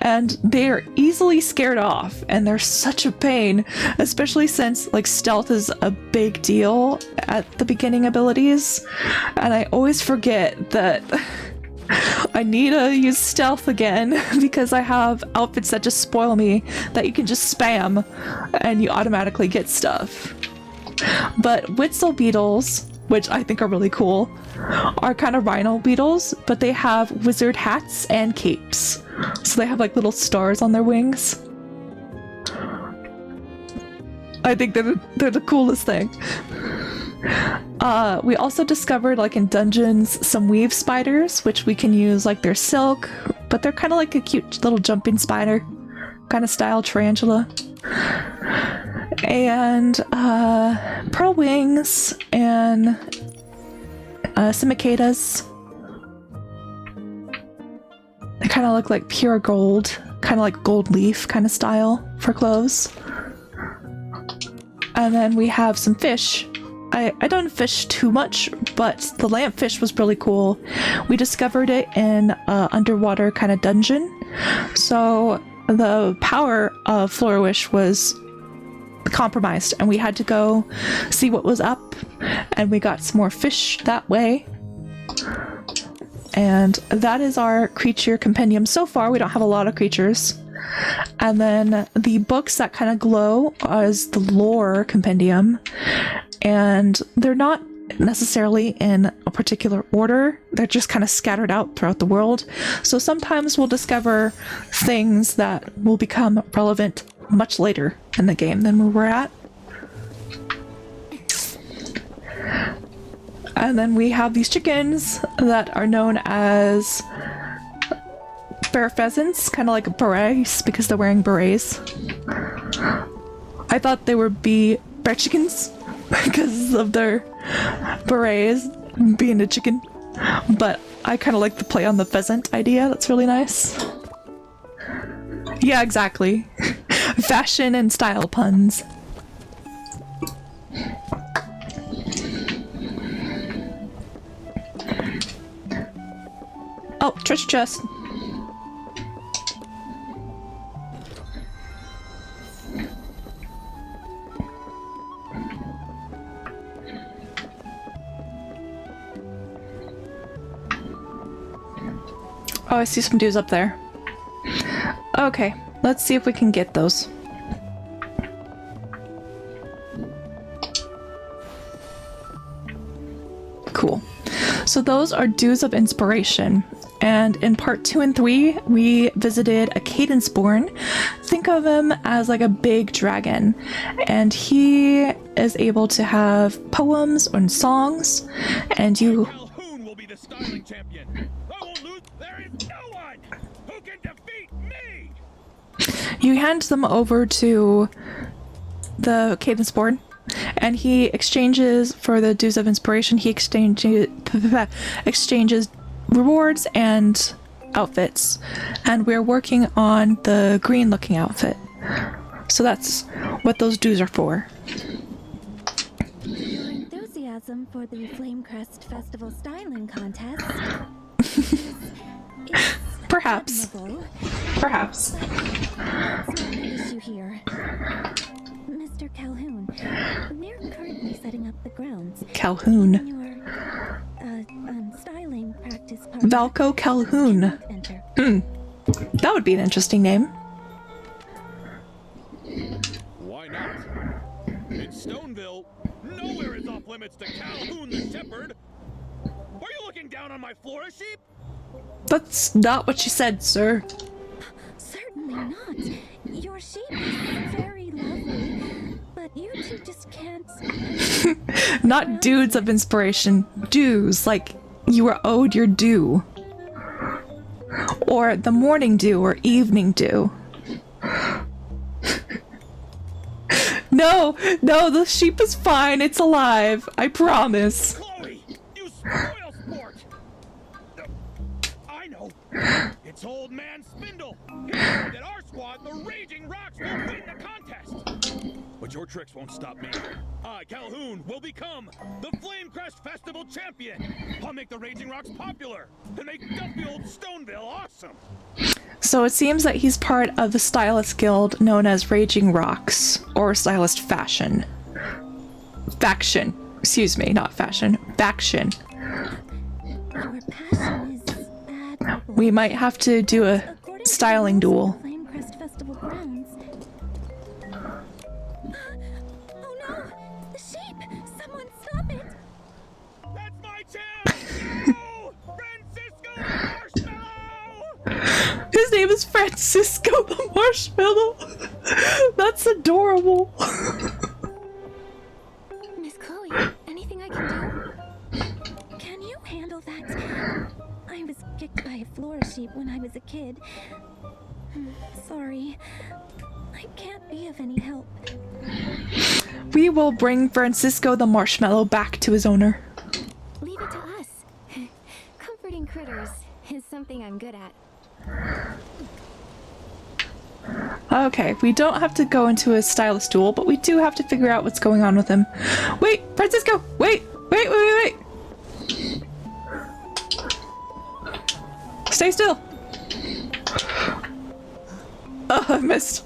And they are easily scared off, and they're such a pain, especially since like stealth is a big deal at the beginning abilities. And I always forget that I need to use stealth again because I have outfits that just spoil me that you can just spam and you automatically get stuff. But Witzel beetles, which I think are really cool, are kind of rhino beetles, but they have wizard hats and capes. So they have like little stars on their wings. I think they're the coolest thing. We also discovered, like in dungeons, some weave spiders, which we can use like their silk, but they're kind of like a cute little jumping spider kind of style tarantula. And pearl wings and simicatas. They kind of look like pure gold, kind of like gold leaf kind of style for clothes. And then we have some fish. I don't fish too much, but the lampfish was really cool. We discovered it in an underwater kind of dungeon. So the power of Flourish was compromised, and we had to go see what was up, and we got some more fish that way. And that is our creature compendium. So far, we don't have a lot of creatures. And then the books that kind of glow is the lore compendium. And they're not necessarily in a particular order. They're just kind of scattered out throughout the world. So sometimes we'll discover things that will become relevant much later in the game than where we're at. And then we have these chickens that are known as bear pheasants, kind of like berets because they're wearing berets. I thought they would be bear chickens because of their berets being a chicken, but I kind of like the play on the pheasant idea. That's really nice. Yeah, exactly. Fashion and style puns. Oh, treasure chest. Oh, I see some dudes up there. Okay, let's see if we can get those. Cool. So those are Dews of Inspiration. And in part 2 and 3, we visited a Cadence-born. Think of him as like a big dragon. And he is able to have poems and songs. And you... Calhoun will be the styling champion. I won't lose. There is no one who can defeat me. You hand them over to the Cadence-born. And he exchanges for the Dews of Inspiration. He exchanges rewards and outfits. And we're working on the green looking outfit. So that's what those dues are for. Your enthusiasm for the Flamecrest Festival styling contest is Perhaps. admirable. Perhaps. That's not the issue here. Mr. Calhoun, we're currently setting up the grounds. Calhoun. Your styling practice part. Valco Calhoun. Enter. That would be an interesting name. Why not? In Stoneville, nowhere is off limits to Calhoun the Shepherd. Are you looking down on my Flora sheep? That's not what she said, sir. Certainly not. Your sheep is very lovely, but you two just can't. Not dudes of inspiration. Dues, like you were owed your due. Or the morning dew or evening dew. No, the sheep is fine. It's alive. I promise. Chloe, you spoil sport. I know. It's old man Spindle. He said that our squad, the Raging Rocks, will win the contest. But your tricks won't stop me. I, Calhoun, will become the Flamecrest Festival champion. I'll make the Raging Rocks popular and make dumpy old Stoneville awesome. So it seems that he's part of the stylist guild known as Raging Rocks, or Stylist Faction. Faction. Excuse me, not fashion. Faction. Your passion is admirable. We might have to do a According to styling the rules duel. of the Flamecrest Festival grounds. Oh no! The sheep! Someone stop it! That's my chance! No! Francisco the Marshmallow! His name is Francisco the Marshmallow. That's adorable. well, that I was kicked by a floor sheep when I was a kid. Sorry. I can't be of any help. We will bring Francisco the marshmallow back to his owner. Leave it to us. Comforting critters is something I'm good at. Okay, we don't have to go into a stylus duel, but we do have to figure out what's going on with him. Wait, Francisco! Wait! Wait! Stay still! Oh, I missed.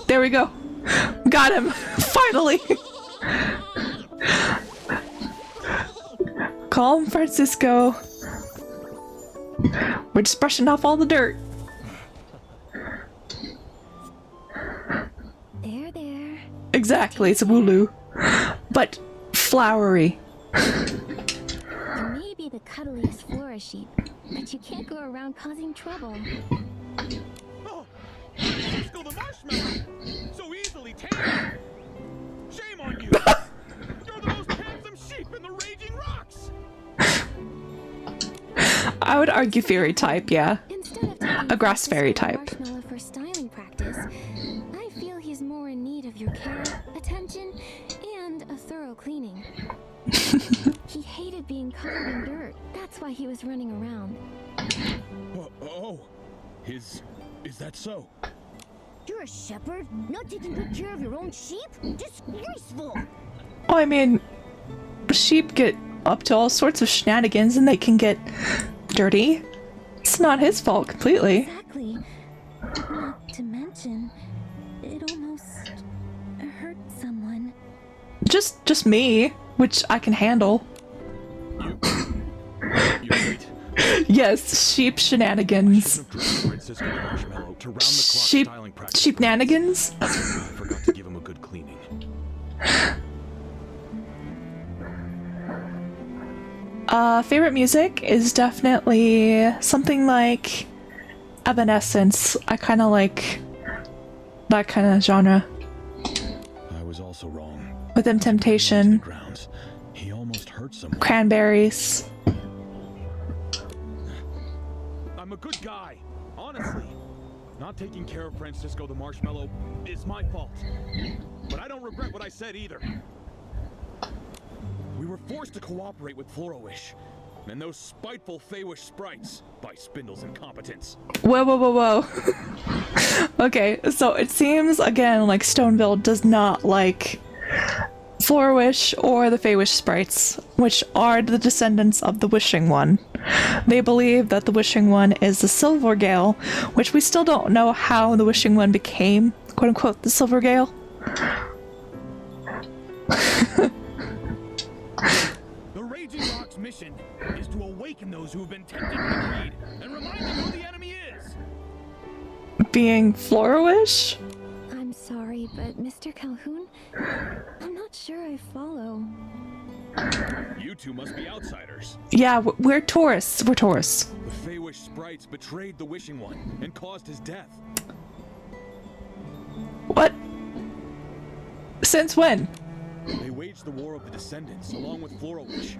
There we go. Got him! Finally! Calm, Francisco. We're just brushing off all the dirt. There. Exactly, it's a wooloo. But flowery. You may be the cuddliest flora sheep, but you can't go around causing trouble. Oh, Cisco the marshmallow! So easily tamed! Shame on you! You're the most handsome sheep in the Raging Rocks! I would argue fairy type, yeah. Instead of taking A grass fairy type. Marshmallow for styling practice, I feel he's more in need of your care, attention, and a thorough cleaning. He hated being covered in dirt. That's why he was running around. Is that so? You're a shepherd, not taking good care of your own sheep? Disgraceful! Oh, I mean, sheep get up to all sorts of shenanigans and they can get dirty. It's not his fault completely. Exactly. Not to mention, it almost hurt someone. Just me, which I can handle. You wait. Yes, sheep shenanigans. Francisco the marshmallow to round the clock Sheep styling practice. sheepnanigans? I forgot to give him a good cleaning. Favorite music is definitely something like Evanescence. I kind of like that kind of genre. I was also wrong. Within Temptation, Grounds. He almost hurt someone. Cranberries. I'm a good guy, honestly. Not taking care of Francisco the marshmallow is my fault. But I don't regret what I said either. We were forced to cooperate with Florowish and those spiteful Feywish sprites by Spindle's incompetence. Whoa. Okay, so it seems again like Stoneville does not like Florowish or the Feywish sprites, which are the descendants of the Wishing One. They believe that the Wishing One is the Silvergale, which we still don't know how the Wishing One became, quote-unquote, the Silvergale. The Raging Rock's mission is to awaken those who have been tempted by greed and remind them who the enemy is. Being Florowish? I'm sorry, but Mr. Calhoun, I'm not sure I follow. You two must be outsiders. Yeah, we're tourists. We're tourists. The Feywish sprites betrayed the Wishing One and caused his death. What? Since when? They waged the War of the Descendants along with Florowish.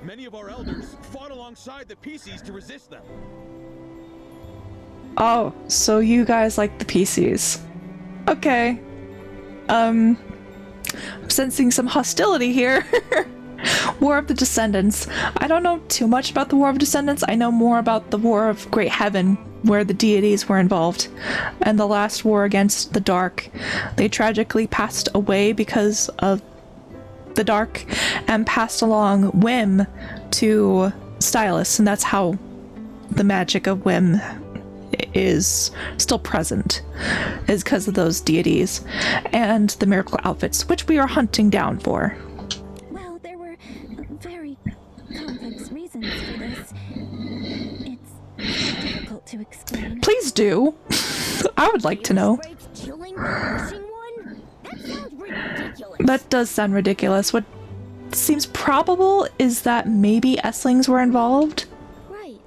Many of our elders fought alongside the PCs to resist them. Oh, so you guys like the PCs. Okay. I'm sensing some hostility here. War of the Descendants. I don't know too much about the War of Descendants. I know more about the War of Great Heaven, where the deities were involved. And the last war against the Dark. They tragically passed away because of the Dark and passed along Whim to Stylus, and that's how the magic of Whim is still present, is because of those deities and the miracle outfits, which we are hunting down for. Well, there were very complex reasons for this. It's difficult to explain. Please do. I would like to know. Sprites killing the Wishing One? That sounds ridiculous. That does sound ridiculous. What seems probable is that maybe Esslings were involved. Right.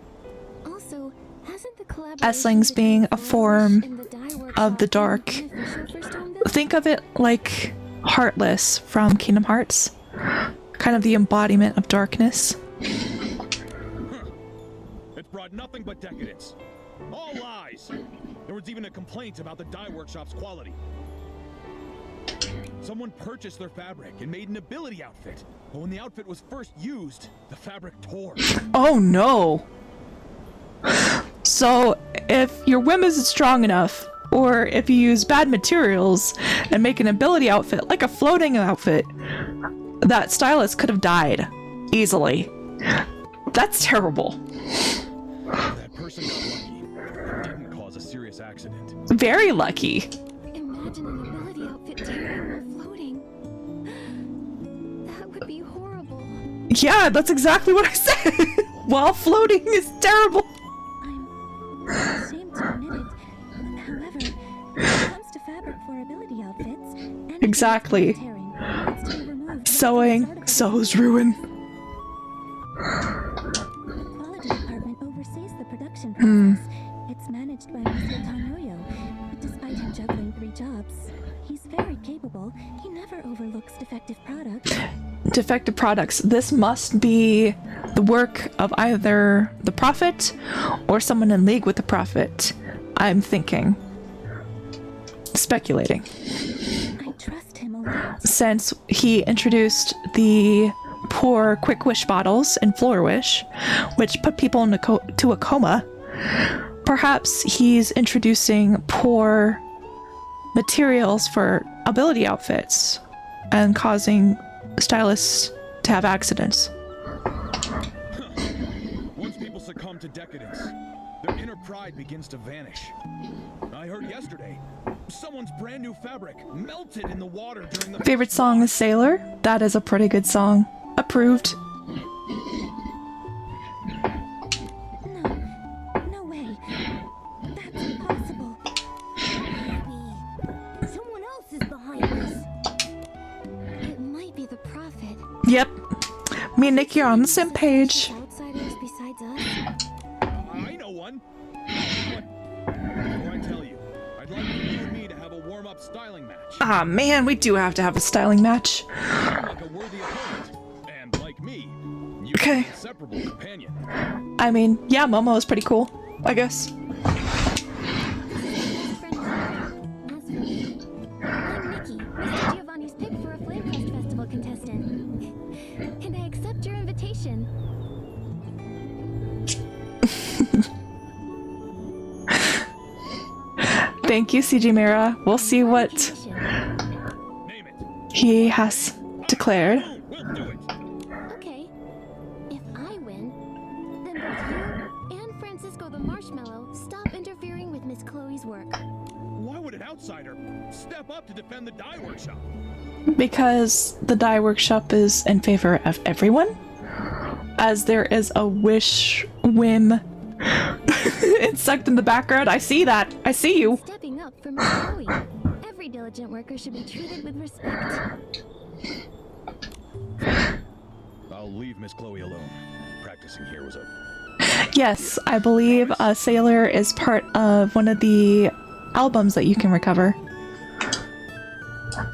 Also, hasn't the collaboration Esslings being a between form Florowish and the dye of workshop the been Dark. beneficial for Stoneville? Think of it like Heartless from Kingdom Hearts. kind of the embodiment of darkness. It's brought nothing but decadence. All lies. There was even a complaint about the dye workshop's quality. Someone purchased their fabric and made an ability outfit. But when the outfit was first used, the fabric tore. Oh no. So if your whim isn't strong enough, or if you use bad materials and make an ability outfit, like a floating outfit, that stylist could have died easily. That's terrible. That person got lucky. It didn't cause a serious accident. Very lucky. Imagine an ability outfit tearing while floating. That would be horrible. Yeah, that's exactly what I said. While floating is terrible. I'm ashamed to admit it. However, when it comes to fabric for ability outfits, anything Exactly. tearing needs to be removed. Sewing, so's ruin. The quality department oversees the production process. It's managed by Mr. Tanoyo, but despite him juggling 3 jobs, he's very capable. He never overlooks defective products. Defective products. This must be the work of either the Prophet or someone in league with the Prophet. I'm thinking. Speculating. I trust him a lot. Since he introduced the poor Quick Wish bottles in Floor Wish, which put people to a coma, perhaps he's introducing poor materials for ability outfits and causing stylists to have accidents. Once people succumb to decadence, their inner pride begins to vanish. I heard yesterday, someone's brand new fabric melted in the water during the Favorite song is Sailor? That is a pretty good song. Approved. No way. That's impossible. Maybe someone else is behind this. It might be the Prophet. Yep. Me and Nikki are on the same page. Outsiders besides us? I know one. But before I tell you, I'd like for you and me to have a warm-up styling match. Ah, man, we do have to have a styling match. Like a worthy opponent. And like me, you Okay. are an inseparable companion. I mean, yeah, Momo is pretty cool, I guess. Friend As for me, I'm Nikki, Mr. Giovanni's pick for a Flamecrest Festival contestant. And I accept your invitation. Thank you, CG Mira. We'll see what Name it. he has declared. We'll do it. Okay. If I win, then both you and Francisco the Marshmallow stop interfering with Miss Chloe's work. Why would an outsider step up to defend the dye workshop? Because the dye workshop is in favor of everyone, as there is a whim insect in the background. I see that. I see you. Stepping up for Miss Chloe. Every diligent worker should be treated with respect. I'll leave Miss Chloe alone. Practicing here was a... Yes, I believe Sailor is part of one of the albums that you can recover.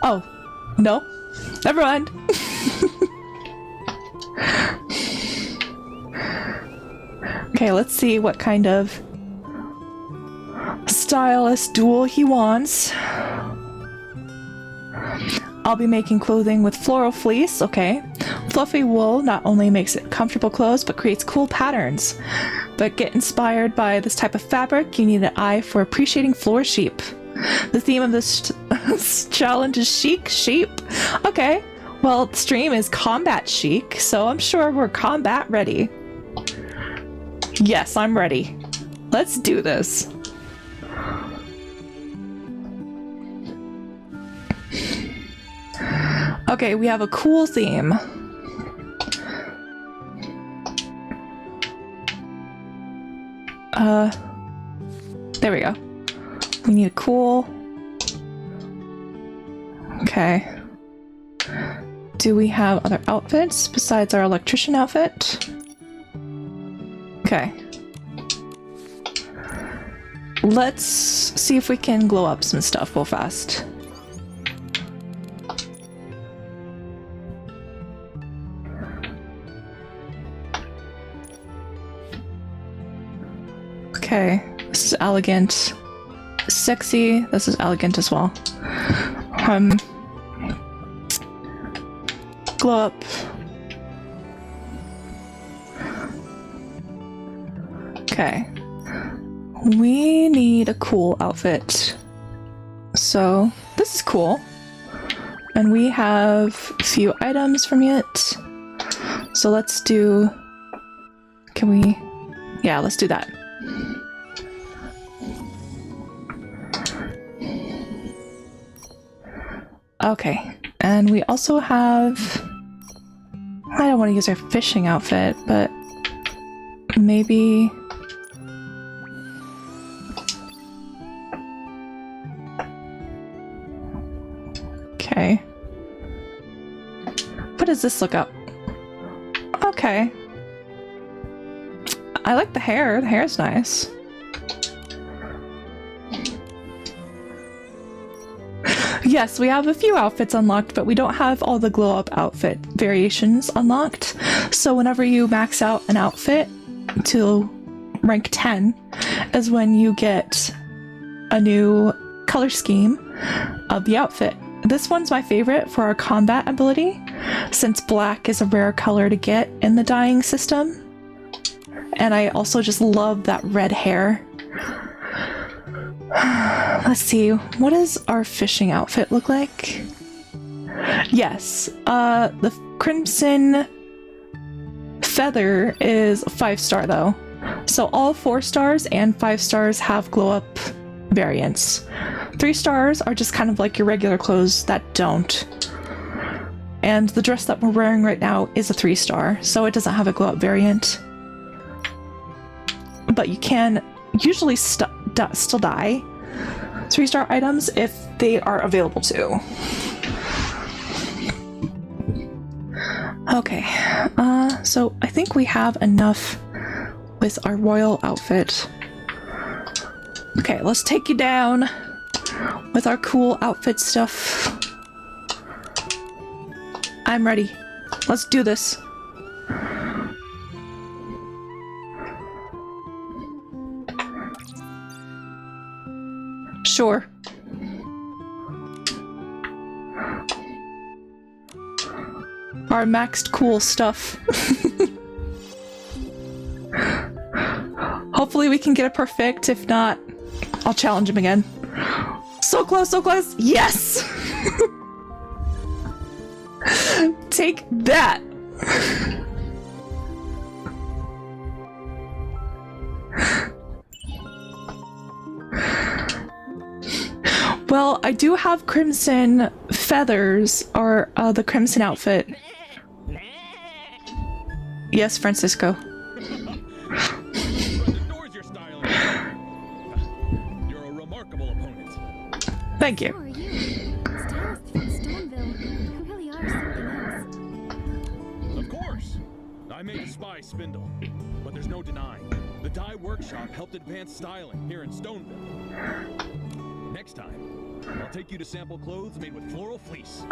Oh, no. Never mind. Okay, let's see what kind of stylist duel he wants. I'll be making clothing with floral fleece, okay. Fluffy wool not only makes it comfortable clothes, but creates cool patterns. But get inspired by this type of fabric, you need an eye for appreciating floor sheep. The theme of this challenge is chic sheep. Okay, well, the stream is combat chic, so I'm sure we're combat ready. Yes, I'm ready. Let's do this. Okay, we have a cool theme. There we go. We need a cool... Okay. Do we have other outfits besides our electrician outfit? Okay. Let's see if we can glow up some stuff real fast. Okay, this is elegant. Sexy, this is elegant as well. Glow up. Okay. We need a cool outfit. So, this is cool. And we have a few items from it. So let's do... Can we... Yeah, let's do that. Okay. And we also have... I don't want to use our fishing outfit, but... Maybe... Okay. What does this look up? Okay. I like the hair. The hair's nice. Yes, we have a few outfits unlocked, but we don't have all the glow up outfit variations unlocked. So whenever you max out an outfit to rank 10 is when you get a new color scheme of the outfit. This one's my favorite for our combat ability, since black is a rare color to get in the dyeing system. And I also just love that red hair. Let's see, what does our fishing outfit look like? Yes, the crimson feather is a 5-star though. So all 4 stars and 5 stars have glow up variants. 3 stars are just kind of like your regular clothes that don't. And the dress that we're wearing right now is a 3-star, so it doesn't have a glow up variant. But you can usually still dye 3-star items if they are available too. Okay, so I think we have enough with our royal outfit. Okay, let's take you down with our cool outfit stuff. I'm ready. Let's do this. Sure. Our maxed cool stuff. Hopefully we can get it perfect. If not, I'll challenge him again. So close, so close. Yes! Take that! Well, I do have crimson feathers, or the crimson outfit. Yes, Francisco. You're a remarkable opponent. Thank you. Who are you? Stylists from Stoneville. You really are something else. Of course. I made a spy spindle, but there's no denying. The dye workshop helped advance styling here in Stoneville. Next time, I'll take you to sample clothes made with floral fleece.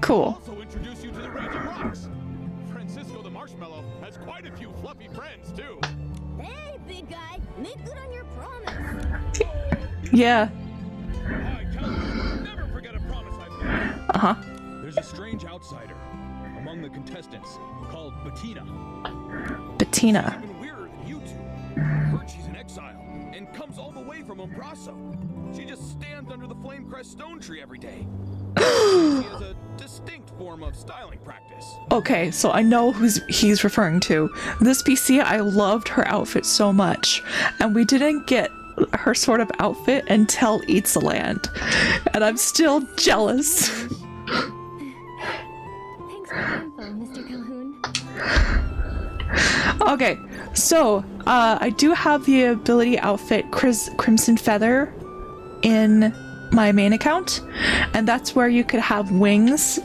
Cool. I'll also introduce you to the Raging Rocks. Francisco the Marshmallow has quite a few fluffy friends, too. Hey, big guy, make good on your promise. Yeah. I never forget a promise I've made. Uh-huh. There's a strange outsider among the contestants called Bettina. Bettina. She's even weirder than you two. Heard she's in exile and comes all the way from Umbraso. She just stands under the Flamecrest stone tree every day. She has a distinct form of styling practice. Okay, so I know who he's referring to. This PC, I loved her outfit so much, and we didn't get her sort of outfit until Eatsaland, and I'm still jealous. Thanks for the info, Mr. Calhoun. Okay, so I do have the ability outfit Crimson Feather in my main account, and that's where you could have wings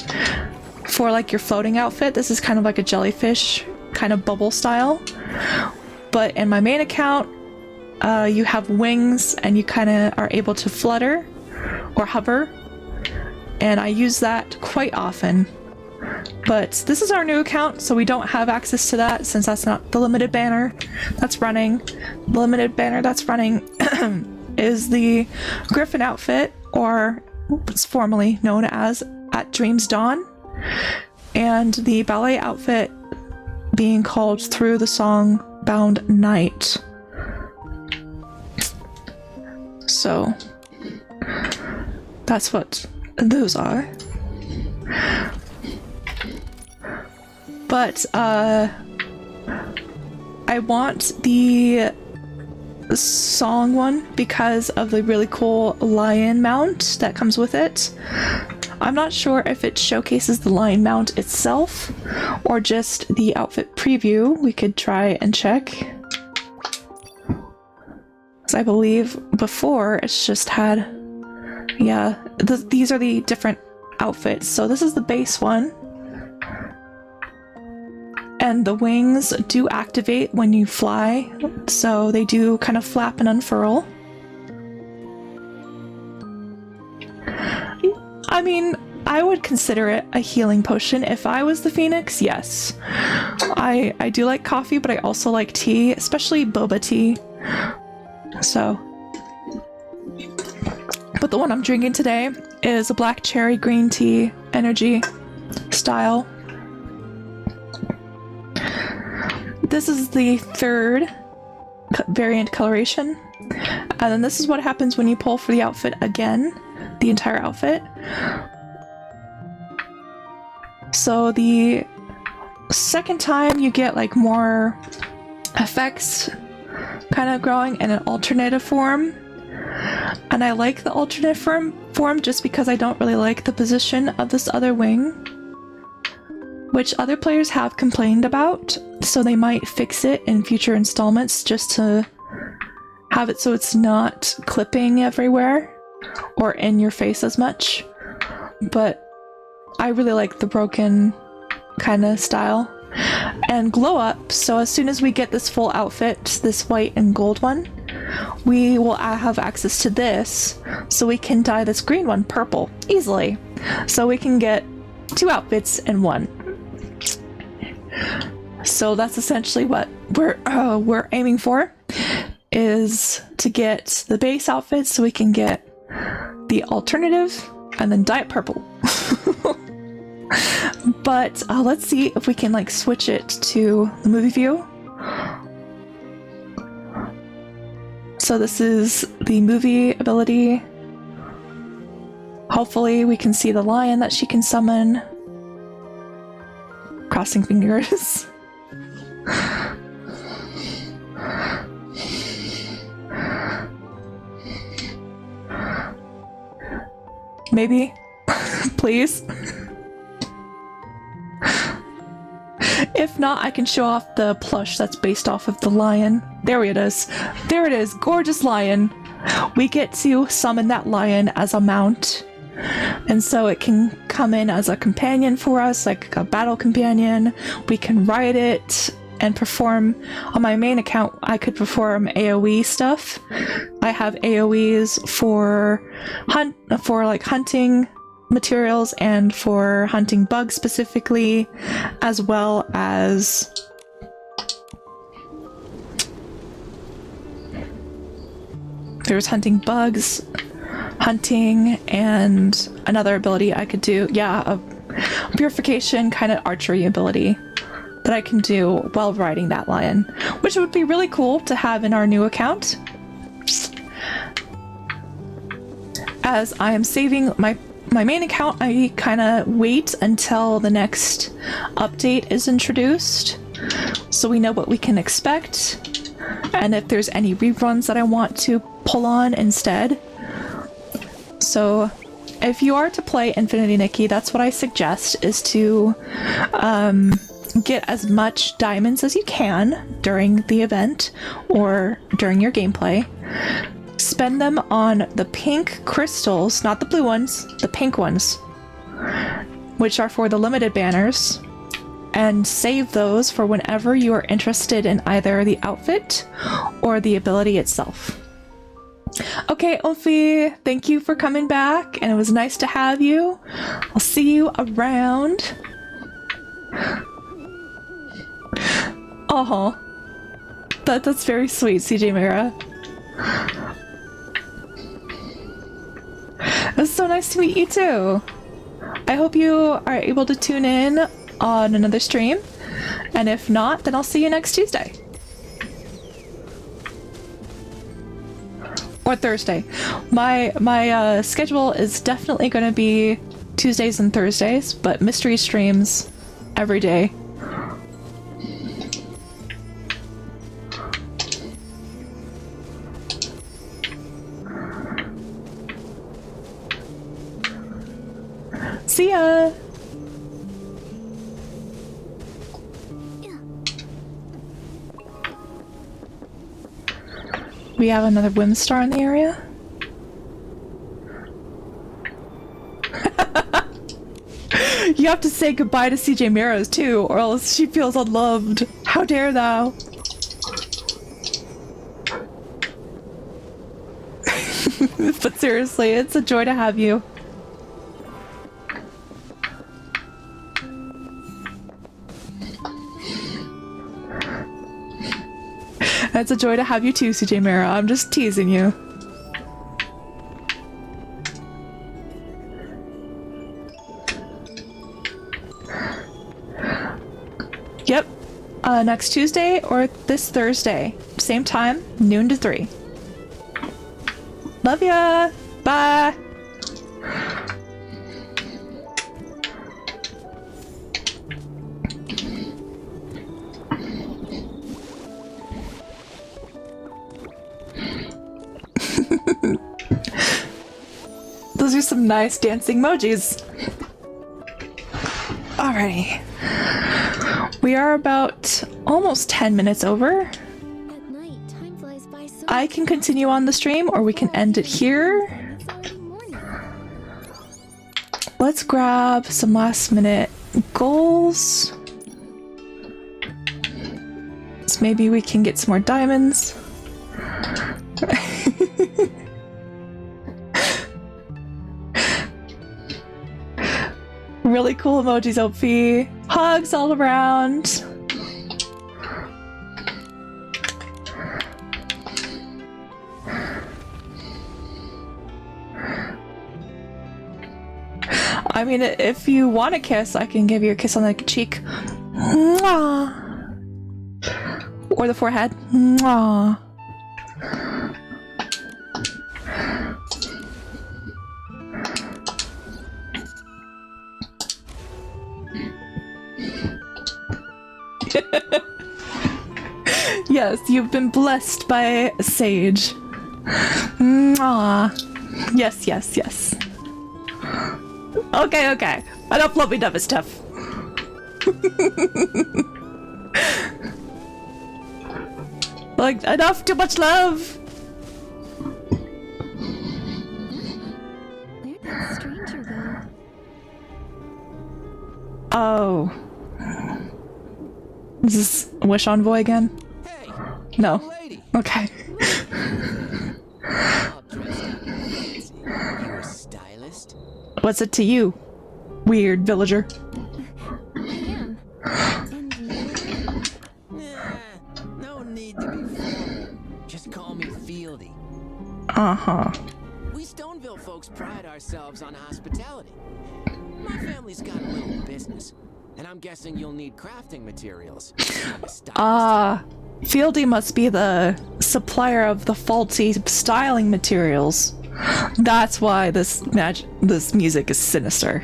for like your floating outfit. This is kind of like a jellyfish kind of bubble style, but in my main account you have wings and you kind of are able to flutter or hover, and I use that quite often. But this is our new account, so we don't have access to that since that's not the limited banner that's running. The limited banner that's running is the Griffin outfit, or what's formerly known as At Dream's Dawn, and the ballet outfit being called Through the Song Bound Night. So that's what those are. But I want the song one because of the really cool lion mount that comes with it. I'm not sure if it showcases the lion mount itself or just the outfit preview. We could try and check. Because I believe before it's just had, yeah, these are the different outfits. So this is the base one. And the wings do activate when you fly, so they do kind of flap and unfurl. I mean, I would consider it a healing potion if I was the Phoenix, yes. I do like coffee, but I also like tea, especially boba tea. So. But the one I'm drinking today is a black cherry green tea energy style. This is the third variant coloration. And then this is what happens when you pull for the outfit again, the entire outfit. So the second time you get like more effects kind of growing in an alternative form. And I like the alternate form just because I don't really like the position of this other wing, which other players have complained about, so they might fix it in future installments just to have it so it's not clipping everywhere or in your face as much. But I really like the broken kind of style. And glow up, so as soon as we get this full outfit, this white and gold one, we will have access to this, so we can dye this green one purple easily. So we can get 2 outfits in one. So that's essentially what we're aiming for, is to get the base outfit so we can get the alternative and then dye it purple. But let's see if we can like switch it to the movie view. So this is the movie ability. Hopefully we can see the lion that she can summon. Crossing fingers. Maybe. Please. If not, I can show off the plush that's based off of the lion. There it is. There it is. Gorgeous lion. We get to summon that lion as a mount. And so it can come in as a companion for us, like a battle companion. We can ride it and perform. On my main account, I could perform AoE stuff. I have AoEs for like hunting materials and for hunting bugs specifically, as well as there's hunting bugs, hunting, and another ability I could do, a purification kind of archery ability that I can do while riding that lion, which would be really cool to have in our new account. As I am saving my main account, I kind of wait until the next update is introduced so we know what we can expect and if there's any reruns that I want to pull on instead. So if you are to play Infinity Nikki, that's what I suggest, is to get as much diamonds as you can during the event or during your gameplay. Spend them on the pink crystals, not the blue ones, the pink ones, which are for the limited banners, and save those for whenever you are interested in either the outfit or the ability itself. Okay, Ophi, thank you for coming back, and it was nice to have you. I'll see you around. Oh, that's very sweet, CJ Mira. It's so nice to meet you too. I hope you are able to tune in on another stream, and if not, then I'll see you next Tuesday. Or Thursday. My schedule is definitely going to be Tuesdays and Thursdays, but mystery streams every day. See ya! We have another Whimstar in the area. You have to say goodbye to CJ Miros too, or else she feels unloved. How dare thou? But seriously, it's a joy to have you. It's a joy to have you too, CJ Mira. I'm just teasing you. Yep. Next Tuesday or this Thursday. Same time, noon to 3. Love ya! Bye! Those are some nice dancing emojis. Alrighty. We are about almost 10 minutes over. At night, time flies by so I can continue on the stream or we can end it here. it's already morning. Let's grab some last minute goals. So maybe we can get some more diamonds. Really cool emojis, OP. Hugs all around. I mean, if you want a kiss, I can give you a kiss on the cheek. Mwah. Or the forehead. Mwah. Yes, you've been blessed by a sage. Mwah. Yes, yes, yes. Okay, okay. Enough lovey-dovey stuff. Like, enough, too much love! Where'd that stranger go? Oh. Is this Wish Envoy again? Hey, No. lady. Okay. All dressed up fancy. You're a stylist? What's it to you, weird villager? I am. And you? Nah, no need to be formal. Just call me Fieldy. Uh-huh. We Stoneville folks pride ourselves on hospitality. My family's got a little business, and I'm guessing you'll need crafting materials. I'm a stylist. Ah, Fieldy must be the supplier of the faulty styling materials. That's why this music is sinister.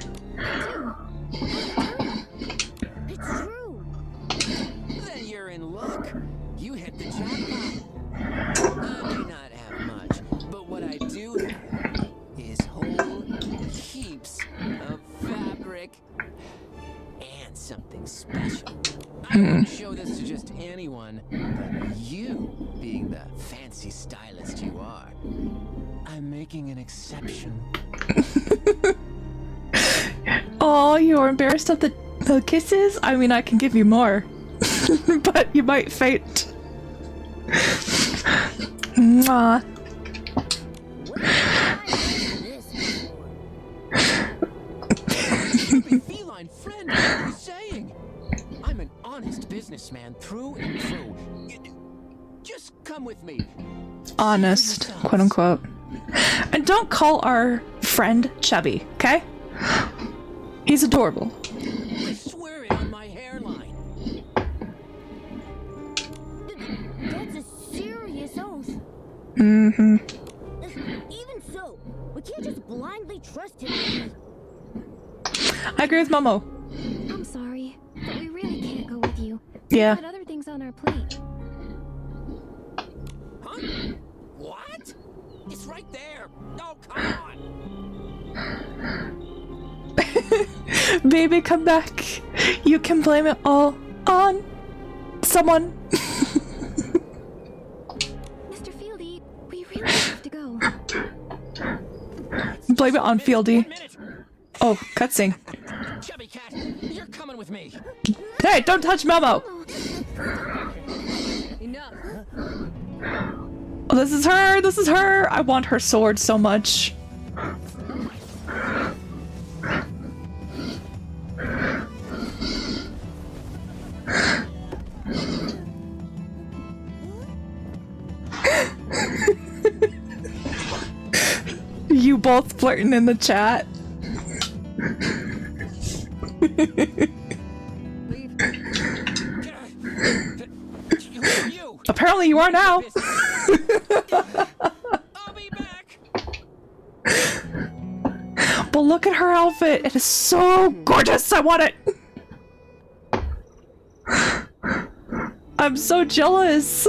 It's true. Then you're in luck. You hit the jackpot. I may not have much, but what I do have is whole heaps of fabric and something special. I wouldn't show this to just anyone, but you, being the fancy stylist you are, I'm making an exception. Oh, you're embarrassed of the kisses? I mean, I can give you more. But you might faint. Mwah. You be feline friend, what are you saying? businessman through and through. Just come with me. Honest, quote unquote. And don't call our friend chubby, okay? He's adorable. I swear it on my hairline. That's a serious oath. Mm-hmm. Even so, we can't just blindly trust him. I agree with Momo. I'm sorry, but we really can't go with you. Yeah. We had other things on our plate. Huh? What? It's right there. Oh, come on. Baby, come back. You can blame it all on someone. Mr. Fieldy, we really have to go. Blame it on Fieldy. Oh, cutscene. Chubby cat, you're coming with me. Hey, don't touch Momo! Enough. Oh, this is her! This is her! I want her sword so much. You both flirting in the chat. Apparently you are now. I'll be back. But look at her outfit. It is so gorgeous. I want it. I'm so jealous.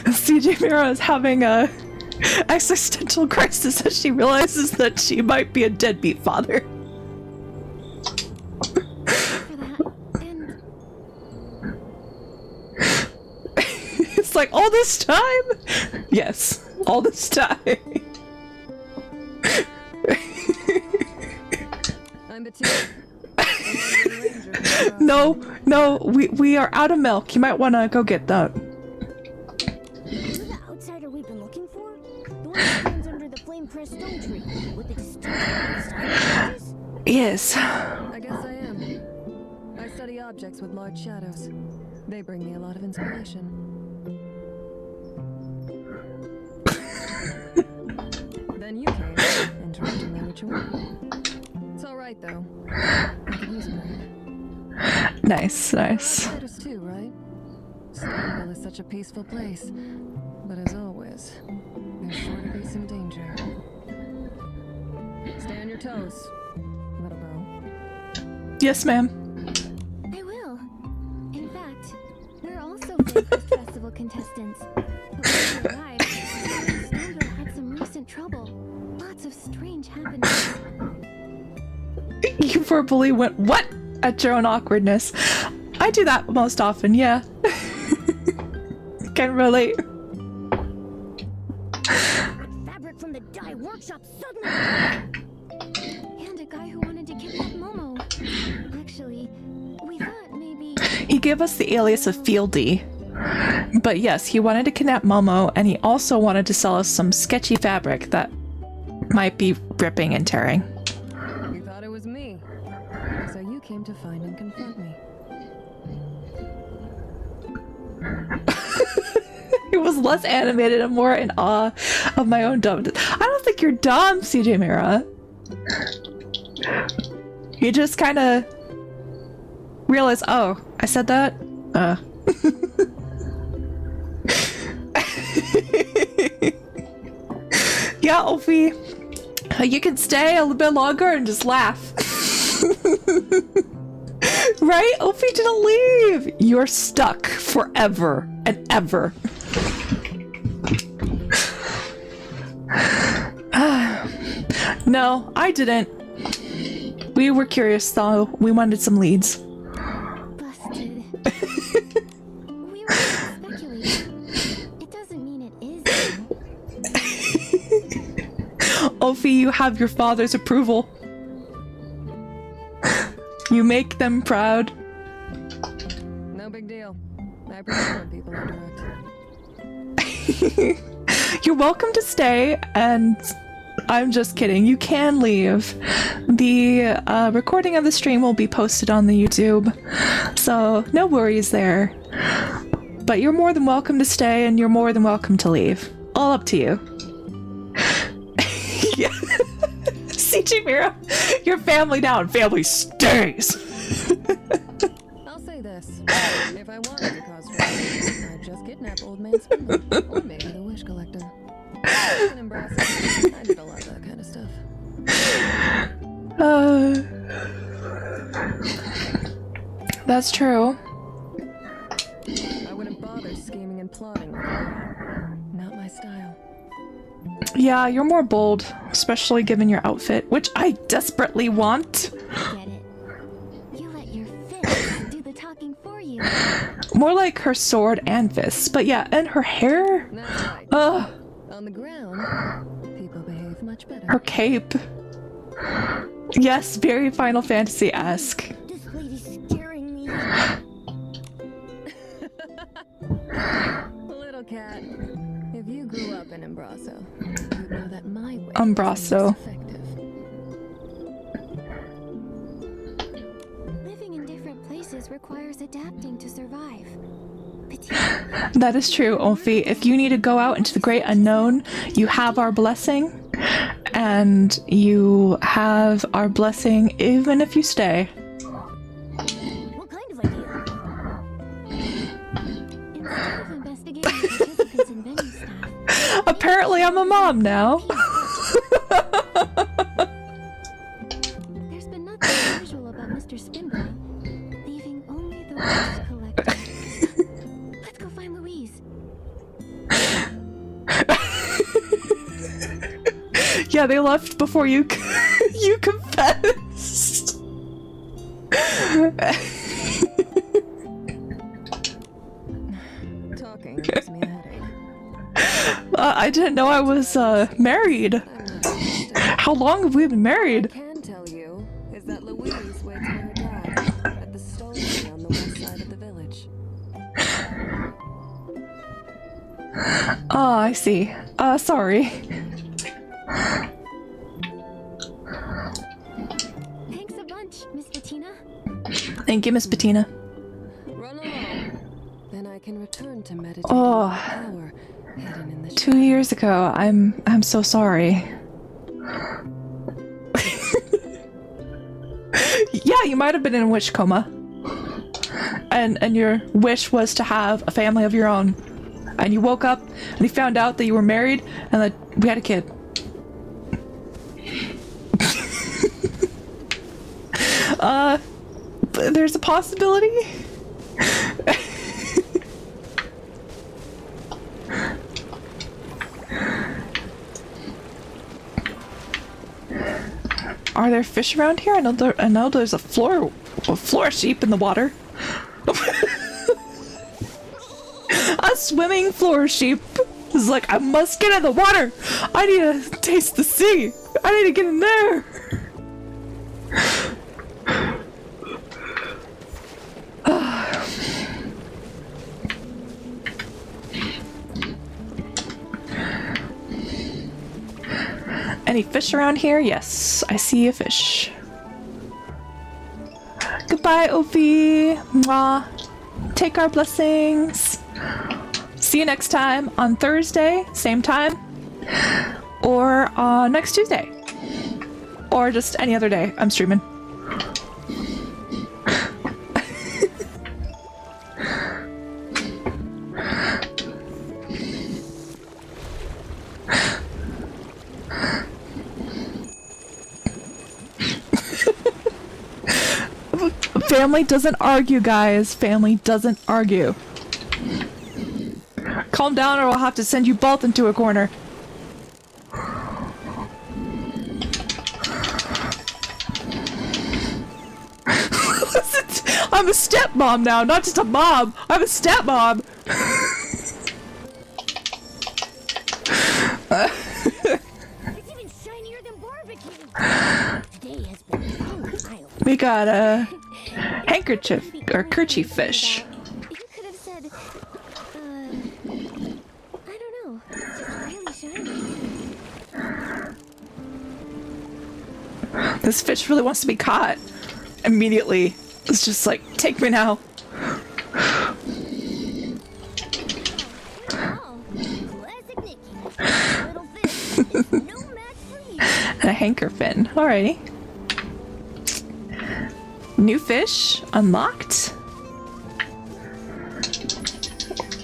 CJ Mira is having a existential crisis as she realizes that she might be a deadbeat father. It's like, all this time? Yes, all this time. I'm the team. No, we are out of milk. You might want to go get that. Is the outsider we've been looking for? The one that stands under the Flamecrest stone tree with the distinct sidewalks? Yes. I guess I am. I study objects with large shadows. They bring me a lot of inspiration. Then you came, interrupting my ritual. It's all right though. I could use a break. Nice, nice. Outsiders too, right? Stoneville is such a peaceful place, but as always, there's sure to be some danger. Stay on your toes, little girl. Yes, ma'am. I will. In fact, we're also Flamecrest Festival contestants. But when we arrived, Stoneville had some recent trouble. Lots of strange happenings. You verbally went, what? At your own awkwardness. I do that most often, yeah. Can relate. Fabric from the dye workshop suddenly. And a guy who wanted to kidnap Momo. Actually, we thought maybe... He gave us the alias of Fieldy. But yes, he wanted to kidnap Momo, and he also wanted to sell us some sketchy fabric that might be ripping and tearing. You thought it was me, so you came to find and confront me. It was less animated and more in awe of my own dumbness. I don't think you're dumb, CJ Mira. You just kind of realize, oh, I said that? Yeah, Ophi. You can stay a little bit longer and just laugh. Right? Ophi didn't leave. You're stuck forever and ever. No, I didn't. We were curious though. We wanted some leads. Busted. We were just speculating. It doesn't mean it is. Ophi, you have your father's approval. You make them proud. No big deal. I prefer when people are direct. You're welcome to stay and I'm just kidding. You can leave. The recording of the stream will be posted on the YouTube, so no worries there. But you're more than welcome to stay, and you're more than welcome to leave. All up to you. Yeah. CG Mira, your family now and family stays. I'll say this. If I wanted to cause trouble, I'd just kidnap old man Spindle. Or maybe the wish collector. I did a lot of that kind of stuff. That's true. I wouldn't bother scheming and plotting with her. Not my style. Yeah, you're more bold, especially given your outfit, which I desperately want. Get it? You let your fists do the talking for you. More like her sword and fists, but yeah, and her hair. That's right. On the ground, people behave much better. Her cape. Yes, very Final Fantasy-esque. This lady's scaring me. Little cat, if you grew up in Embraso, you'd know that my way Embraso. is effective. Living in different places requires adapting to survive. That is true, Ulfi. If you need to go out into the great unknown, you have our blessing. And you have our blessing even if you stay. What kind of idea? Instead of investigating participants and venue staff, Apparently I'm a mom now. there's been nothing unusual about Mr. Spindle, leaving only the wish collector. Let's go find Louise. Yeah, they left before you you confessed. Talking gives me a headache. I didn't know I was married. How long have we been married? What I can tell you is that Louise waits for her dad at the Stoneville on the west side of the village. Oh, I see. Sorry. Thanks a bunch, Miss Bettina. Thank you, Miss Bettina. Run along. Then I can return to meditating Oh. on the power hidden in the 2 years ago. I'm so sorry. Yeah, you might have been in a wish coma. And your wish was to have a family of your own. And you woke up and you found out that you were married and that we had a kid. There's a possibility? Are there fish around here? I know there's a floor sheep in the water. A swimming floor sheep is like, I must get in the water. I need to taste the sea. I need to get in there. Any fish around here? Yes, I see a fish. Goodbye, Ophi. Mwah. Take our blessings. See you next time on Thursday, same time, or next Tuesday, or just any other day. I'm streaming. Family doesn't argue, guys. Family doesn't argue. Calm down or I'll have to send you both into a corner. Listen, I'm a stepmom now, not just a mom. I'm a stepmom. It's even shinier than barbecue. Today has been wild. We got a handkerchief or kerchief fish. You could have said, I don't know. It's just really shiny. This fish really wants to be caught. Immediately. It's just like, take me now. Oh, classic Nikki. Little fish is no match for you. And a hanker fin. Alrighty. New fish unlocked.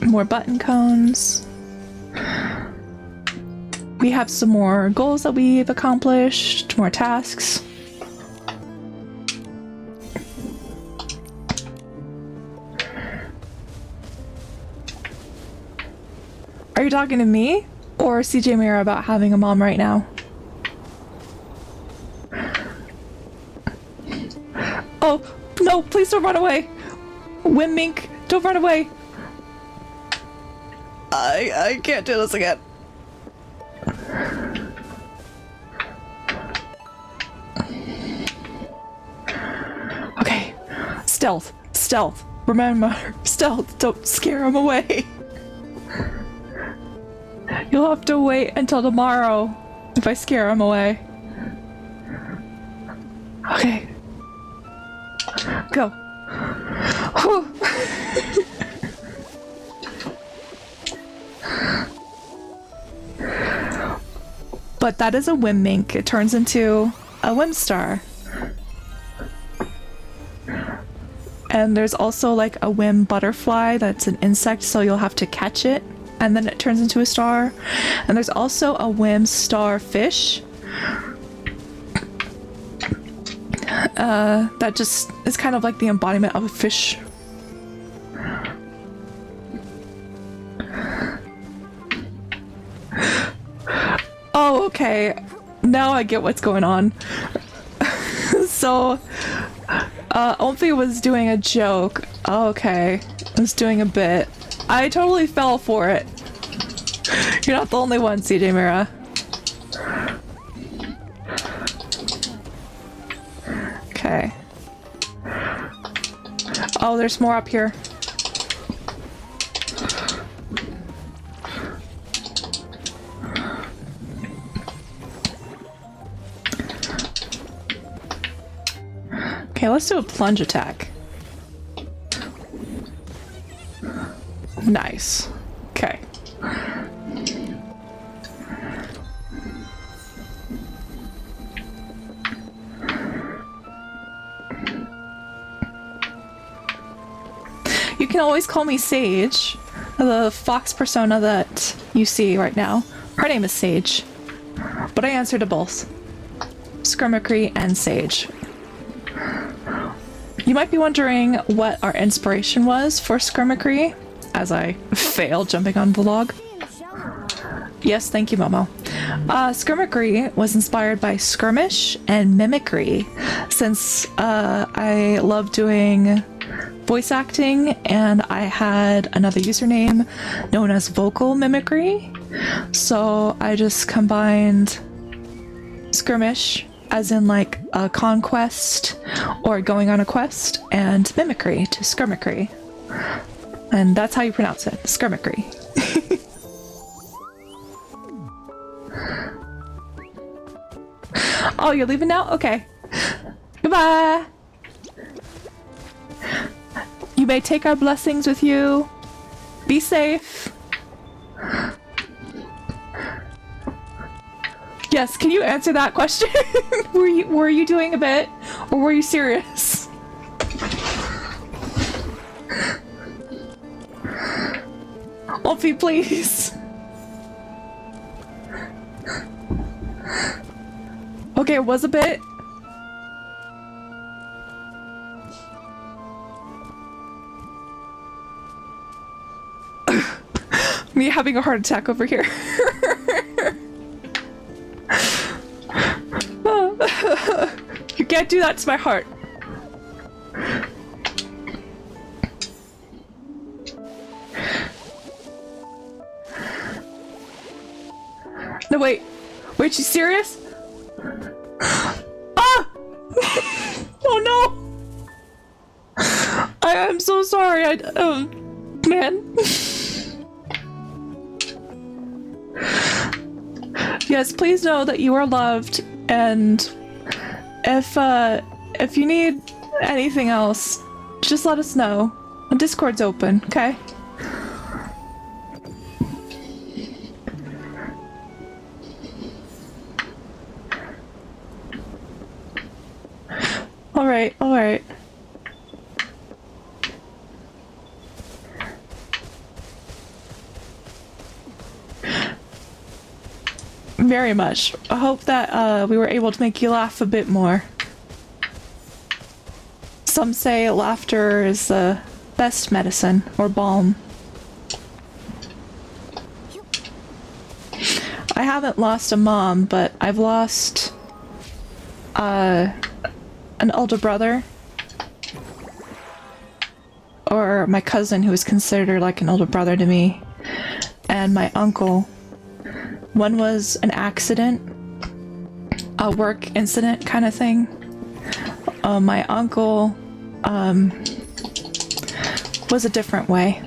More button cones. We have some more goals that we've accomplished, more tasks. Are you talking to me or CJ Mira about having a mom right now? Oh, no, please don't run away. Wimmink, don't run away. I can't do this again. Okay, stealth, stealth. Remember, stealth, don't scare him away. You'll have to wait until tomorrow if I scare him away. Okay. Go. Whew. But that is a Wimmink. It turns into a Whimstar. And there's also like a Whim butterfly that's an insect, so you'll have to catch it and then it turns into a star. And there's also a Whim star fish. That just is kind of like the embodiment of a fish. Oh, okay. Now I get what's going on. So, Omfi was doing a joke. Oh, okay. I was doing a bit. I totally fell for it. You're not the only one, CJ Mira. Okay. Oh, there's more up here. Okay, let's do a plunge attack. Nice. Okay. You can always call me Sage, the fox persona that you see right now. Her name is Sage, but I answer to both Skirmicry and Sage. You might be wondering what our inspiration was for Skirmicry, as I fail jumping on the log. Yes, thank you, Momo. Skirmicry was inspired by skirmish and mimicry, since I love doing voice acting, and I had another username known as vocal mimicry, so I just combined skirmish, as in like a conquest or going on a quest, and mimicry to skirmicry. And that's how you pronounce it, skirmicry. Oh, you're leaving now? Okay. Goodbye! You may take our blessings with you. Be safe. Yes, can you answer that question? Were you doing a bit, or were you serious? Wolfie, please. Okay, it was a bit. Me having a heart attack over here. You can't do that to my heart. No, wait. Wait, you serious? Ah! Oh no! I am so sorry. Man. Yes, please know that you are loved, and If you need anything else, just let us know. The Discord's open, okay? Alright. Very much. I hope that we were able to make you laugh a bit more. Some say laughter is the best medicine, or balm. I haven't lost a mom, but I've lost an older brother. Or my cousin, who was considered like an older brother to me. And my uncle. One was an accident, a work incident kind of thing. My uncle was a different way.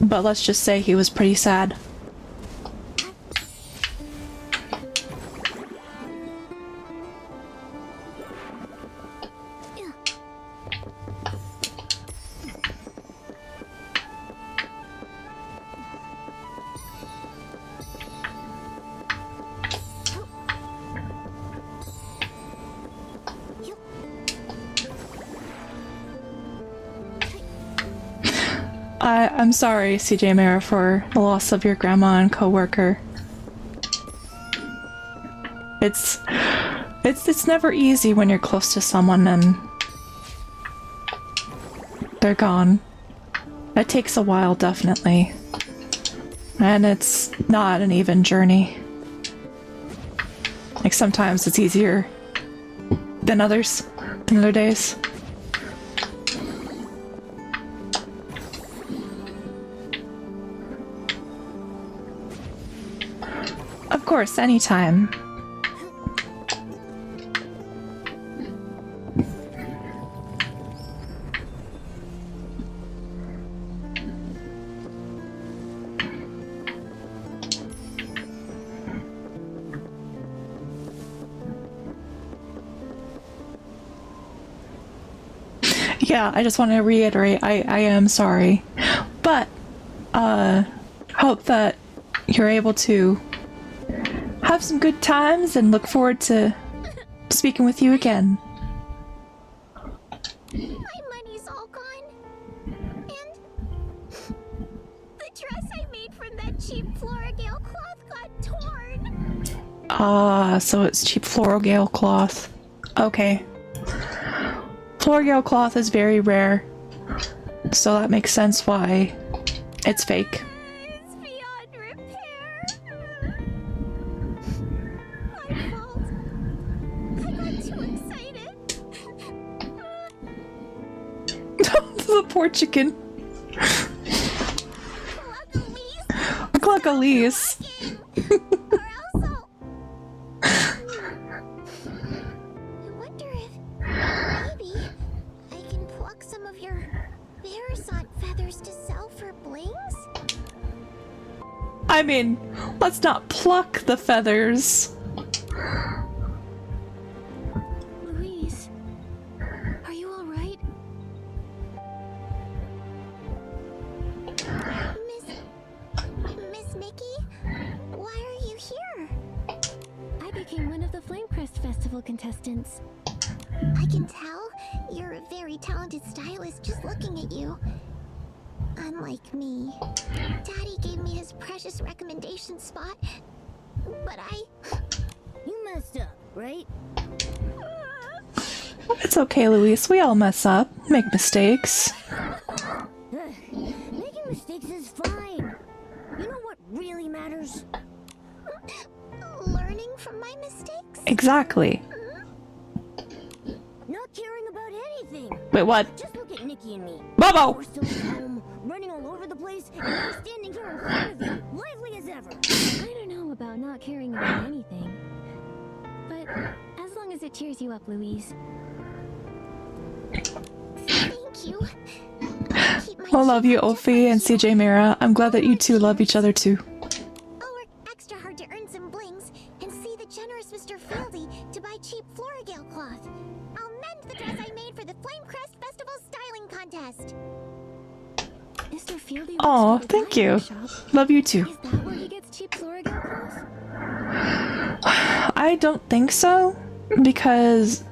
But let's just say he was pretty sad. I'm sorry, CJ Mara, for the loss of your grandma and co-worker. It's never easy when you're close to someone and they're gone. It takes a while, definitely. And it's not an even journey. Like, sometimes it's easier than other days. Of course, anytime. Yeah, I just want to reiterate, I am sorry. But, hope that you're able to have some good times and look forward to speaking with you again. My money's all gone. And the dress I made from that cheap Floragale cloth got torn. Ah, so it's cheap Floragale cloth. Okay. Floragale cloth is very rare, so that makes sense why it's fake. It's beyond repair. My fault. I got too excited. The poor chicken. Look like Elise. Or else I'll... I wonder if maybe I can pluck some of your Verisant feathers to sell for blings? I mean, let's not pluck the feathers. Louise, are you all right? Miss Nikki? Why are you here? I became one of the Flamecrest Festival contestants. I can tell you're a very talented stylist just looking at you. Unlike me. Daddy gave me his precious recommendation spot, but You messed up, right? It's okay, Luis. We all mess up, make mistakes. Making mistakes is fine. You know what really matters? learning from my mistakes? Exactly. Not caring about anything. Wait, what? Just look at Nikki and me. Bobo! We're still at home, running all over the place, and I'm standing here in front of you, lively as ever. I don't know about not caring about anything. But as long as it cheers you up, Louise. Thank you. keep my I love you, cheap just Ophi like and you. CJ Mara. I'm glad that you two love each other too. I'll work extra hard to earn some blings and see the generous Mr. Fieldy to buy cheap Florigale cloth. I'll mend the dress I made for the Flamecrest Festival styling contest. Mr. Fieldy Aw, works for the thank dye you. work shop. Love you too. Is that where he gets cheap Florigale cloth? I don't think so, because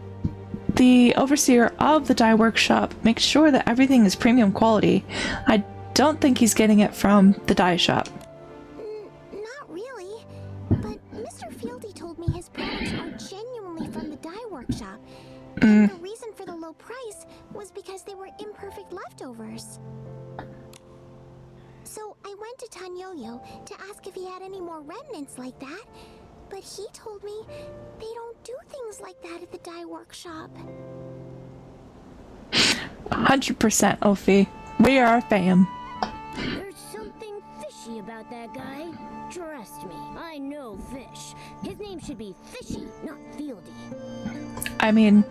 the overseer of the dye workshop makes sure that everything is premium quality. I don't think he's getting it from the dye shop. Not really. But Mr. Fieldy told me his products are genuinely from the dye workshop. And the reason for the low price was because they were imperfect leftovers. So I went to Tanyoyo to ask if he had any more remnants like that, but he told me they don't do things like that at the dye workshop. 100% Ophi. We are a fam. There's something fishy about that guy. Trust me, I know fish. His name should be Fishy, not Fieldy. I mean,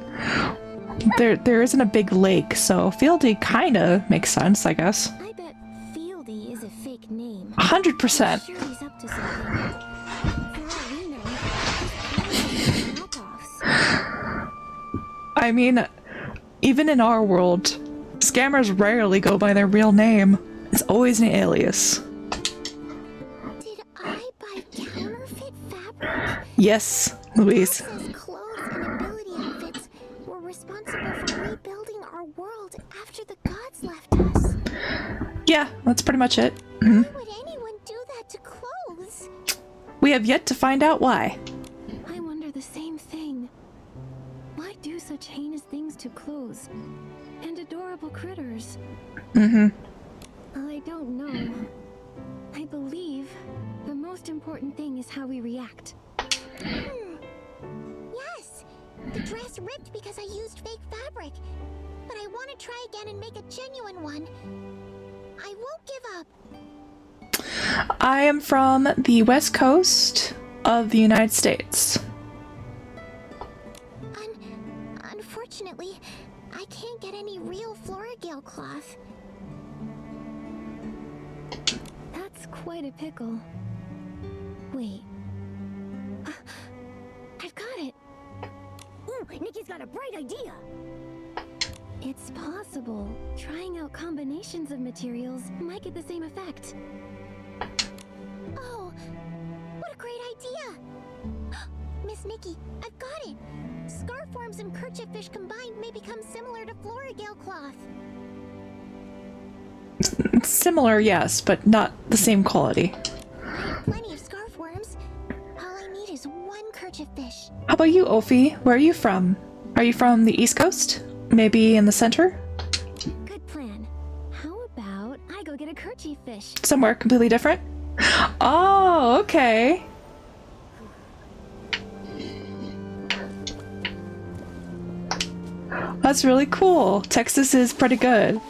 there isn't a big lake, so Fieldy kinda makes sense, I guess. I bet Fieldy is a fake name. 100%. Sure he's up to something. For all we know, he's probably knockoffs. I mean, even in our world, scammers rarely go by their real name. It's always an alias. Did I buy counterfeit fabric? Yes, Louise. Says clothes and ability outfits were responsible for rebuilding our world after the gods left us. Yeah, that's pretty much it. Why would anyone do that to clothes? We have yet to find out why. I wonder the same thing. Why do such heinous things to clothes and adorable critters? I don't know. I believe the most important thing is how we react. Yes! The dress ripped because I used fake fabric. But I want to try again and make a genuine one. I won't give up. I am from the west coast of the United States. Unfortunately, I can't get any real Florigale cloth. That's quite a pickle. Wait. I've got it. Ooh, Nikki's got a bright idea. It's possible. Trying out combinations of materials might get the same effect. Oh, what a great idea! Miss Nikki, I've got it! Scarf worms and kerchief fish combined may become similar to Florigale cloth. Similar, yes, but not the same quality. I have plenty of scarf worms. All I need is one kerchief fish. How about you, Ophi? Where are you from? Are you from the East Coast? Maybe in the center? Good plan. How about I go get a kerchief fish? Somewhere completely different? Oh, okay. That's really cool. Texas is pretty good.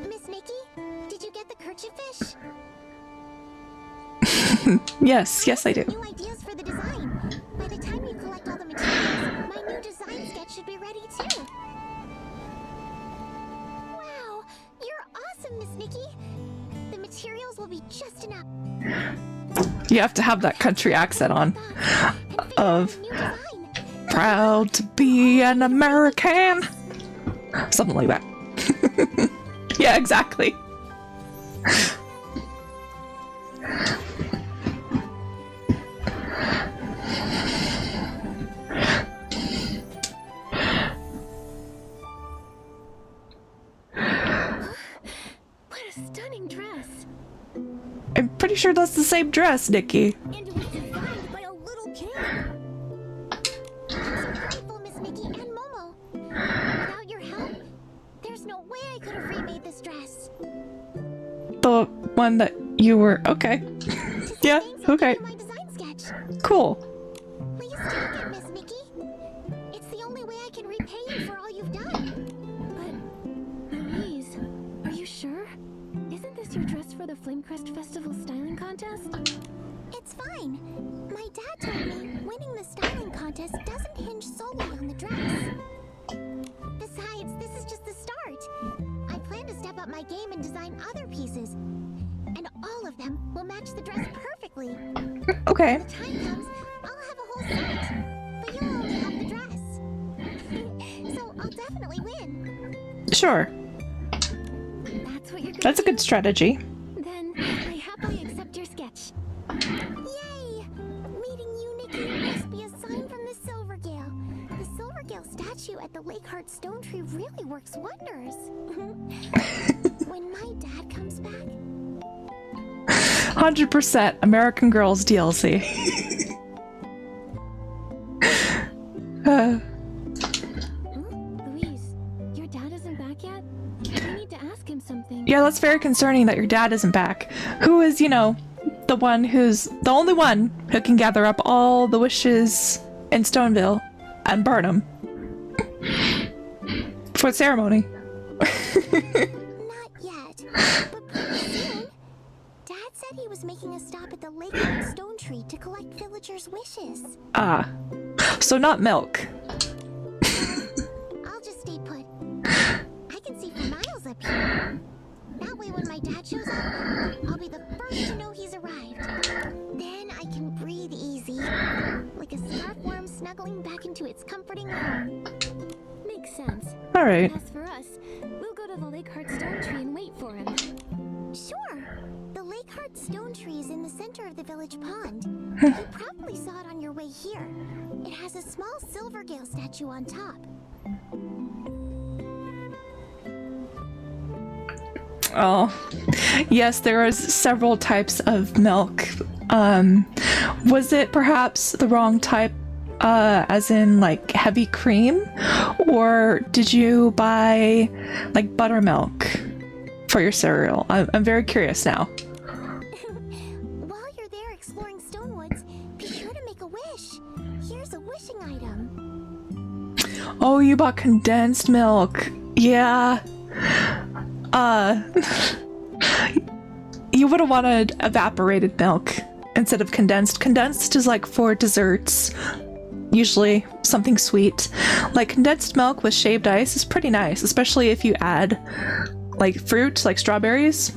Miss Nikki, did you get the kerchief fish? Yes, I do. New ideas for the design. By the time you collect all the materials, my new design sketch should be ready too. Wow, you're awesome, Miss Nikki. The materials will be just enough. You have to have that country accent on. Of New design. proud to be an American. Something like that. Yeah, exactly. What a stunning dress. I'm pretty sure that's the same dress, Nikki. And it was designed by a little kid. I'm so grateful, Miss Nikki and Momo. Without your help, there's no way I could have remade this dress. The one that you were... Okay. Yeah, Thanks okay. for my design sketch. Cool. Please take it, Miss Nikki. It's the only way I can repay you for all you've done. the Flamecrest Festival styling contest? It's fine. My dad told me winning the styling contest doesn't hinge solely on the dress. Besides, this is just the start. I plan to step up my game and design other pieces. And all of them will match the dress perfectly. Okay. When the time comes, I'll have a whole set. But you'll only have the dress. So I'll definitely win. Sure. That's what you're That's a good strategy. Then I happily accept your sketch. Yay! Meeting you, Nikki, must be a sign from the Silvergale. The Silvergale statue at the Lakeheart Stone Tree really works wonders. When my dad comes back... 100% American Girls DLC. Louise, your dad isn't back yet? I need to ask him something. Yeah, that's very concerning that your dad isn't back. Who is, you know, the only one who can gather up all the wishes in Stoneville and burn them for the ceremony. Not yet, but pretty soon. Dad said he was making a stop at the Lakeheart Stone Tree to collect villagers' wishes. Ah, so not milk. I'll just stay put. I can see for miles up here. That way when my dad shows up, I'll be the first to know he's arrived. Then I can breathe easy, like a scarf worm snuggling back into its comforting home. Makes sense. All right. As for us, we'll go to the Lakeheart Stone Tree and wait for him. Sure. The Lakeheart Stone Tree is in the center of the village pond. You probably saw it on your way here. It has a small Silvergale statue on top. Oh, yes, there was several types of milk. Was it perhaps the wrong type, as in like heavy cream? Or did you buy like buttermilk for your cereal? I'm very curious now. While you're there exploring Stonewoods, be sure to make a wish. Here's a wishing item. Oh, you bought condensed milk. Yeah. You would have wanted evaporated milk instead of condensed. Condensed is like for desserts, usually something sweet. Like condensed milk with shaved ice is pretty nice, especially if you add like fruit, like strawberries.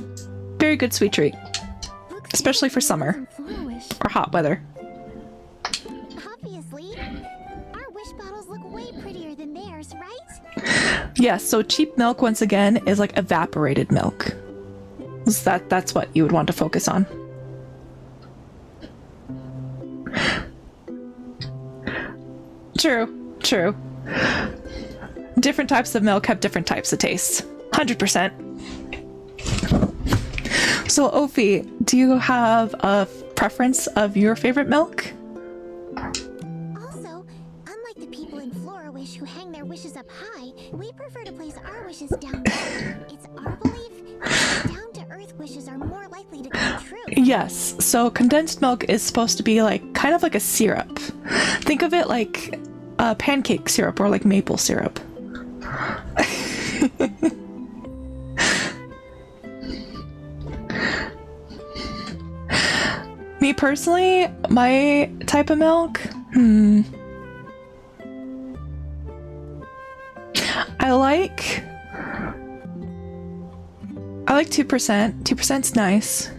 Very good sweet treat, especially for summer or hot weather. Obviously. Our wish bottles look way prettier than theirs, right? Yeah, so cheap milk, once again, is like evaporated milk. So that's what you would want to focus on. True. Different types of milk have different types of tastes. 100%. So, Ophi, do you have a preference of your favorite milk? Also, unlike the people in Flora Wish who hang their wishes up high, we prefer to place our wishes down low. It's our belief that down-to-earth wishes are more likely to come true. Yes, so condensed milk is supposed to be like kind of like a syrup. Think of it like pancake syrup or like maple syrup. Me personally, my type of milk, I like 2%. 2%'s nice.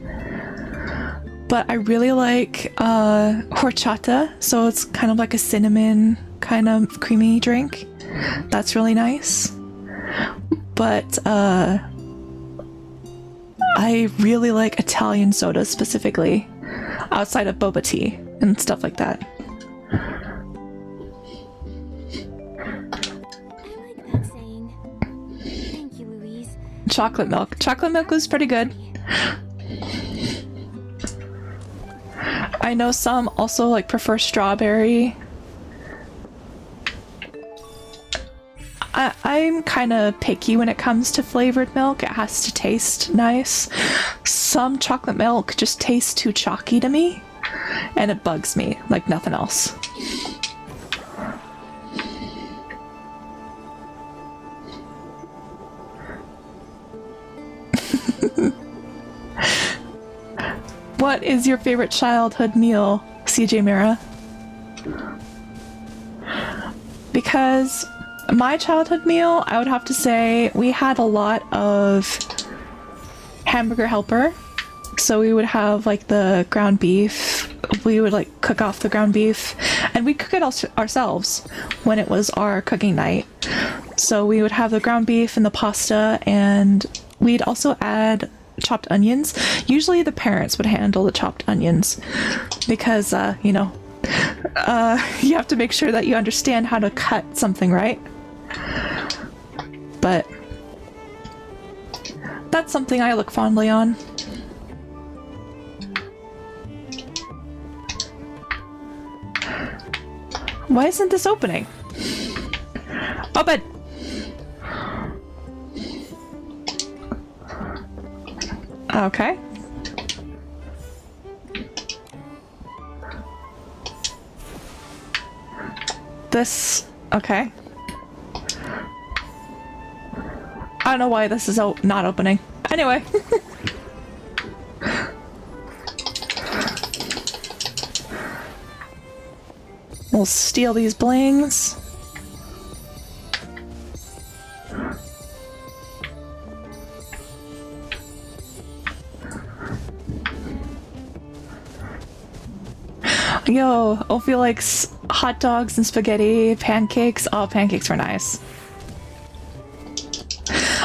But I really like horchata, so it's kind of like a cinnamon kind of creamy drink. That's really nice. But I really like Italian soda specifically, outside of boba tea and stuff like that. I like that saying. Thank you, Louise. Chocolate milk. Chocolate milk was pretty good. I know some also like prefer strawberry. I'm kind of picky when it comes to flavored milk. It has to taste nice. Some chocolate milk just tastes too chalky to me, and it bugs me like nothing else. What is your favorite childhood meal, CJ Mira? Because my childhood meal, I would have to say we had a lot of hamburger helper. So we would have like the ground beef. We would like cook off the ground beef, and we'd cook it ourselves when it was our cooking night. So we would have the ground beef and the pasta, and we'd also add chopped onions. Usually the parents would handle the chopped onions because, you know, you have to make sure that you understand how to cut something, right? But that's something I look fondly on. Why isn't this opening? Open! Okay. This... okay. I don't know why this is not opening. Anyway. We'll steal these blings. Yo, Ophi likes hot dogs and spaghetti, pancakes. Oh, pancakes were nice.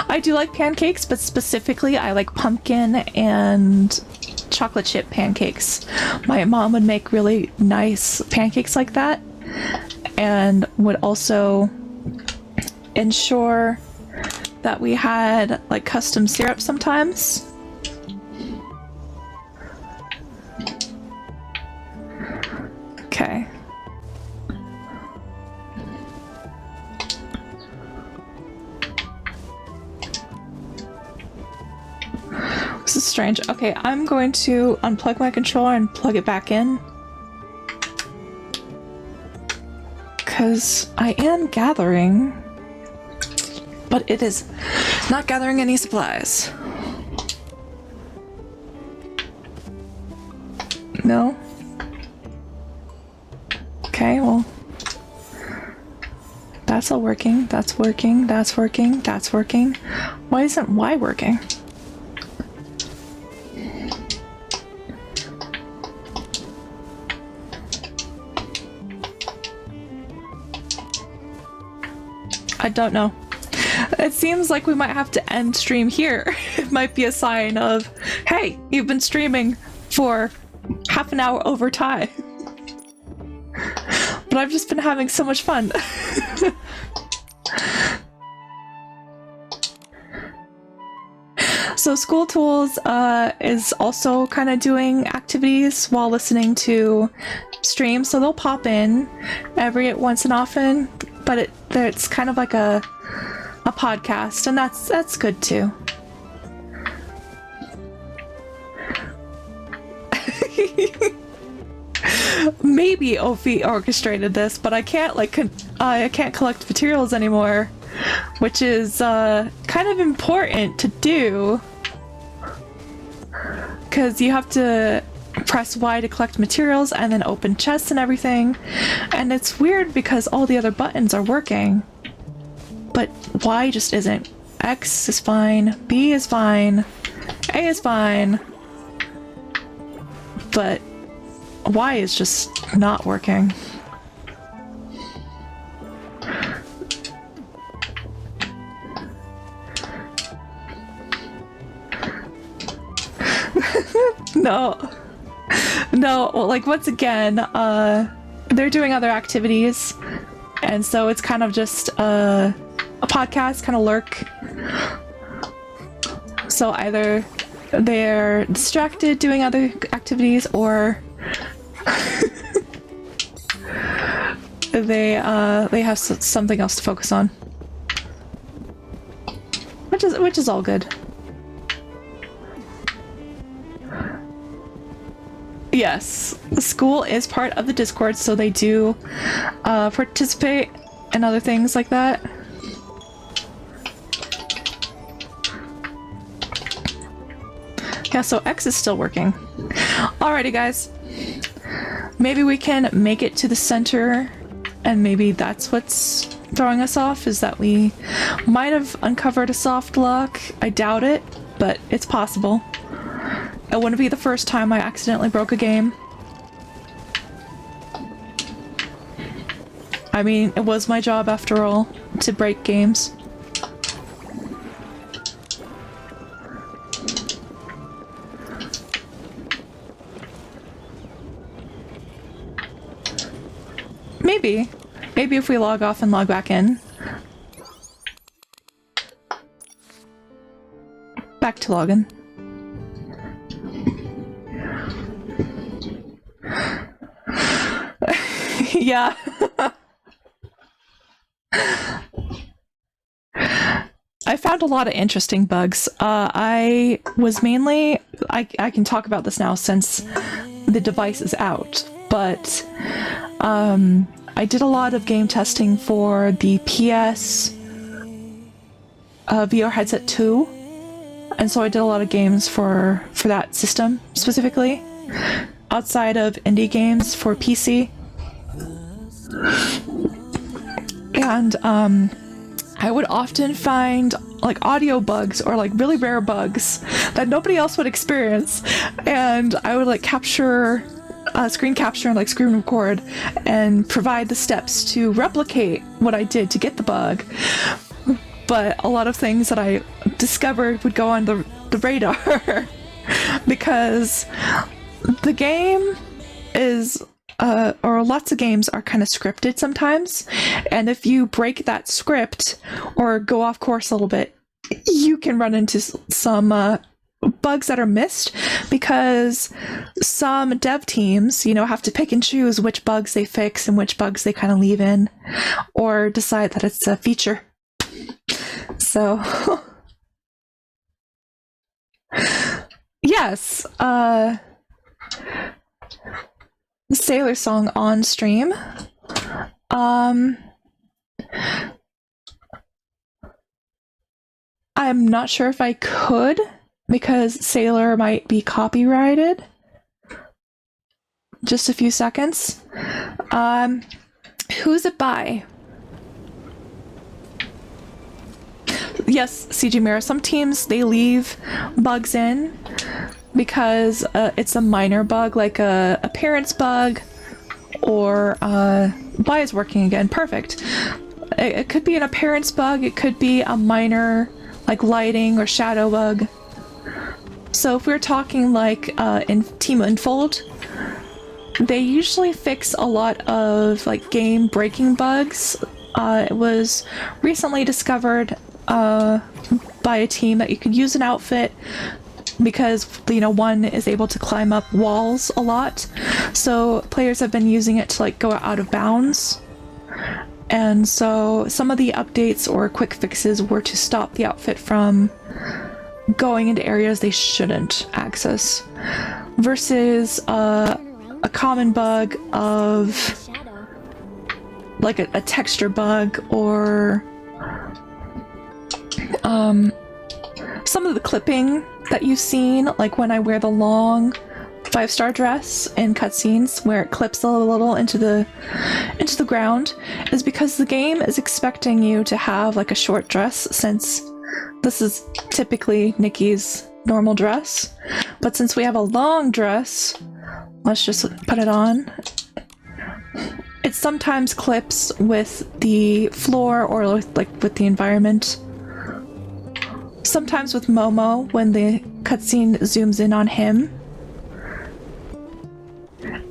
I do like pancakes, but specifically I like pumpkin and chocolate chip pancakes. My mom would make really nice pancakes like that, and would also ensure that we had like custom syrup sometimes. Okay. This is strange. Okay, I'm going to unplug my controller and plug it back in. Because I am gathering, but it is not gathering any supplies. No? Okay, well, that's all working, that's working, that's working, that's working. Why isn't Y working? I don't know. It seems like we might have to end stream here. It might be a sign of, hey, you've been streaming for half an hour over time. But I've just been having so much fun. So School Tools is also kind of doing activities while listening to streams, so they'll pop in every once and often, but it's kind of like a podcast, and that's good too. Maybe Ophi orchestrated this, but I can't I can't collect materials anymore, which is kind of important to do, because you have to press Y to collect materials and then open chests and everything, and it's weird because all the other buttons are working, but Y just isn't. X is fine, B is fine, A is fine, but Y is just not working. No, well, like, once again, they're doing other activities, and so it's kind of just a podcast, kind of lurk. So either they're distracted doing other activities, or they have something else to focus on, which is all good. Yes, the school is part of the Discord, so they do participate in other things like that. Yeah, so X is still working. Alrighty, guys. Maybe we can make it to the center, and maybe that's what's throwing us off, is that we might have uncovered a soft lock. I doubt it, but it's possible. It wouldn't be the first time I accidentally broke a game. I mean, it was my job after all, to break games. Maybe. Maybe if we log off and log back in. Back to login. Yeah. I found a lot of interesting bugs. I was mainly... I can talk about this now since the device is out, but I did a lot of game testing for the PS VR headset 2, and so I did a lot of games for that system specifically, outside of indie games for PC. And I would often find like audio bugs or like really rare bugs that nobody else would experience, and I would like capture screen capture and like screen record and provide the steps to replicate what I did to get the bug. But a lot of things that I discovered would go on the radar because the game is or lots of games are kind of scripted sometimes, and if you break that script or go off course a little bit, you can run into some bugs that are missed, because some dev teams, you know, have to pick and choose which bugs they fix and which bugs they kind of leave in, or decide that it's a feature. So yes, Sailor Song on stream. I'm not sure if I could, because Sailor might be copyrighted. Just a few seconds. Who's it by? Yes, CG Mirror. Some teams, they leave bugs in because it's a minor bug, like a appearance bug, or Why is working again? Perfect. It could be an appearance bug, it could be a minor like lighting or shadow bug. So if we're talking like in Team Unfold, they usually fix a lot of like game breaking bugs. It was recently discovered by a team that you could use an outfit because, you know, one is able to climb up walls a lot, so players have been using it to like go out of bounds. And so some of the updates or quick fixes were to stop the outfit from going into areas they shouldn't access, versus a common bug of like a texture bug, or some of the clipping that you've seen, like when I wear the long 5-star dress in cutscenes where it clips a little into the ground, is because the game is expecting you to have like a short dress, since this is typically Nikki's normal dress. But since we have a long dress, let's just put it on. It sometimes clips with the floor or like with the environment. Sometimes with Momo when the cutscene zooms in on him.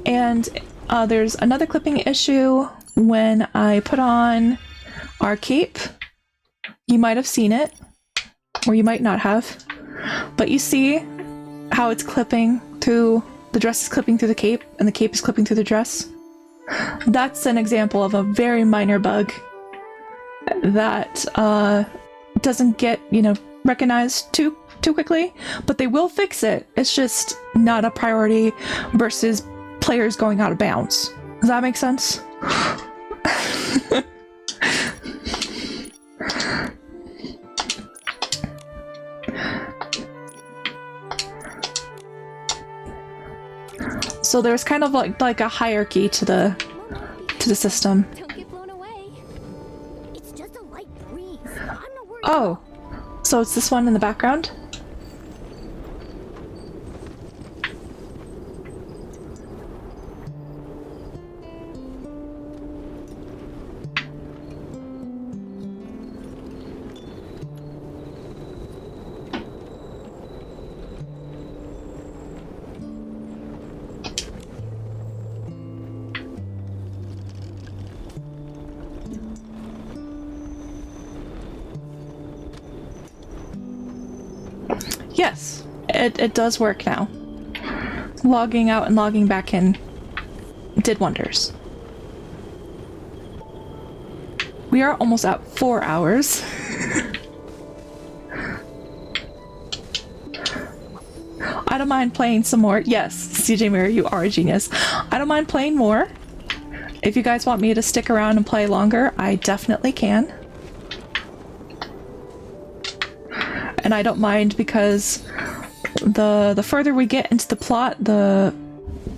And there's another clipping issue when I put on our cape. You might have seen it, or you might not have. But you see how it's clipping through, the dress is clipping through the cape, and the cape is clipping through the dress. That's an example of a very minor bug that doesn't get, you know, recognized too quickly, but they will fix it. It's just not a priority versus players going out of bounds. Does that make sense? So there's kind of like a hierarchy to the system. Don't get blown away. It's just a light breeze. I'm not worried. Oh, so it's this one in the background? Yes, it does work now. Logging out and logging back in did wonders. We are almost at 4 hours. I don't mind playing some more. Yes, CJ Mirror, you are a genius. I don't mind playing more. If you guys want me to stick around and play longer, I definitely can. And I don't mind because the further we get into the plot, the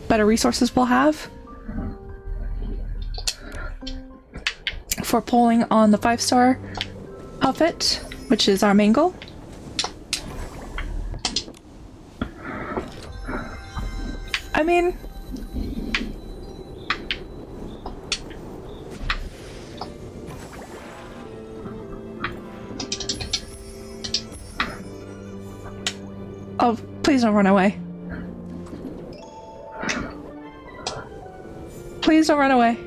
better resources we'll have for pulling on the 5-star outfit, which is our main goal. I mean, oh, please don't run away. Please don't run away.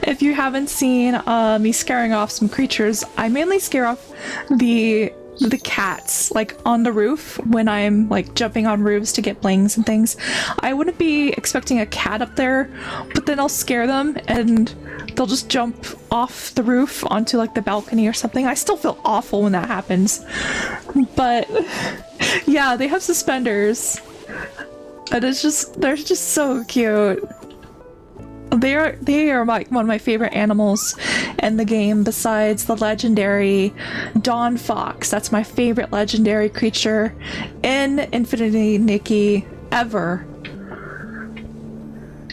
If you haven't seen me scaring off some creatures, I mainly scare off the cats, like on the roof when I'm like jumping on roofs to get blings and things. I wouldn't be expecting a cat up there, but then I'll scare them and they'll just jump off the roof onto like the balcony or something. I still feel awful when that happens, but yeah, they have suspenders and they're just so cute. They are like one of my favorite animals in the game, besides the legendary Dawn Fox. That's my favorite legendary creature in Infinity Nikki ever.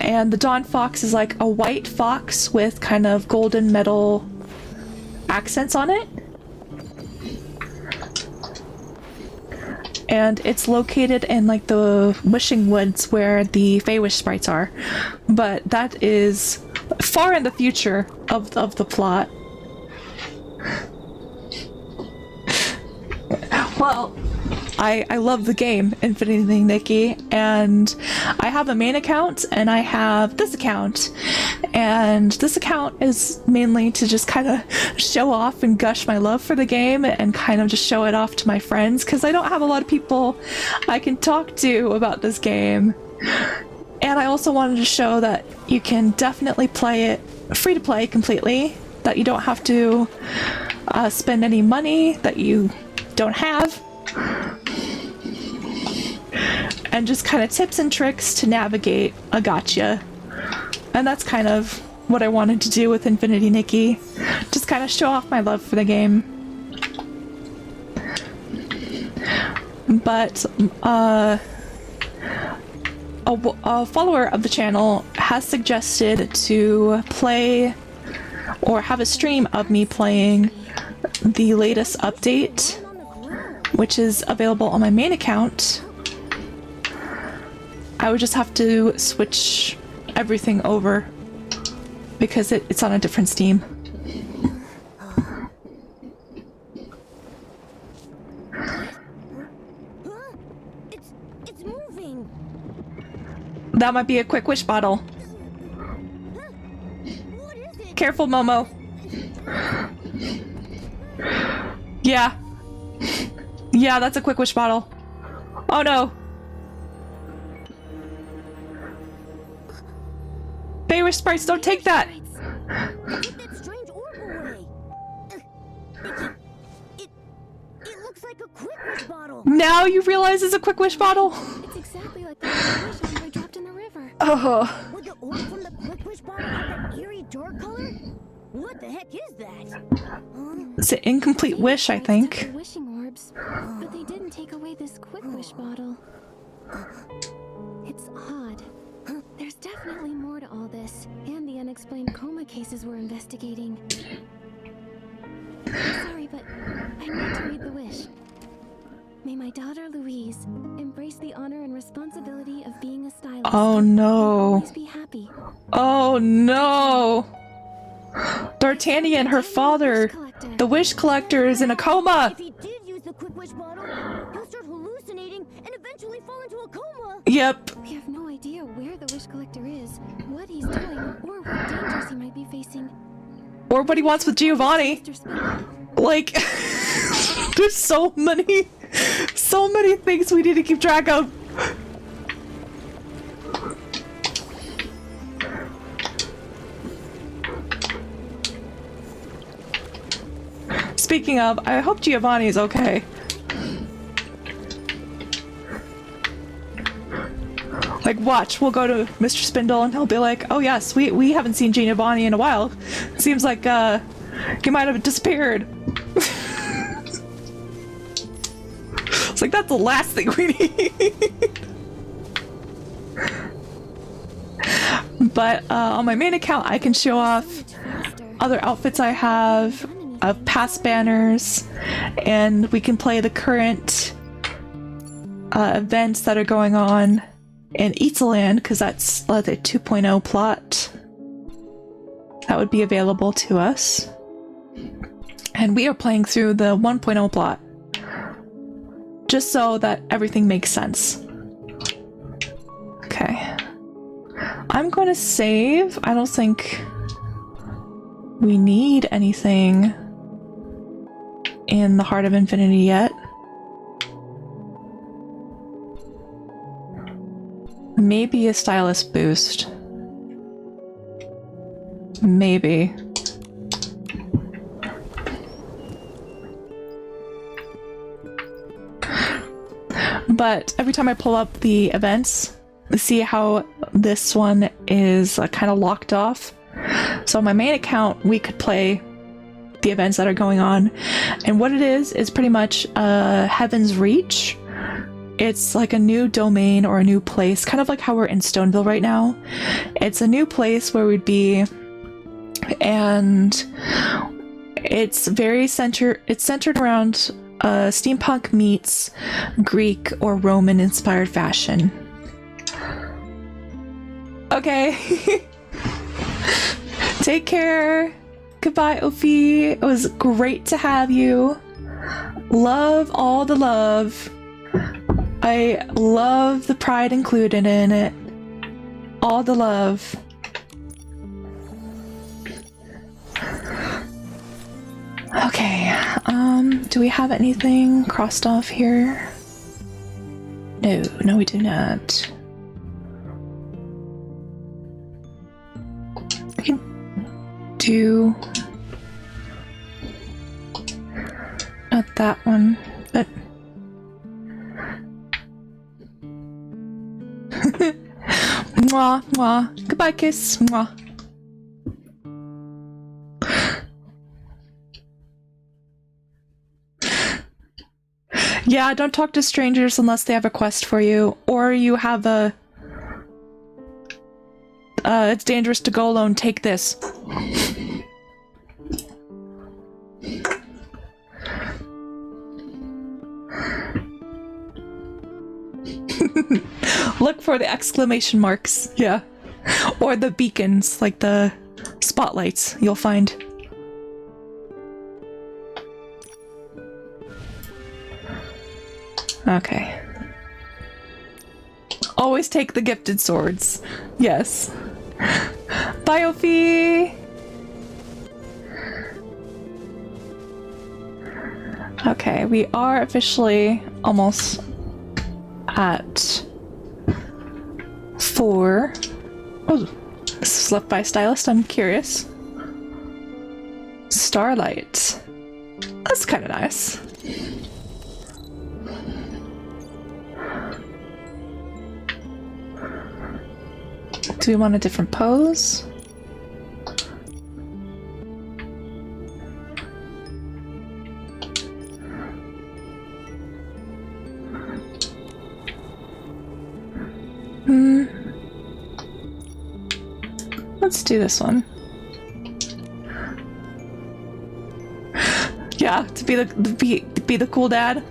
And the Dawn Fox is like a white fox with kind of golden metal accents on it. And it's located in like the Wishing Woods where the Feywish sprites are. But that is far in the future of the plot. Well, I love the game, Infinity Nikki, and I have a main account and I have this account. And this account is mainly to just kind of show off and gush my love for the game and kind of just show it off to my friends, because I don't have a lot of people I can talk to about this game. And I also wanted to show that you can definitely play it free to play completely, that you don't have to spend any money that you don't have, and just kind of tips and tricks to navigate a gacha. And that's kind of what I wanted to do with Infinity Nikki, just kind of show off my love for the game. But a follower of the channel has suggested to play or have a stream of me playing the latest update, which is available on my main account. I would just have to switch everything over because it's on a different Steam. It's moving. That might be a quick wish bottle. What is it? Careful, Momo. Yeah. Yeah, that's a quick wish bottle. Oh no. Feywish sprites, don't take that! Take that strange orb away. Nikki, it looks like a quick wish bottle. Now you realize it's a quick wish bottle? It's exactly like the wish orb I dropped in the river. Oh. Would the orb from the quick wish bottle have that eerie dark color? heck is that? It's an incomplete wish, I think. The wishing orbs, but they didn't take away this quick wish bottle. It's odd. There's definitely more to all this, and the unexplained coma cases we're investigating. Sorry, but I need to read the wish. May my daughter Louise embrace the honor and responsibility of being a stylist. Oh no. Always be happy. Oh no. D'Artagnan, her father, the wish collector, is in a coma. If he did use the quick wish bottle, he'll start hallucinating and eventually fall into a coma. Yep. We have no idea where the wish collector is, what he's doing, or what dangers he might be facing. Or what he wants with Giovanni. Like, there's so many things we need to keep track of. Speaking of, I hope Giovanni is okay. Like, watch, we'll go to Mr. Spindle and he'll be like, oh yes, we haven't seen Giovanni in a while. Seems like, he might have disappeared. It's like, that's the last thing we need. But, on my main account, I can show off other outfits I have, past banners, and we can play the current, events that are going on in Eatsaland, because that's the 2.0 plot that would be available to us. And we are playing through the 1.0 plot, just so that everything makes sense. Okay. I'm going to save. I don't think we need anything in the Heart of Infinity yet. Maybe a stylist boost. Maybe. But every time I pull up the events, see how this one is kind of locked off. So on my main account, we could play the events that are going on. And what it is pretty much Heaven's Reach. It's like a new domain or a new place, kind of like how we're in Stoneville right now. It's a new place where we'd be, and it's centered around steampunk meets Greek or Roman inspired fashion. Okay. Take care. Goodbye, Ophi. It was great to have you. Love all the love. I love the pride included in it. All the love. Okay, do we have anything crossed off here? No, we do not. We can do... not that one, but... Mwah, mwah. Goodbye, kiss. Mwah. Yeah, don't talk to strangers unless they have a quest for you, or you have a... it's dangerous to go alone, take this. Look for the exclamation marks, yeah. Or the beacons, like the spotlights, you'll find. Okay. Always take the gifted swords. Yes. Bye, Ophi! Okay, we are officially almost at 4. Oh, this is left by stylist, I'm curious. Starlight. That's kind of nice. Do we want a different pose? Let's do this one. Yeah, to be the cool dad.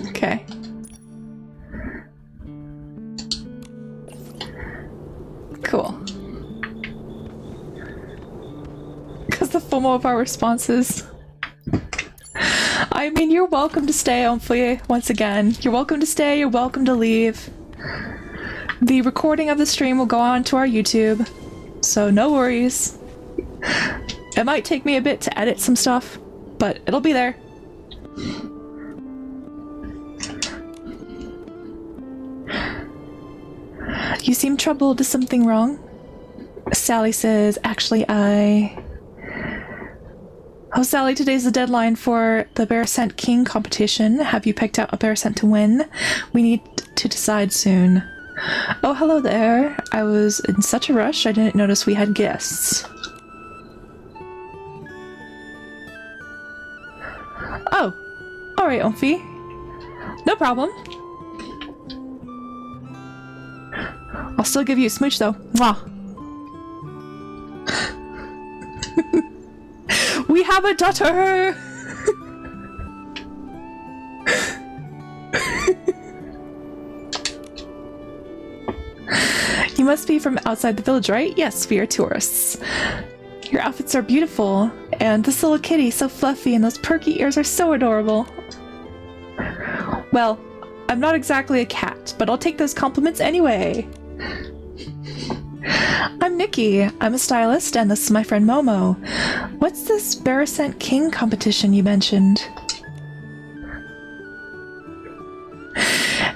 Okay. Cool. Because the FOMO of our responses. I mean, you're welcome to stay, hopefully, once again. You're welcome to stay, you're welcome to leave. The recording of the stream will go on to our YouTube, so no worries. It might take me a bit to edit some stuff, but it'll be there. You seem troubled. Is something wrong? Sally says, actually, Oh, Sally, today's the deadline for the Bear Scent King competition. Have you picked out a bear scent to win? We need to decide soon. Oh, hello there. I was in such a rush, I didn't notice we had guests. Oh, alright, Omfi. No problem. I'll still give you a smooch, though. Mwah. We have a daughter! You must be from outside the village, right? Yes, we are tourists. Your outfits are beautiful, and this little kitty, so fluffy, and those perky ears are so adorable. Well, I'm not exactly a cat, but I'll take those compliments anyway. I'm Nikki. I'm a stylist, and this is my friend Momo. What's this Bear Scent King competition you mentioned?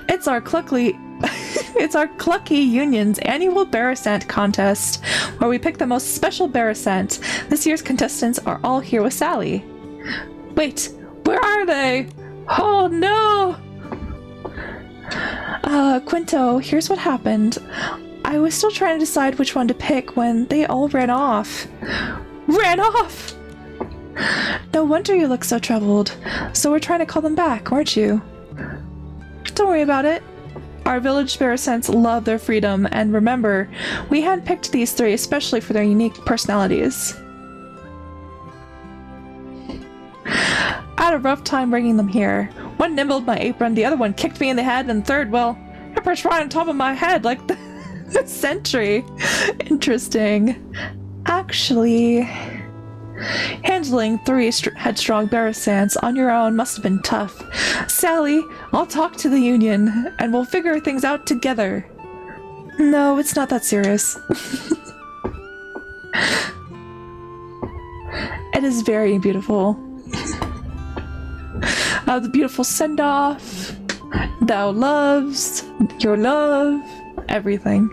It's our Clucky Union's annual Bear Scent contest, where we pick the most special Bear Scent. This year's contestants are all here with Sally. Wait, where are they? Oh no! Quinto, here's what happened. I was still trying to decide which one to pick when they all ran off. Ran off! No wonder you look so troubled. So we're trying to call them back, weren't you? Don't worry about it. Our village bear scents love their freedom, and remember, we handpicked these three especially for their unique personalities. I had a rough time bringing them here. One nibbled my apron, the other one kicked me in the head, and third, well, I perched right on top of my head like the sentry. Interesting. Actually, handling three headstrong bear scents on your own must have been tough. Sally, I'll talk to the union, and we'll figure things out together. No, it's not that serious. It is very beautiful. The beautiful send-off, thou loves, your love, everything.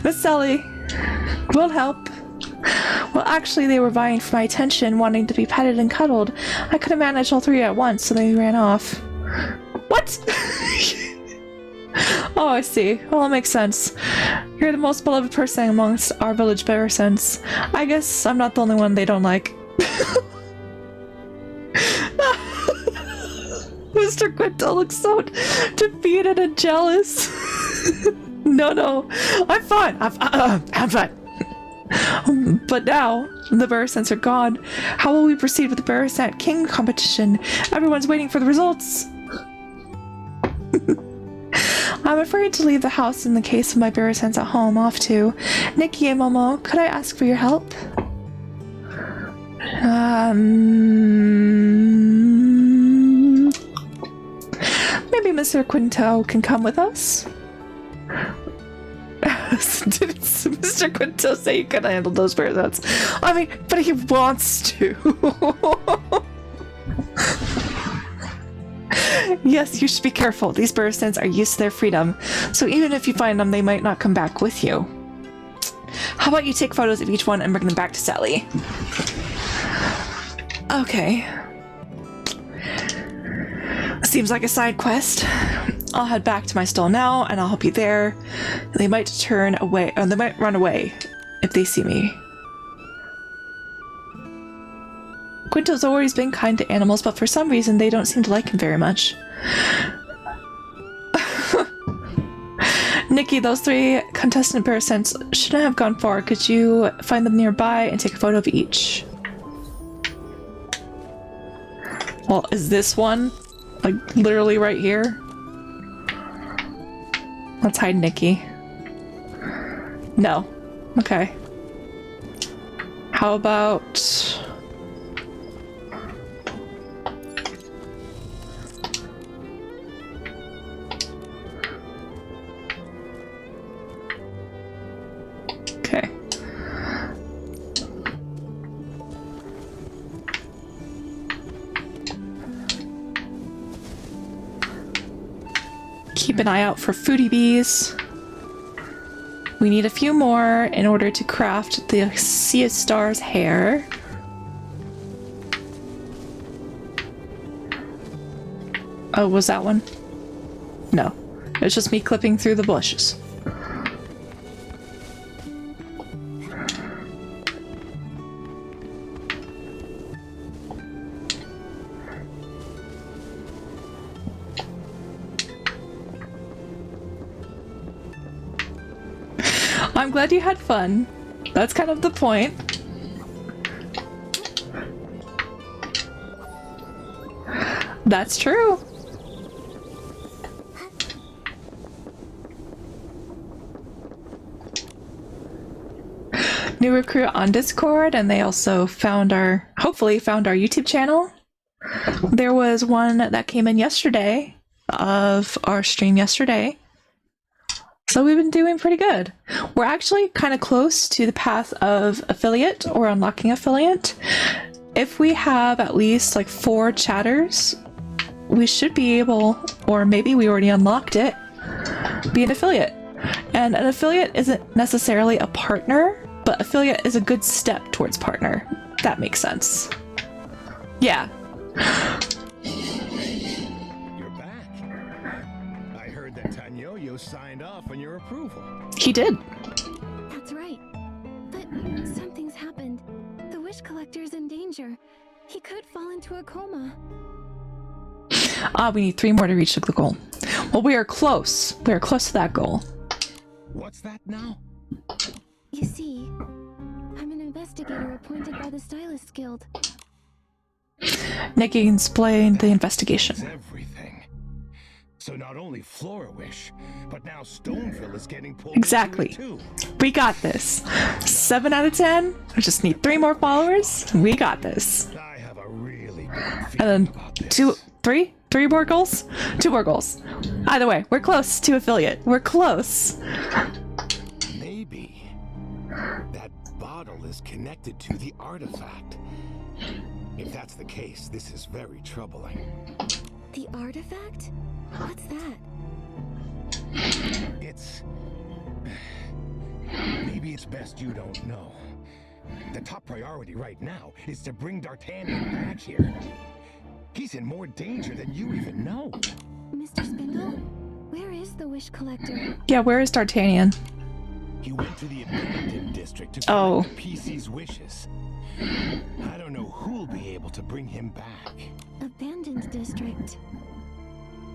Miss Sally, will help. Well, actually, they were vying for my attention, wanting to be petted and cuddled. I couldn't manage all three at once, so they ran off. What? Oh, I see. Well, it makes sense. You're the most beloved person amongst our village bear scents. I guess I'm not the only one they don't like. Mr. Quinto looks so defeated and jealous. No, I'm fine. I'm fine. But now, the bear scents are gone. How will we proceed with the Bear Scent King competition? Everyone's waiting for the results. I'm afraid to leave the house in the case of my bear scents at home. Off to Nikki and Momo. Could I ask for your help? Maybe Mr. Quinto can come with us? Did Mr. Quinto say he could handle those bear scents? I mean, but he wants to. Yes, you should be careful. These bear scents are used to their freedom, so even if you find them, they might not come back with you. How about you take photos of each one and bring them back to Sally? Okay. Seems like a side quest. I'll head back to my stall now, and I'll help you there. They might turn away, or they might run away if they see me. Quinto's always been kind to animals, but for some reason they don't seem to like him very much. Nikki, those 3 contestant parasites shouldn't have gone far. Could you find them nearby and take a photo of each? Well, is this one? Like, literally right here? Let's hide Nikki. No. Okay. How about... Okay. Keep an eye out for foodie bees. We need a few more in order to craft the Sea of Stars hair. Oh, was that one? No. It's just me clipping through the bushes. I'm glad you had fun. That's kind of the point. That's true. New recruit on Discord, and they also hopefully found our YouTube channel. There was one that came in yesterday of our stream yesterday. So we've been doing pretty good. We're actually kind of close to the path of affiliate or unlocking affiliate. If we have at least like 4 chatters, we should be able, or maybe we already unlocked it, be an affiliate. And an affiliate isn't necessarily a partner, but affiliate is a good step towards partner. That makes sense. Yeah. Signed off on your approval. He did. That's right. But something's happened. The wish collector's in danger. He could fall into a coma. We need 3 more to reach the goal. Well, we are close. We are close to that goal. What's that now? You see, I'm an investigator appointed by the Stylists Guild. Nikki explained the investigation. Everything. So not only Flora Wish, but now Stoneville is getting pulled exactly. into it too. We got this. 7 out of 10. We just need 3 more followers. We got this. I have a really bad and then 3 more goals. 2 more goals. Either way, we're close to affiliate. We're close. Maybe that bottle is connected to the artifact. If that's the case, this is very troubling. The artifact? What's that? Maybe it's best you don't know. The top priority right now is to bring D'Artagnan back here. He's in more danger than you even know. Mr. Spindle? Where is the wish collector? Yeah, where is D'Artagnan? He went to the abandoned district to collect the PC's wishes. I don't know who'll be able to bring him back. Abandoned district?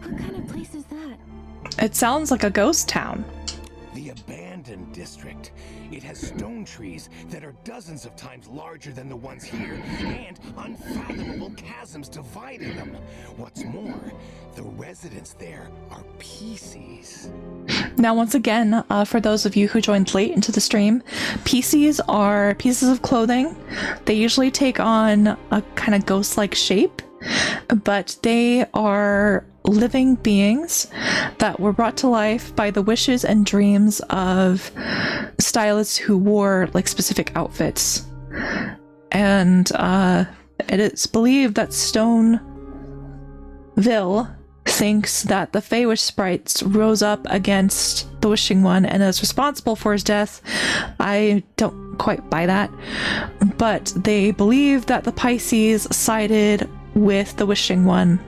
What kind of place is that? It sounds like a ghost town. The abandoned district. It has stone trees that are dozens of times larger than the ones here, and unfathomable chasms dividing them. What's more, the residents there are PCs. Now, once again, for those of you who joined late into the stream, PCs are pieces of clothing. They usually take on a kind of ghost-like shape, but they are living beings that were brought to life by the wishes and dreams of stylists who wore like specific outfits. And it is believed that Stoneville thinks that the Feywish sprites rose up against the Wishing One and is responsible for his death. I don't quite buy that, but they believe that the Pisces sided with the Wishing One.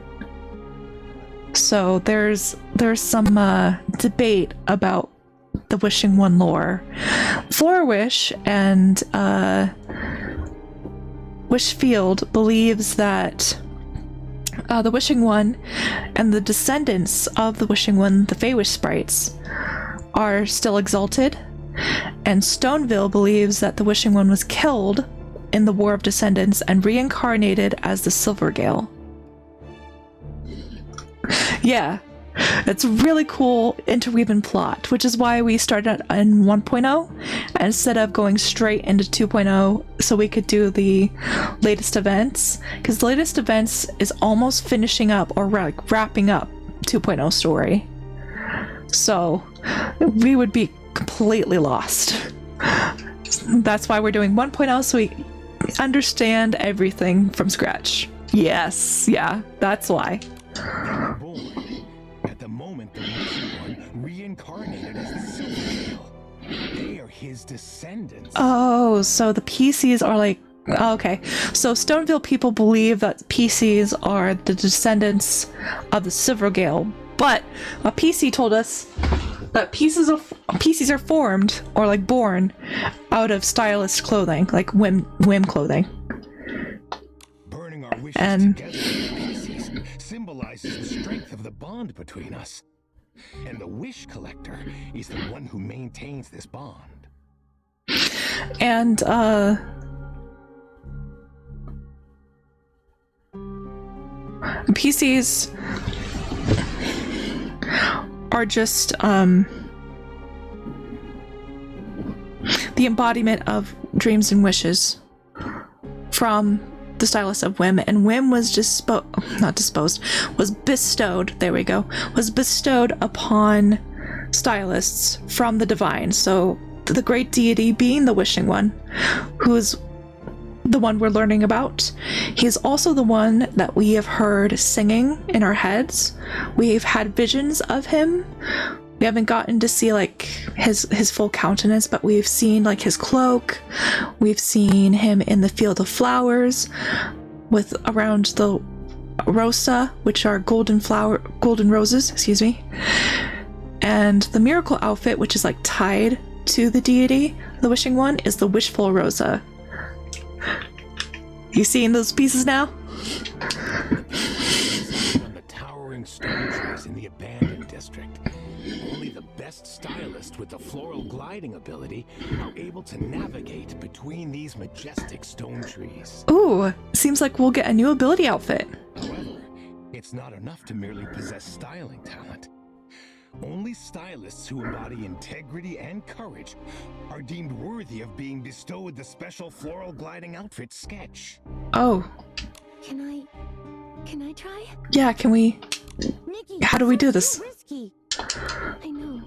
So there's some debate about the Wishing One lore. Flora Wish and Wishfield believes that the Wishing One and the descendants of the Wishing One, the Feywish sprites, are still exalted, and Stoneville believes that the Wishing One was killed in the War of Descendants and reincarnated as the Silvergale. Yeah, it's a really cool interweaving plot, which is why we started in 1.0 instead of going straight into 2.0 so we could do the latest events, because the latest events is almost finishing up or like wrapping up 2.0 story. So we would be completely lost. That's why we're doing 1.0 so we understand everything from scratch. Yes, yeah, that's why. At the moment, the Wishing One reincarnated as the Silvergale. They are his descendants. Oh, so the PCs are like... Oh, okay. So Stoneville people believe that PCs are the descendants of the Silvergale, but a PC told us that PCs are formed, or like born, out of stylist clothing, like whim clothing. Burning our wishes And... together symbolizes the strength of the bond between us. And the Wish Collector is the one who maintains this bond. And, PCs are just, the embodiment of dreams and wishes from the stylist of Whim, and Whim was was bestowed, there we go, was bestowed upon stylists from the divine. So the great deity being the Wishing One, who's the one we're learning about. He's also the one that we have heard singing in our heads. We've had visions of him. We haven't gotten to see like his full countenance, but we've seen like his cloak. We've seen him in the field of flowers with around the rosa, which are golden roses, excuse me. And the miracle outfit, which is like tied to the deity, the Wishing One, is the wishful rosa. You seeing those pieces now? On the towering stone trees in the abandoned district. Only the best stylists with the floral gliding ability are able to navigate between these majestic stone trees. Ooh, seems like we'll get a new ability outfit. However, it's not enough to merely possess styling talent. Only stylists who embody integrity and courage are deemed worthy of being bestowed the special floral gliding outfit sketch. Oh. Can I try? Yeah, can we... Nikki, how do we do this? so risky. I know.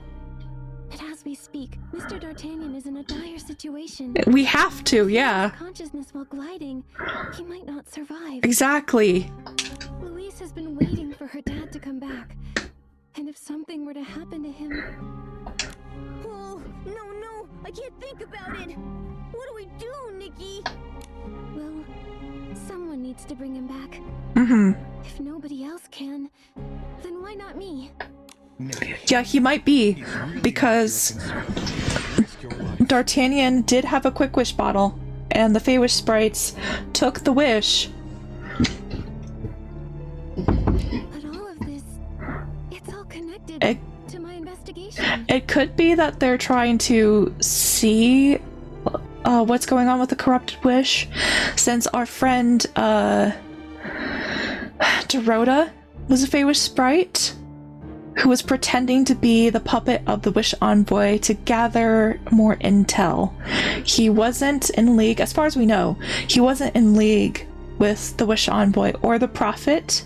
But as we speak, Mr. D'Artagnan is in a dire situation. We have to, yeah. Consciousness while gliding, he might not survive. Exactly. Louise has been waiting for her dad to come back. And if something were to happen to him... Oh, no, I can't think about it. What do we do, Nikki? Well, someone needs to bring him back. Mm-hmm. If nobody else can, then why not me? Yeah, he might be, because D'Artagnan did have a quick wish bottle, and the Feywish sprites took the wish. But all of this, it's all connected to my investigation. It could be that they're trying to see what's going on with the corrupted wish, since our friend Dorota was a Feywish sprite who was pretending to be the puppet of the Wish Envoy to gather more intel. He wasn't in league, as far as we know, he wasn't in league with the Wish Envoy or the Prophet.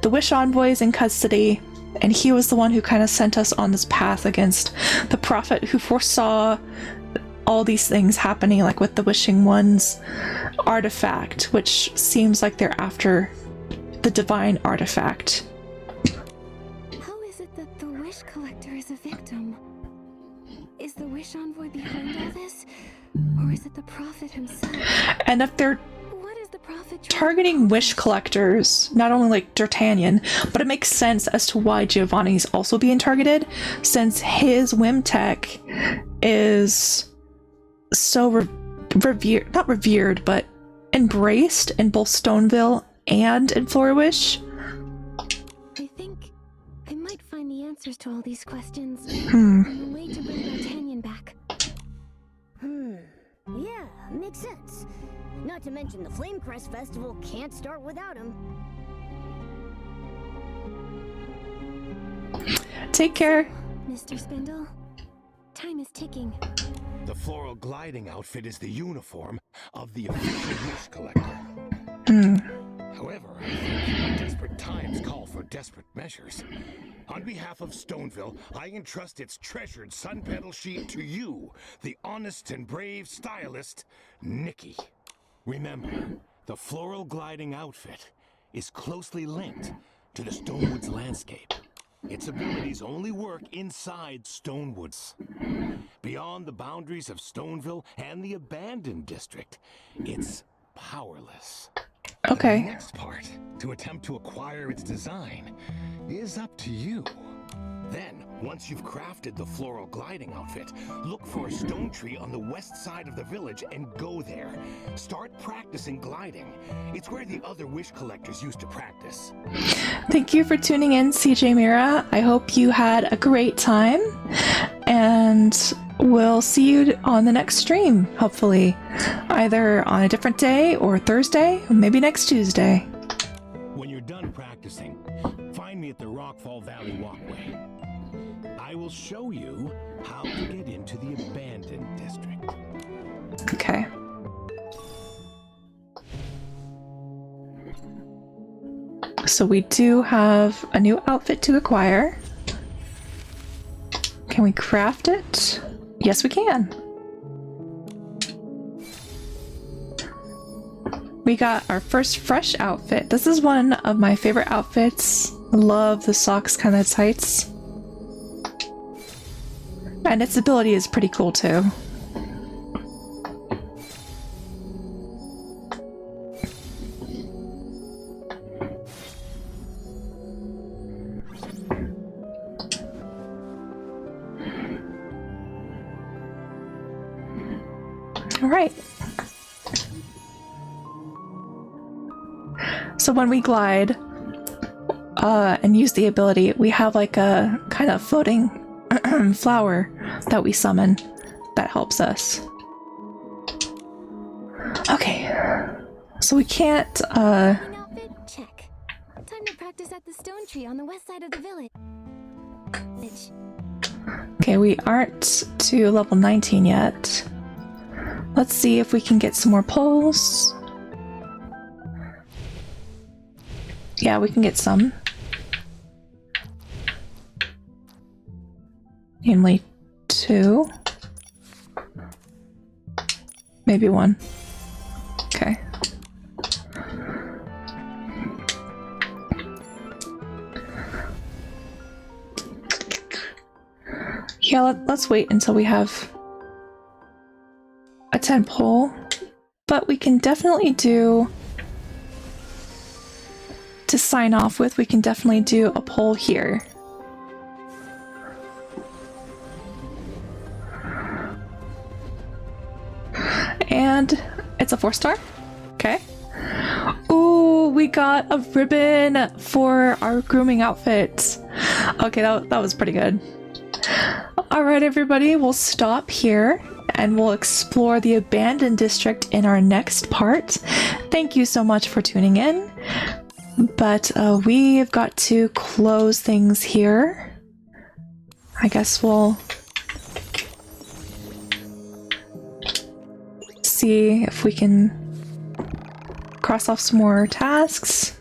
The Wish Envoy is in custody, and he was the one who kind of sent us on this path against the Prophet, who foresaw all these things happening, like with the Wishing One's artifact, which seems like they're after the divine artifact. How is it that the Wish Collector is a victim? Is the Wish Envoy behind all this? Or is it the Prophet himself? And if they're What is the Prophet targeting wish collectors, not only like D'Artagnan, but it makes sense as to why Giovanni's also being targeted, since his whim tech is so revered, not revered, but embraced in both Stoneville and in Flourish? I think I might find the answers to all these questions Hmm. on the way to bring D'Artagnan back. Yeah, makes sense. Not to mention the Flamecrest Festival can't start without him. Take care. Mr. Spindle, time is ticking. The floral gliding outfit is the uniform of the official wish collector. However, I think desperate times call for desperate measures. On behalf of Stoneville, I entrust its treasured sun petal sheet to you, the honest and brave stylist, Nikki. Remember, the floral gliding outfit is closely linked to the Stonewoods landscape. Its abilities only work inside Stonewoods. Beyond the boundaries of Stoneville and the abandoned district, it's powerless. Okay. The next part, to attempt to acquire its design, is up to you. Then, once you've crafted the floral gliding outfit, look for a stone tree on the west side of the village and go there. Start practicing gliding. It's where the other wish collectors used to practice. Thank you for tuning in, CJ Mira. I hope you had a great time, and we'll see you on the next stream, hopefully. Either on a different day, or Thursday, or maybe next Tuesday. When you're done practicing, find me at the Rockfall Valley Walkway. I will show you how to get into the abandoned district. Okay. So we do have a new outfit to acquire. Can we craft it? Yes, we can. We got our first fresh outfit. This is one of my favorite outfits. Love the socks kind of tights. And its ability is pretty cool too. All right. So when we glide and use the ability, we have like a kind of floating flower that we summon that helps us. Okay. So we can't Outfit check. Time to practice at the stone tree on the west side of the village. Okay, we aren't to level 19 yet. Let's see if we can get some more poles. Yeah, we can get some. Namely 2. Maybe 1. Okay. Yeah, let's wait until we have a 10 pole, but we can definitely do, to sign off with, we can definitely do a pole here. And it's a 4-star. Okay. Ooh, we got a ribbon for our grooming outfit. Okay, that was pretty good. Alright everybody, we'll stop here and we'll explore the abandoned district in our next part. Thank you so much for tuning in. But we've got to close things here. I guess we'll see if we can cross off some more tasks.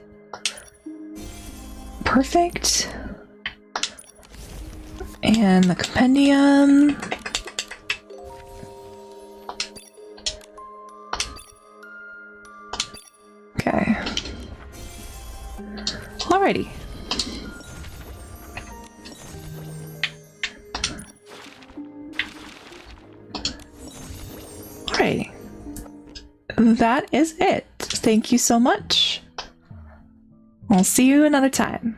Perfect. And the compendium. Okay. Alrighty. Alrighty. That is it. Thank you so much. I'll see you another time.